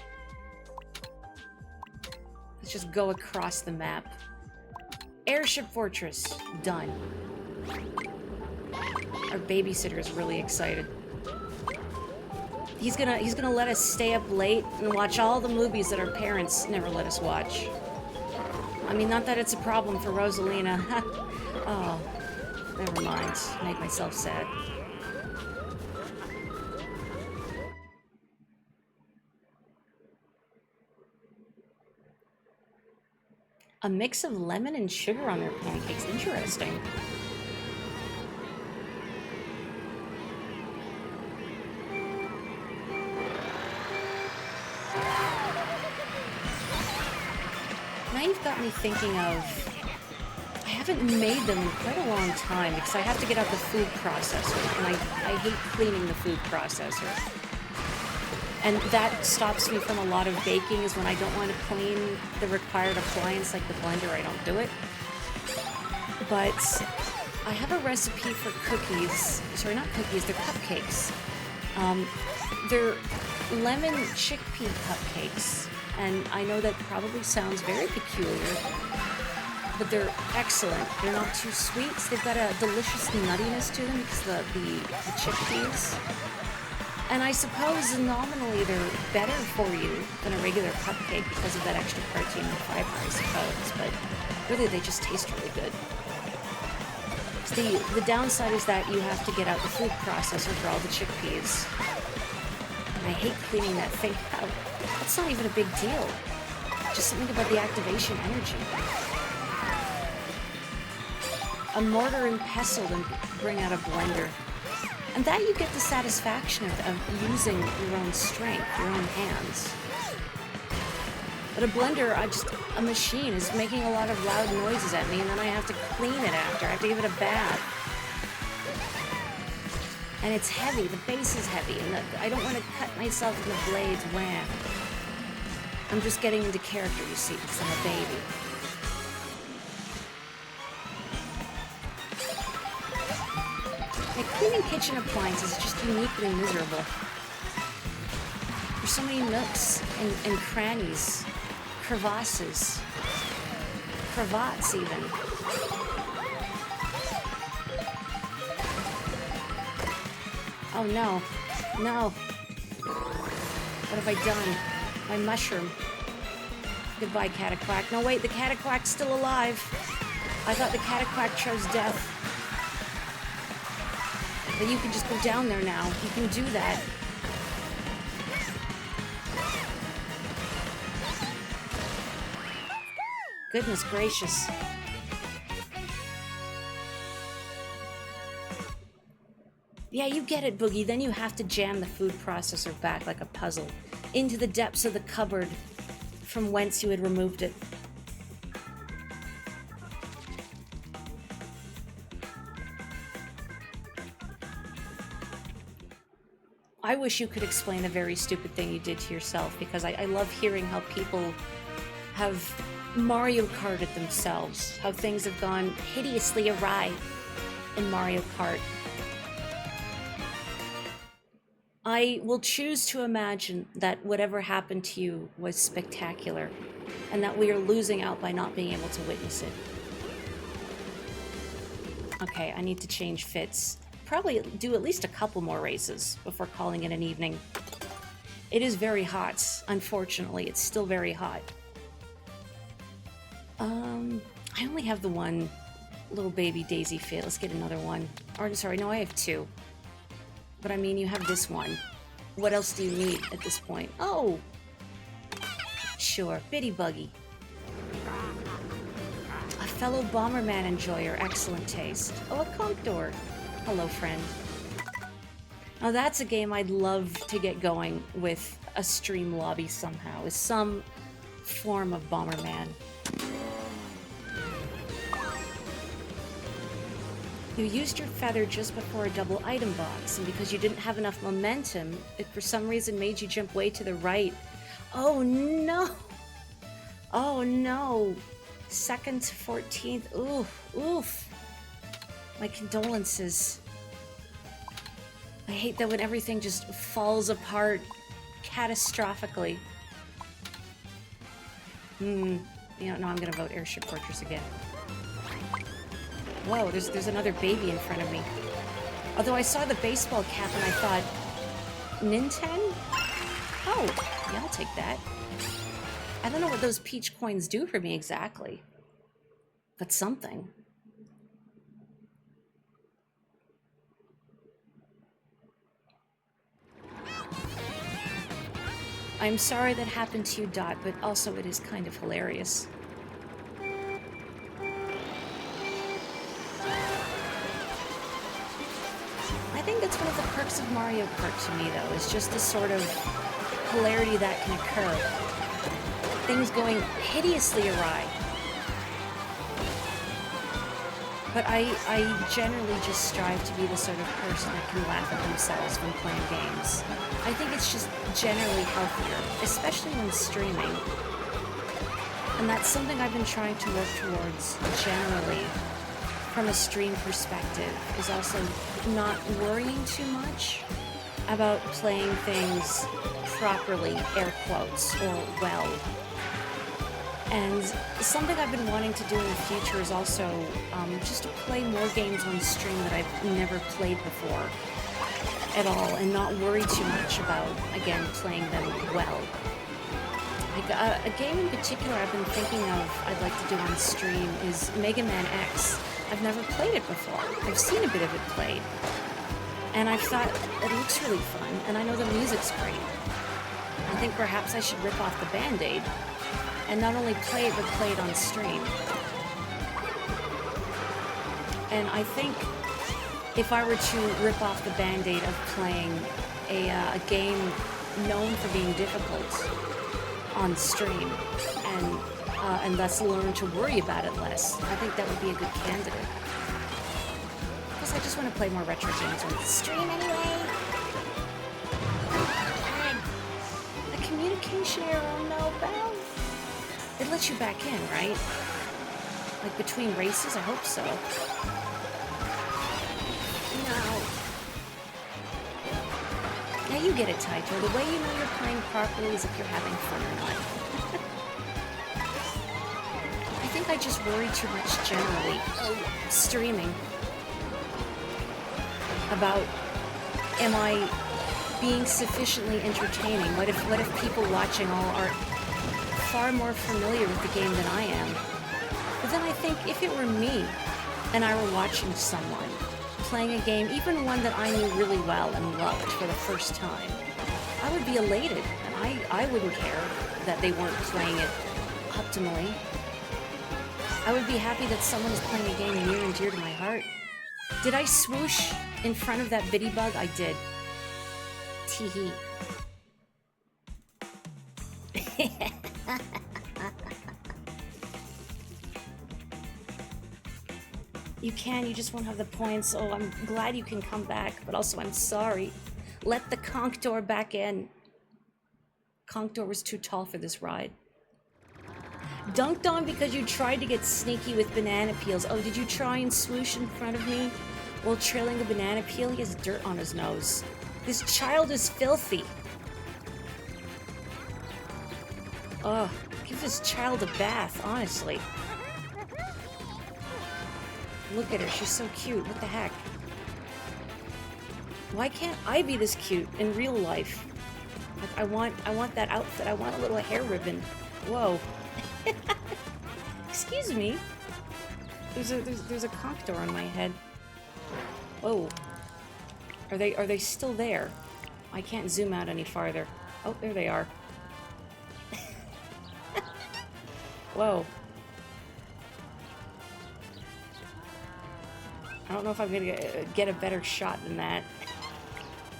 S1: Let's just go across the map. Airship Fortress. Done. Our babysitter is really excited. He's gonna let us stay up late and watch all the movies that our parents never let us watch. I mean, not that it's a problem for Rosalina. Oh, never mind. Make myself sad. A mix of lemon and sugar on their pancakes. Interesting. Now you've got me thinking of... I haven't made them in quite a long time because I have to get out the food processor, and I hate cleaning the food processor. And that stops me from a lot of baking, is when I don't want to clean the required appliance like the blender, I don't do it. But I have a recipe for cookies. Sorry, not cookies, they're cupcakes. They're lemon chickpea cupcakes. And I know that probably sounds very peculiar, but they're excellent. They're not too sweet. They've got a delicious nuttiness to them because the chickpeas. And I suppose nominally they're better for you than a regular cupcake because of that extra protein and fiber, I suppose. But really, they just taste really good. The downside is that you have to get out the food processor for all the chickpeas. And I hate cleaning that thing out. That's not even a big deal. Just something about the activation energy. A mortar and pestle and bring out a blender. And that you get the satisfaction of using your own strength, your own hands. But a blender, a machine is making a lot of loud noises at me, and then I have to clean it after. I have to give it a bath. And it's heavy, the base is heavy, and I don't want to cut myself in the blades, wham. I'm just getting into character, you see, because I'm a baby. Like, cleaning kitchen appliances is just uniquely miserable. There's so many nooks and crannies, crevasses, cravats even. Oh no, no. What have I done? My mushroom. Goodbye, Cataquack. No wait, the Cataquack's still alive. I thought the Cataquack chose death. But you can just go down there now. You can do that. Goodness gracious. Yeah, you get it, Boogie. Then you have to jam the food processor back like a puzzle into the depths of the cupboard from whence you had removed it. I wish you could explain the very stupid thing you did to yourself, because I love hearing how people have Mario Karted themselves, how things have gone hideously awry in Mario Kart. I will choose to imagine that whatever happened to you was spectacular, and that we are losing out by not being able to witness it. Okay, I need to change fits. Probably do at least a couple more races before calling it an evening. It is very hot, unfortunately. It's still very hot. I only have the one little baby Daisy fit. Let's get another one. Or, sorry, no, I have two. But I mean, you have this one. What else do you need at this point? Oh! Sure, Bitty Buggy. A fellow Bomberman enjoyer, excellent taste. Oh, a conch door. Hello, friend. Now that's a game I'd love to get going with a stream lobby somehow, with some form of Bomberman. You used your feather just before a double item box, and because you didn't have enough momentum, it for some reason made you jump way to the right. Oh no! Oh no! 2nd to 14th. Oof, oof. My condolences. I hate that when everything just falls apart catastrophically. You know, no, I'm gonna vote Airship Fortress again. Whoa, there's another baby in front of me. Although I saw the baseball cap and I thought, Nintendo? Oh, yeah, I'll take that. I don't know what those peach coins do for me exactly, but something. I'm sorry that happened to you, Dot, but also it is kind of hilarious. I think that's one of the perks of Mario Kart to me, though, is just the sort of hilarity that can occur. Things going hideously awry. But I generally just strive to be the sort of person that can laugh at themselves when playing games. I think it's just generally healthier, especially when streaming. And that's something I've been trying to work towards generally from a stream perspective, is also not worrying too much about playing things properly, air quotes, or well. And something I've been wanting to do in the future is also just to play more games on stream that I've never played before at all, and not worry too much about, again, playing them well. Like, a game in particular I've been thinking of I'd like to do on stream is Mega Man X. I've never played it before. I've seen a bit of it played. And I've thought, it looks really fun, and I know the music's great. I think perhaps I should rip off the Band-Aid and not only play it, but play it on stream. And I think if I were to rip off the Band-Aid of playing a game known for being difficult on stream, and thus learn to worry about it less, I think that would be a good candidate. Because I just want to play more retro games on stream anyway. God, a communication error, oh no, Belle. It lets you back in, right? Like between races? I hope so. No. Now you get it, Taito. The way you know you're playing properly is if you're having fun or not. I think I just worry too much generally, streaming, about, am I being sufficiently entertaining? What if people watching all are far more familiar with the game than I am? But then I think if it were me and I were watching someone playing a game, even one that I knew really well and loved for the first time, I would be elated, and I wouldn't care that they weren't playing it optimally. I would be happy that someone is playing a game near and dear to my heart. Did I swoosh in front of that bitty bug? I did. Tee-hee. You can, you just won't have the points. Oh, I'm glad you can come back, but also I'm sorry. Let the conch door back in. Conch door was too tall for this ride. Dunked on because you tried to get sneaky with banana peels. Oh, did you try and swoosh in front of me while trailing a banana peel? He has dirt on his nose. This child is filthy. Ugh, give this child a bath, honestly. Look at her, she's so cute. What the heck? Why can't I be this cute in real life? Like, I want that outfit. I want a little hair ribbon. Whoa. Excuse me. There's a conch door on my head. Whoa. Are they still there? I can't zoom out any farther. Oh, there they are. Whoa. I don't know if I'm gonna get a better shot than that.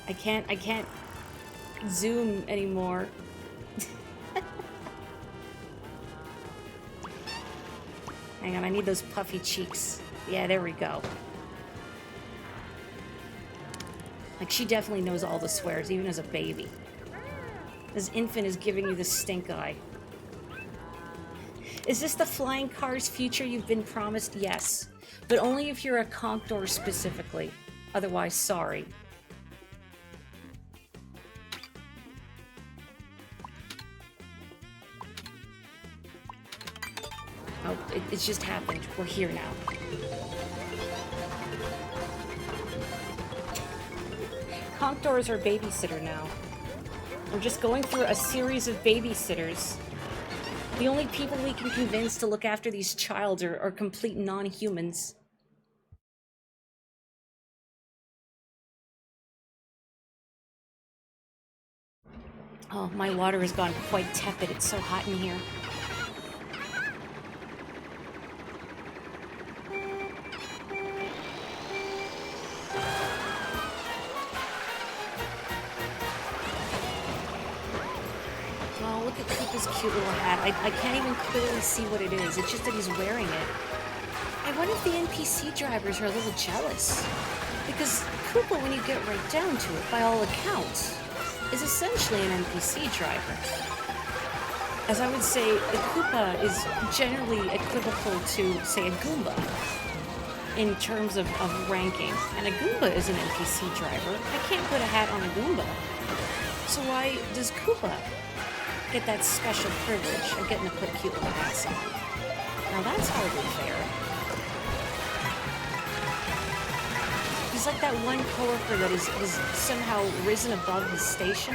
S1: I can't zoom anymore. Hang on, I need those puffy cheeks. Yeah, there we go. Like, she definitely knows all the swears, even as a baby. This infant is giving you the stink eye. Is this the flying cars future you've been promised? Yes. But only if you're a conch door specifically. Otherwise, sorry. Oh, it's just happened. We're here now. Conch door is our babysitter now. We're just going through a series of babysitters. The only people we can convince to look after these childs are complete non-humans. Oh, my water has gone quite tepid. It's so hot in here. Oh, look at Koopa's cute little hat. I can't even clearly see what it is. It's just that he's wearing it. I wonder if the NPC drivers are a little jealous. Because Koopa, when you get right down to it, by all accounts, is essentially an NPC driver. As I would say, a Koopa is generally equivocal to, say, a Goomba in terms of ranking. And a Goomba is an NPC driver. I can't put a hat on a Goomba. So why does Koopa get that special privilege of getting to put cute little hats on? Now that's hardly fair. He's like that one coworker that has somehow risen above his station.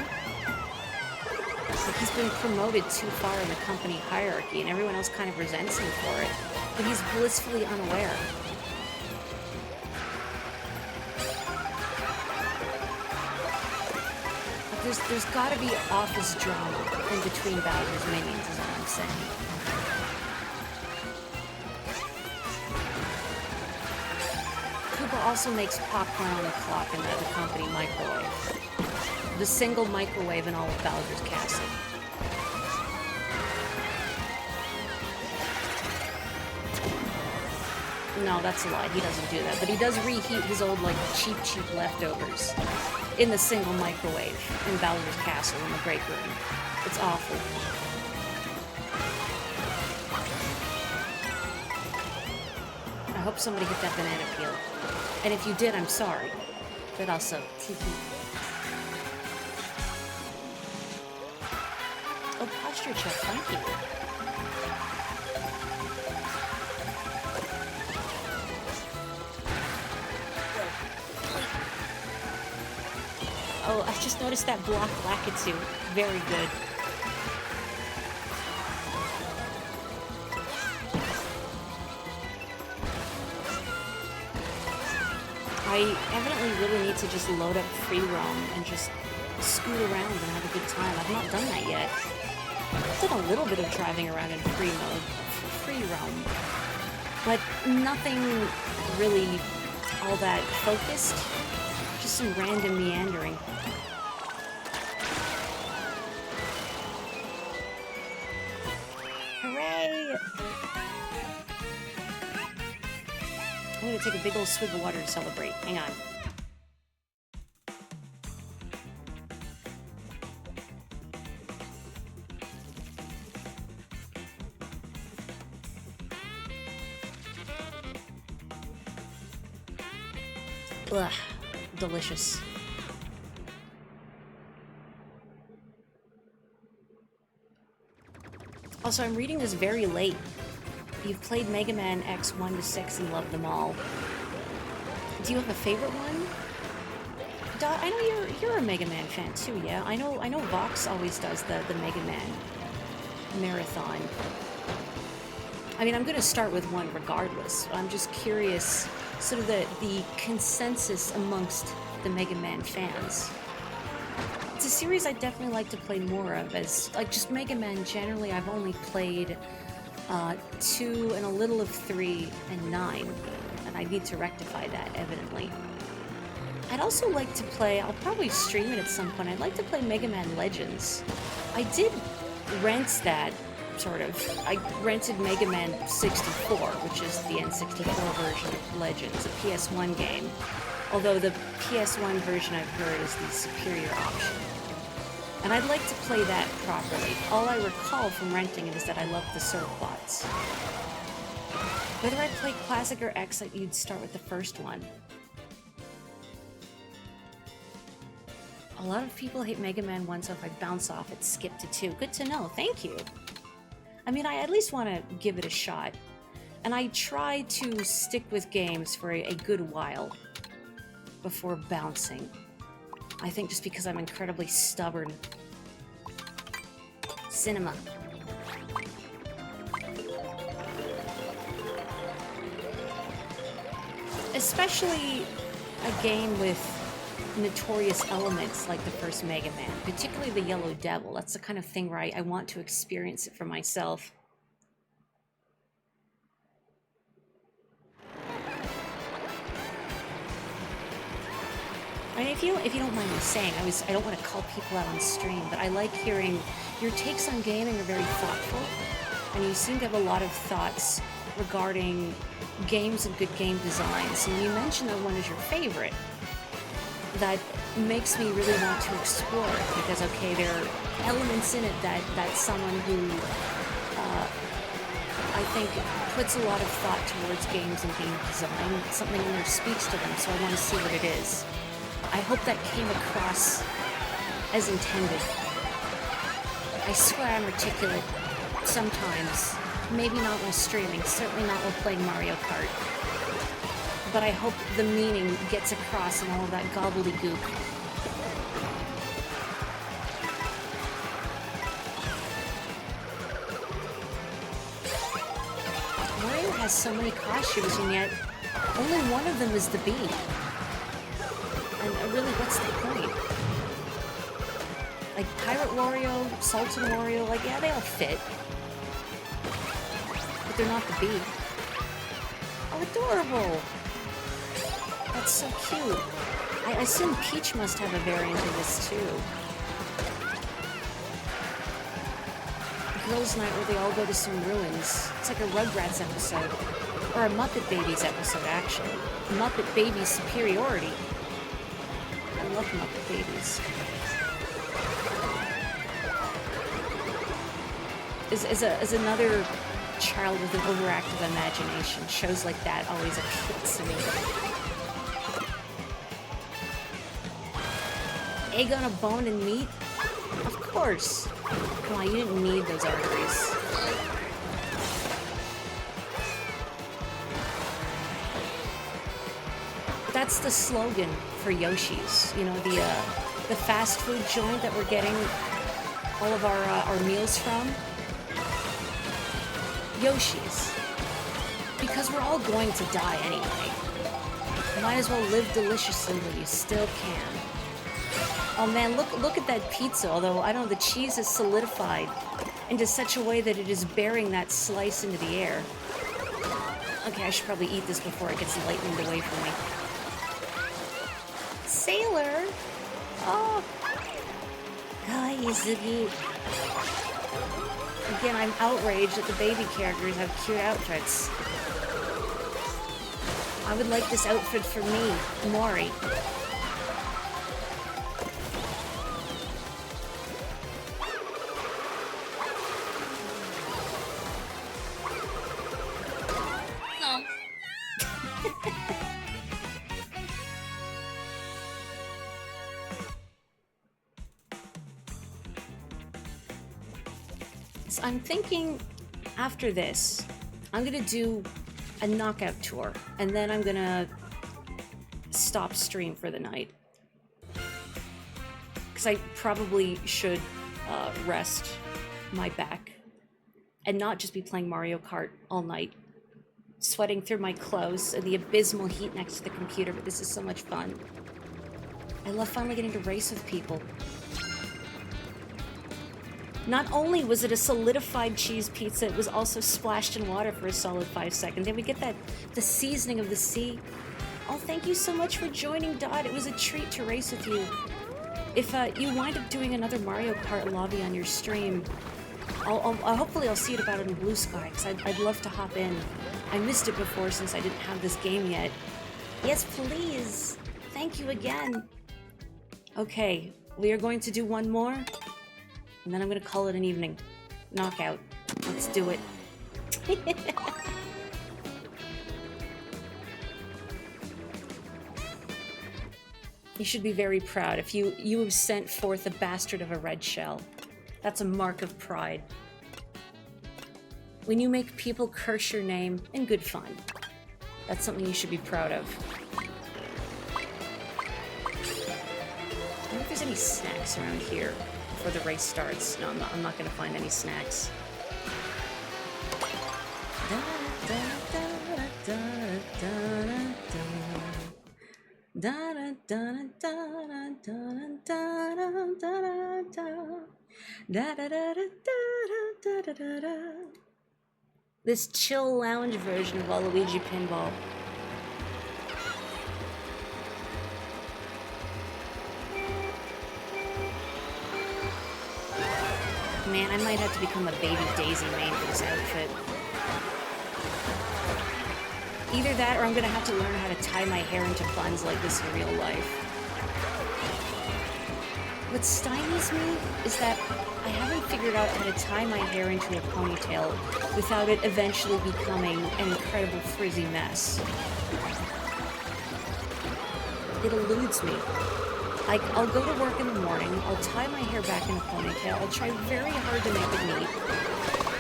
S1: Like he's been promoted too far in the company hierarchy, and everyone else kind of resents him for it. But he's blissfully unaware. Like there's got to be office drama in between Bowser's minions, is all I'm saying. Koopa also makes popcorn on the clock in the company microwave. The single microwave in all of Bowser's Castle. No, that's a lie. He doesn't do that. But he does reheat his old, like, cheap leftovers in the single microwave in Bowser's Castle in the break room. It's awful. I hope somebody hit that banana peel. And if you did, I'm sorry. But also, tiki. Oh, posture check, thank you. Oh, I just noticed that block Lakitu. Very good. I evidently really need to just load up free roam and just scoot around and have a good time. I've not done that yet. I've done a little bit of driving around in free roam, but nothing really all that focused. Just some random meandering. Hooray! I'm gonna take a big old swig of water to celebrate. Hang on. Ugh, delicious. Also, I'm reading this very late. You've played Mega Man X 1 to 6 and loved them all. Do you have a favorite one? Dot, I know you're a Mega Man fan too, yeah? I know Vox always does the Mega Man marathon. I mean, I'm gonna start with one regardless. I'm just curious, sort of the consensus amongst the Mega Man fans. It's a series I'd definitely like to play more of, as, like, just Mega Man generally, I've only played 2 and a little of 3 and 9, and I need to rectify that, evidently. I'd also like to play, I'll probably stream it at some point, I'd like to play Mega Man Legends. I did rent that, sort of. I rented Mega Man 64, which is the N64 version of Legends, a PS1 game. Although the PS1 version I've heard is the superior option. And I'd like to play that properly. All I recall from renting it is that I love the surf bots. Whether I play Classic or X, you'd start with the first one. A lot of people hate Mega Man 1, so if I bounce off it, skip to 2. Good to know, thank you. I mean, I at least want to give it a shot. And I try to stick with games for a good while before bouncing. I think just because I'm incredibly stubborn. Cinema. Especially a game with notorious elements like the first Mega Man, particularly the Yellow Devil. That's the kind of thing where I want to experience it for myself. I mean, if you don't mind me saying, I don't want to call people out on stream, but I like hearing your takes on gaming are very thoughtful, and you seem to have a lot of thoughts regarding games and good game designs. And you mentioned that one is your favorite. That makes me really want to explore it, because okay, there are elements in it that someone who I think puts a lot of thought towards games and game design, something in there speaks to them, so I want to see what it is. I hope that came across as intended. I swear I'm articulate sometimes, maybe not while streaming, certainly not while playing Mario Kart. But I hope the meaning gets across in all of that gobbledygook. Mario has so many costumes, and yet only one of them is the bee. And really, what's the point? Like, Pirate Wario, Sultan Wario, like, yeah, they all fit. But they're not the bee. Oh, adorable! That's so cute. I assume Peach must have a variant of this too. Girls' Night where they all go to some ruins. It's like a Rugrats episode. Or a Muppet Babies episode, actually. Muppet Babies Superiority. I love Muppet Babies. As another child with an overactive imagination, shows like that always appeals to me. Egg on a bone and meat? Of course. Come on, you didn't need those arteries. That's the slogan for Yoshi's. You know, the fast food joint that we're getting all of our meals from. Yoshi's. Because we're all going to die anyway. Might as well live deliciously while you still can. Oh man, look at that pizza, although I don't know, the cheese is solidified into such a way that it is bearing that slice into the air. Okay, I should probably eat this before it gets lightened away from me. Sailor! Oh! Oh, he's so cute. Again, I'm outraged that the baby characters have cute outfits. I would like this outfit for me, Mori. I'm thinking after this, I'm gonna do a knockout tour, and then I'm gonna stop stream for the night. Because I probably should rest my back and not just be playing Mario Kart all night, sweating through my clothes and the abysmal heat next to the computer, but this is so much fun. I love finally getting to race with people. Not only was it a solidified cheese pizza, it was also splashed in water for a solid 5 seconds. Did we get that, the seasoning of the sea? Oh, thank you so much for joining, Dot. It was a treat to race with you. If you wind up doing another Mario Kart lobby on your stream, hopefully I'll see it about it in Blue Sky, because I'd love to hop in. I missed it before since I didn't have this game yet. Yes, please. Thank you again. Okay, we are going to do one more, and then I'm going to call it an evening. Knockout. Let's do it. You should be very proud if you have sent forth a bastard of a red shell. That's a mark of pride. When you make people curse your name in good fun, that's something you should be proud of. I wonder if there's any snacks around here before the race starts. No, I'm not gonna find any snacks. This chill lounge version of Waluigi Pinball. Man, I might have to become a baby Daisy main for this outfit. Either that or I'm gonna have to learn how to tie my hair into buns like this in real life. What stymies me is that I haven't figured out how to tie my hair into a ponytail without it eventually becoming an incredible frizzy mess. It eludes me. Like, I'll go to work in the morning, I'll tie my hair back in a ponytail, I'll try very hard to make it neat,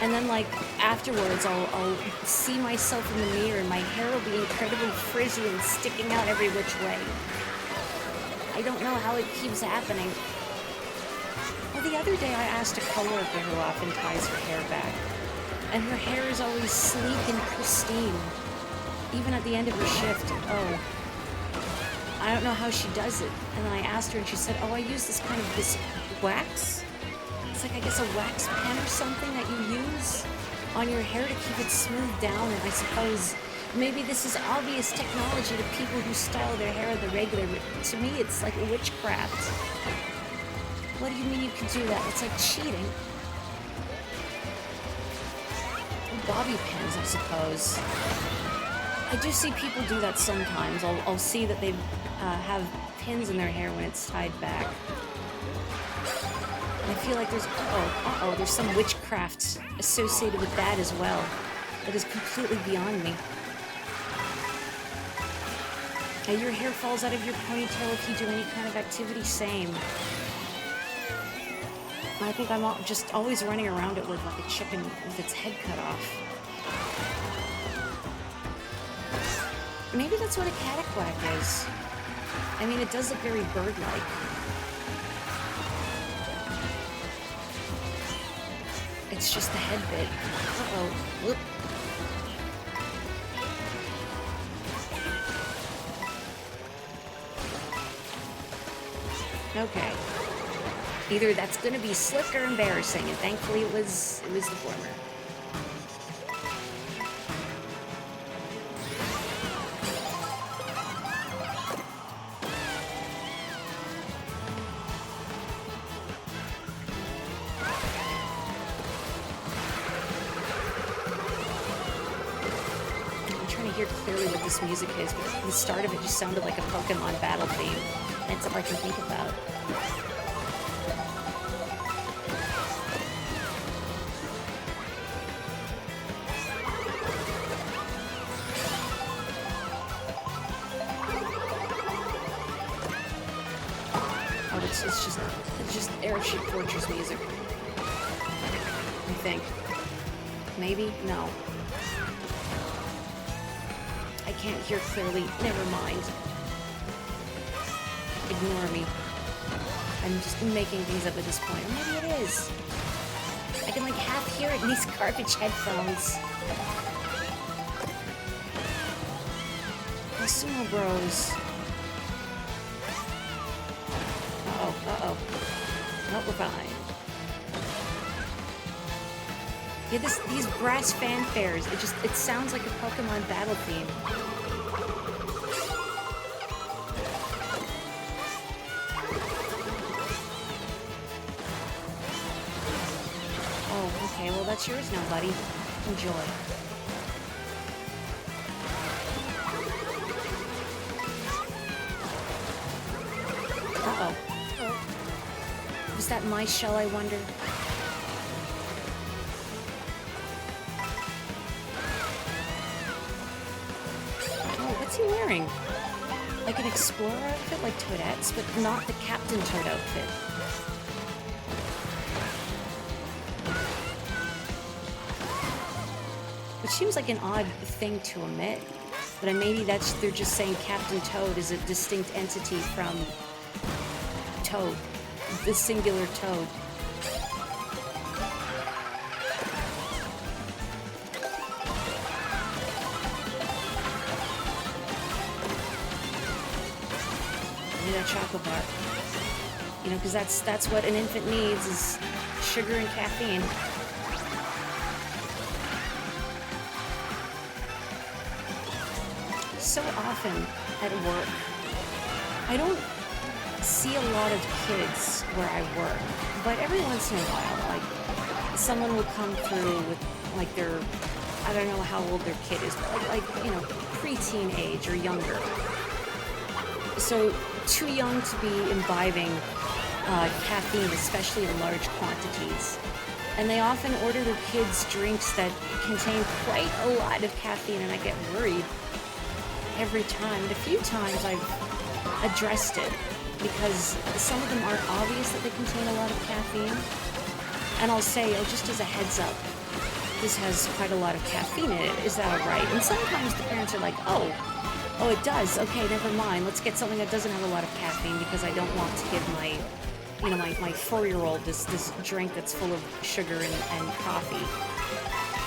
S1: and then, like, afterwards I'll see myself in the mirror and my hair will be incredibly frizzy and sticking out every which way. I don't know how it keeps happening. Well, the other day I asked a coworker who often ties her hair back, and her hair is always sleek and pristine, even at the end of her shift. Oh, I don't know how she does it. And then I asked her and she said, oh, I use this wax. It's like, I guess, a wax pen or something that you use on your hair to keep it smoothed down. And I suppose maybe this is obvious technology to people who style their hair the regular, but to me it's like witchcraft. What do you mean you can do that? It's like cheating. Bobby pins, I suppose. I do see people do that sometimes. I'll see that they have pins in their hair when it's tied back. And I feel like there's, there's some witchcraft associated with that as well. That is completely beyond me. Your hair falls out of your ponytail if you do any kind of activity, same. I think I'm just always running around at work like a chicken with its head cut off. Maybe that's what a cataquack is. I mean, it does look very bird-like. It's just the head bit. Uh-oh. Whoop. Okay. Either that's gonna be slick or embarrassing, and thankfully it was the former. Clearly what this music is, but the start of it just sounded like a Pokemon battle theme. That's all I can think about. Oh, it's just Airship Fortress music. I'm think? Maybe? No. I can't hear clearly. Never mind. Ignore me. I'm just making things up at this point. Or maybe it is. I can like half hear it in these garbage headphones. The Sumo Bros. Uh-oh, uh-oh. Nope, we're fine. Yeah, these brass fanfares, it sounds like a Pokemon battle theme. Oh, okay, well that's yours now, buddy. Enjoy. Uh-oh. Was that my shell, I wonder? What's he wearing? Like an explorer outfit, like Toadette's, but not the Captain Toad outfit. Which seems like an odd thing to omit, but maybe they're just saying Captain Toad is a distinct entity from Toad, the singular Toad. That chocolate bar, you know, because that's what an infant needs is sugar and caffeine. So often at work, I don't see a lot of kids where I work, but every once in a while, like someone will come through with like their, I don't know how old their kid is, but like you know, preteen age or younger. So too young to be imbibing caffeine, especially in large quantities. And they often order their kids drinks that contain quite a lot of caffeine, and I get worried every time. And a few times I've addressed it because some of them aren't obvious that they contain a lot of caffeine. And I'll say, oh, just as a heads up, this has quite a lot of caffeine in it. Is that all right? And sometimes the parents are like, oh, it does. Okay, never mind. Let's get something that doesn't have a lot of caffeine because I don't want to give my, you know, my 4-year-old this drink that's full of sugar and coffee.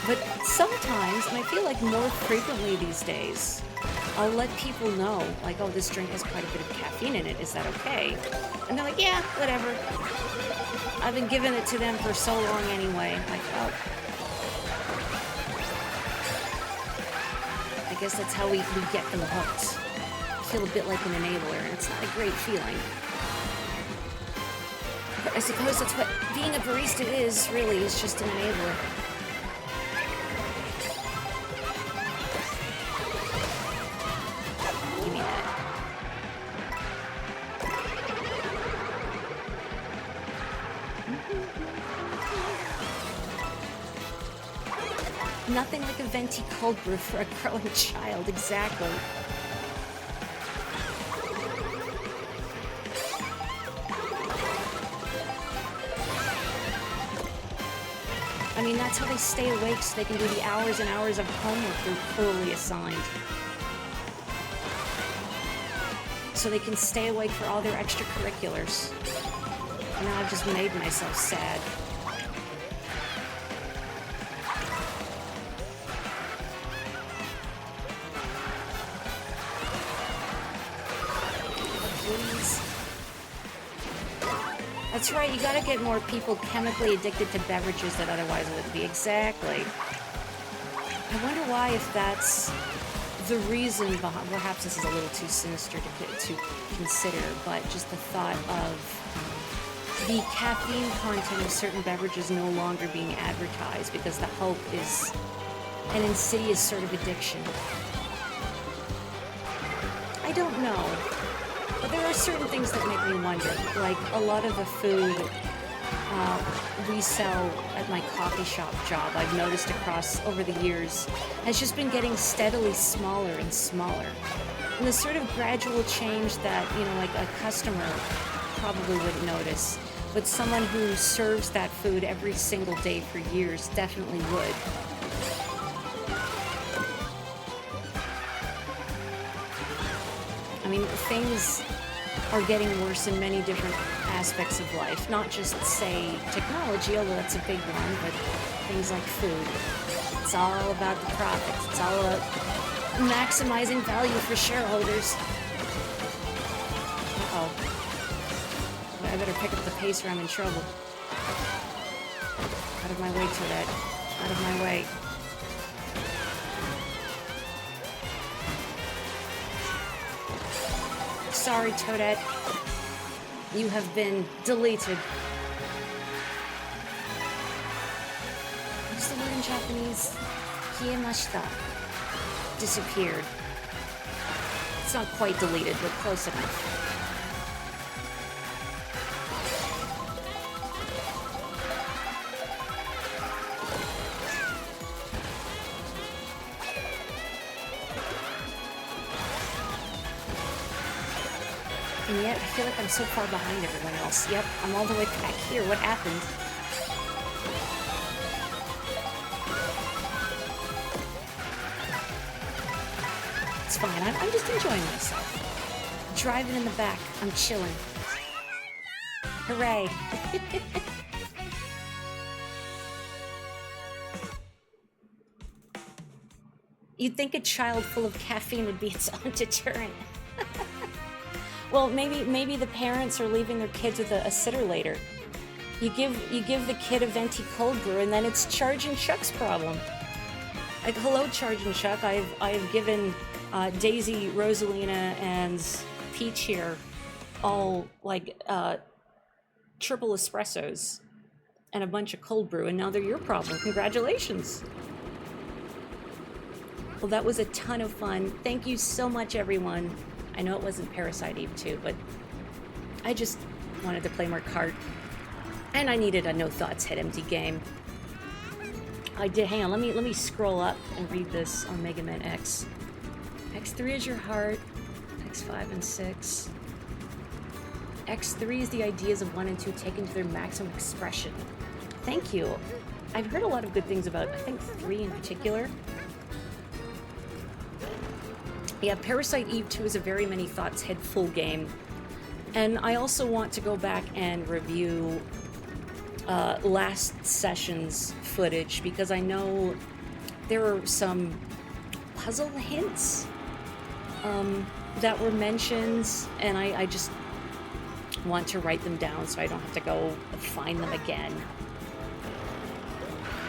S1: But sometimes, and I feel like more frequently these days, I'll let people know, like, oh, this drink has quite a bit of caffeine in it. Is that okay? And they're like, yeah, whatever. I've been giving it to them for so long anyway. I'm like, oh. I guess that's how we get them hooked. I feel a bit like an enabler, and it's not a great feeling. But I suppose that's what being a barista is, really, is just an enabler. Give me that. Nothing like a venti cold brew for a growing child, exactly. I mean, that's how they stay awake, so they can do the hours and hours of homework they're fully assigned. So they can stay awake for all their extracurriculars. And now I've just made myself sad. That's right, you gotta get more people chemically addicted to beverages that otherwise wouldn't be. Exactly. I wonder why, if that's the reason behind, perhaps this is a little too sinister to consider, but just the thought of the caffeine content of certain beverages no longer being advertised because the hope is an insidious sort of addiction. I don't know. But there are certain things that make me wonder, like a lot of the food we sell at my coffee shop job, I've noticed over the years, has just been getting steadily smaller and smaller. And the sort of gradual change that, you know, like a customer probably wouldn't notice but someone who serves that food every single day for years definitely would. I mean, things are getting worse in many different aspects of life, not just, say, technology, although that's a big one, but things like food. It's all about the profits. It's all about maximizing value for shareholders. Uh-oh. Well, I better pick up the pace or I'm in trouble. Out of my way, Toadette. Out of my way. Sorry, Toadette. You have been deleted. What's the word in Japanese? Kiemashita. Disappeared. It's not quite deleted, but close enough. And yet, I feel like I'm so far behind everyone else. Yep, I'm all the way back here. What happened? It's fine. I'm just enjoying myself. Driving in the back. I'm chilling. Hooray. You'd think a child full of caffeine would be its own deterrent. Well, maybe the parents are leaving their kids with a sitter later. You give the kid a venti cold brew, and then it's Charge and Chuck's problem. Like, hello, Charge and Chuck. I have given Daisy, Rosalina, and Peach here all like triple espressos and a bunch of cold brew, and now they're your problem. Congratulations. Well, that was a ton of fun. Thank you so much, everyone. I know it wasn't Parasite Eve 2, but I just wanted to play more Kart. And I needed a no thoughts, head empty game. I did. Hang on, let me scroll up and read this on Mega Man X. X3 is your heart. X5 and 6. X3 is the ideas of 1 and 2 taken to their maximum expression. Thank you. I've heard a lot of good things about, I think, 3 in particular. Yeah, Parasite Eve 2 is a very many thoughts head full game. And I also want to go back and review last session's footage, because I know there are some puzzle hints that were mentioned, and I just want to write them down so I don't have to go find them again.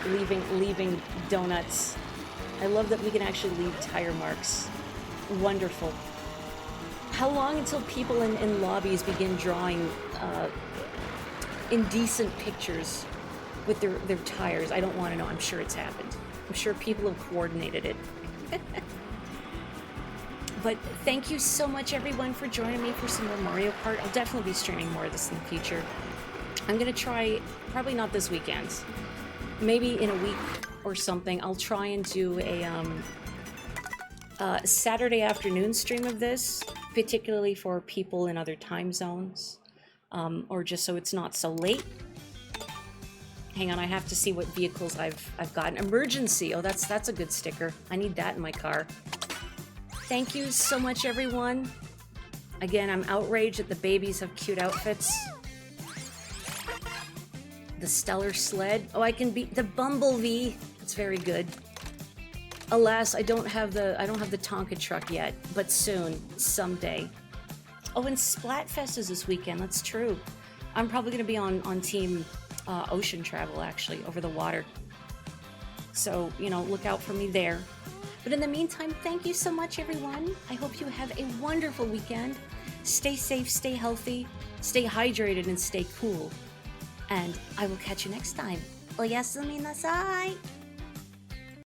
S1: Leaving donuts. I love that we can actually leave tire marks. Wonderful. How long until people in lobbies begin drawing indecent pictures with their tires? I don't want to know. I'm sure it's happened. I'm sure people have coordinated it. But thank you so much, everyone, for joining me for some more Mario Kart. I'll definitely be streaming more of this in the future. I'm going to try, probably not this weekend, maybe in a week or something, I'll try and do a Saturday afternoon stream of this, particularly for people in other time zones, or just so it's not so late. Hang on, I have to see what vehicles I've gotten. Emergency. Oh, that's a good sticker. I need that in my car. Thank you so much, everyone. Again, I'm outraged that the babies have cute outfits. The Stellar Sled. Oh, I can beat the Bumblebee. It's very good. Alas, I don't have the Tonka truck yet, but soon, someday. Oh, and Splatfest is this weekend. That's true. I'm probably going to be on team ocean travel, actually, over the water. So, you know, look out for me there. But in the meantime, thank you so much, everyone. I hope you have a wonderful weekend. Stay safe, stay healthy, stay hydrated, and stay cool. And I will catch you next time. Oyasumi nasai!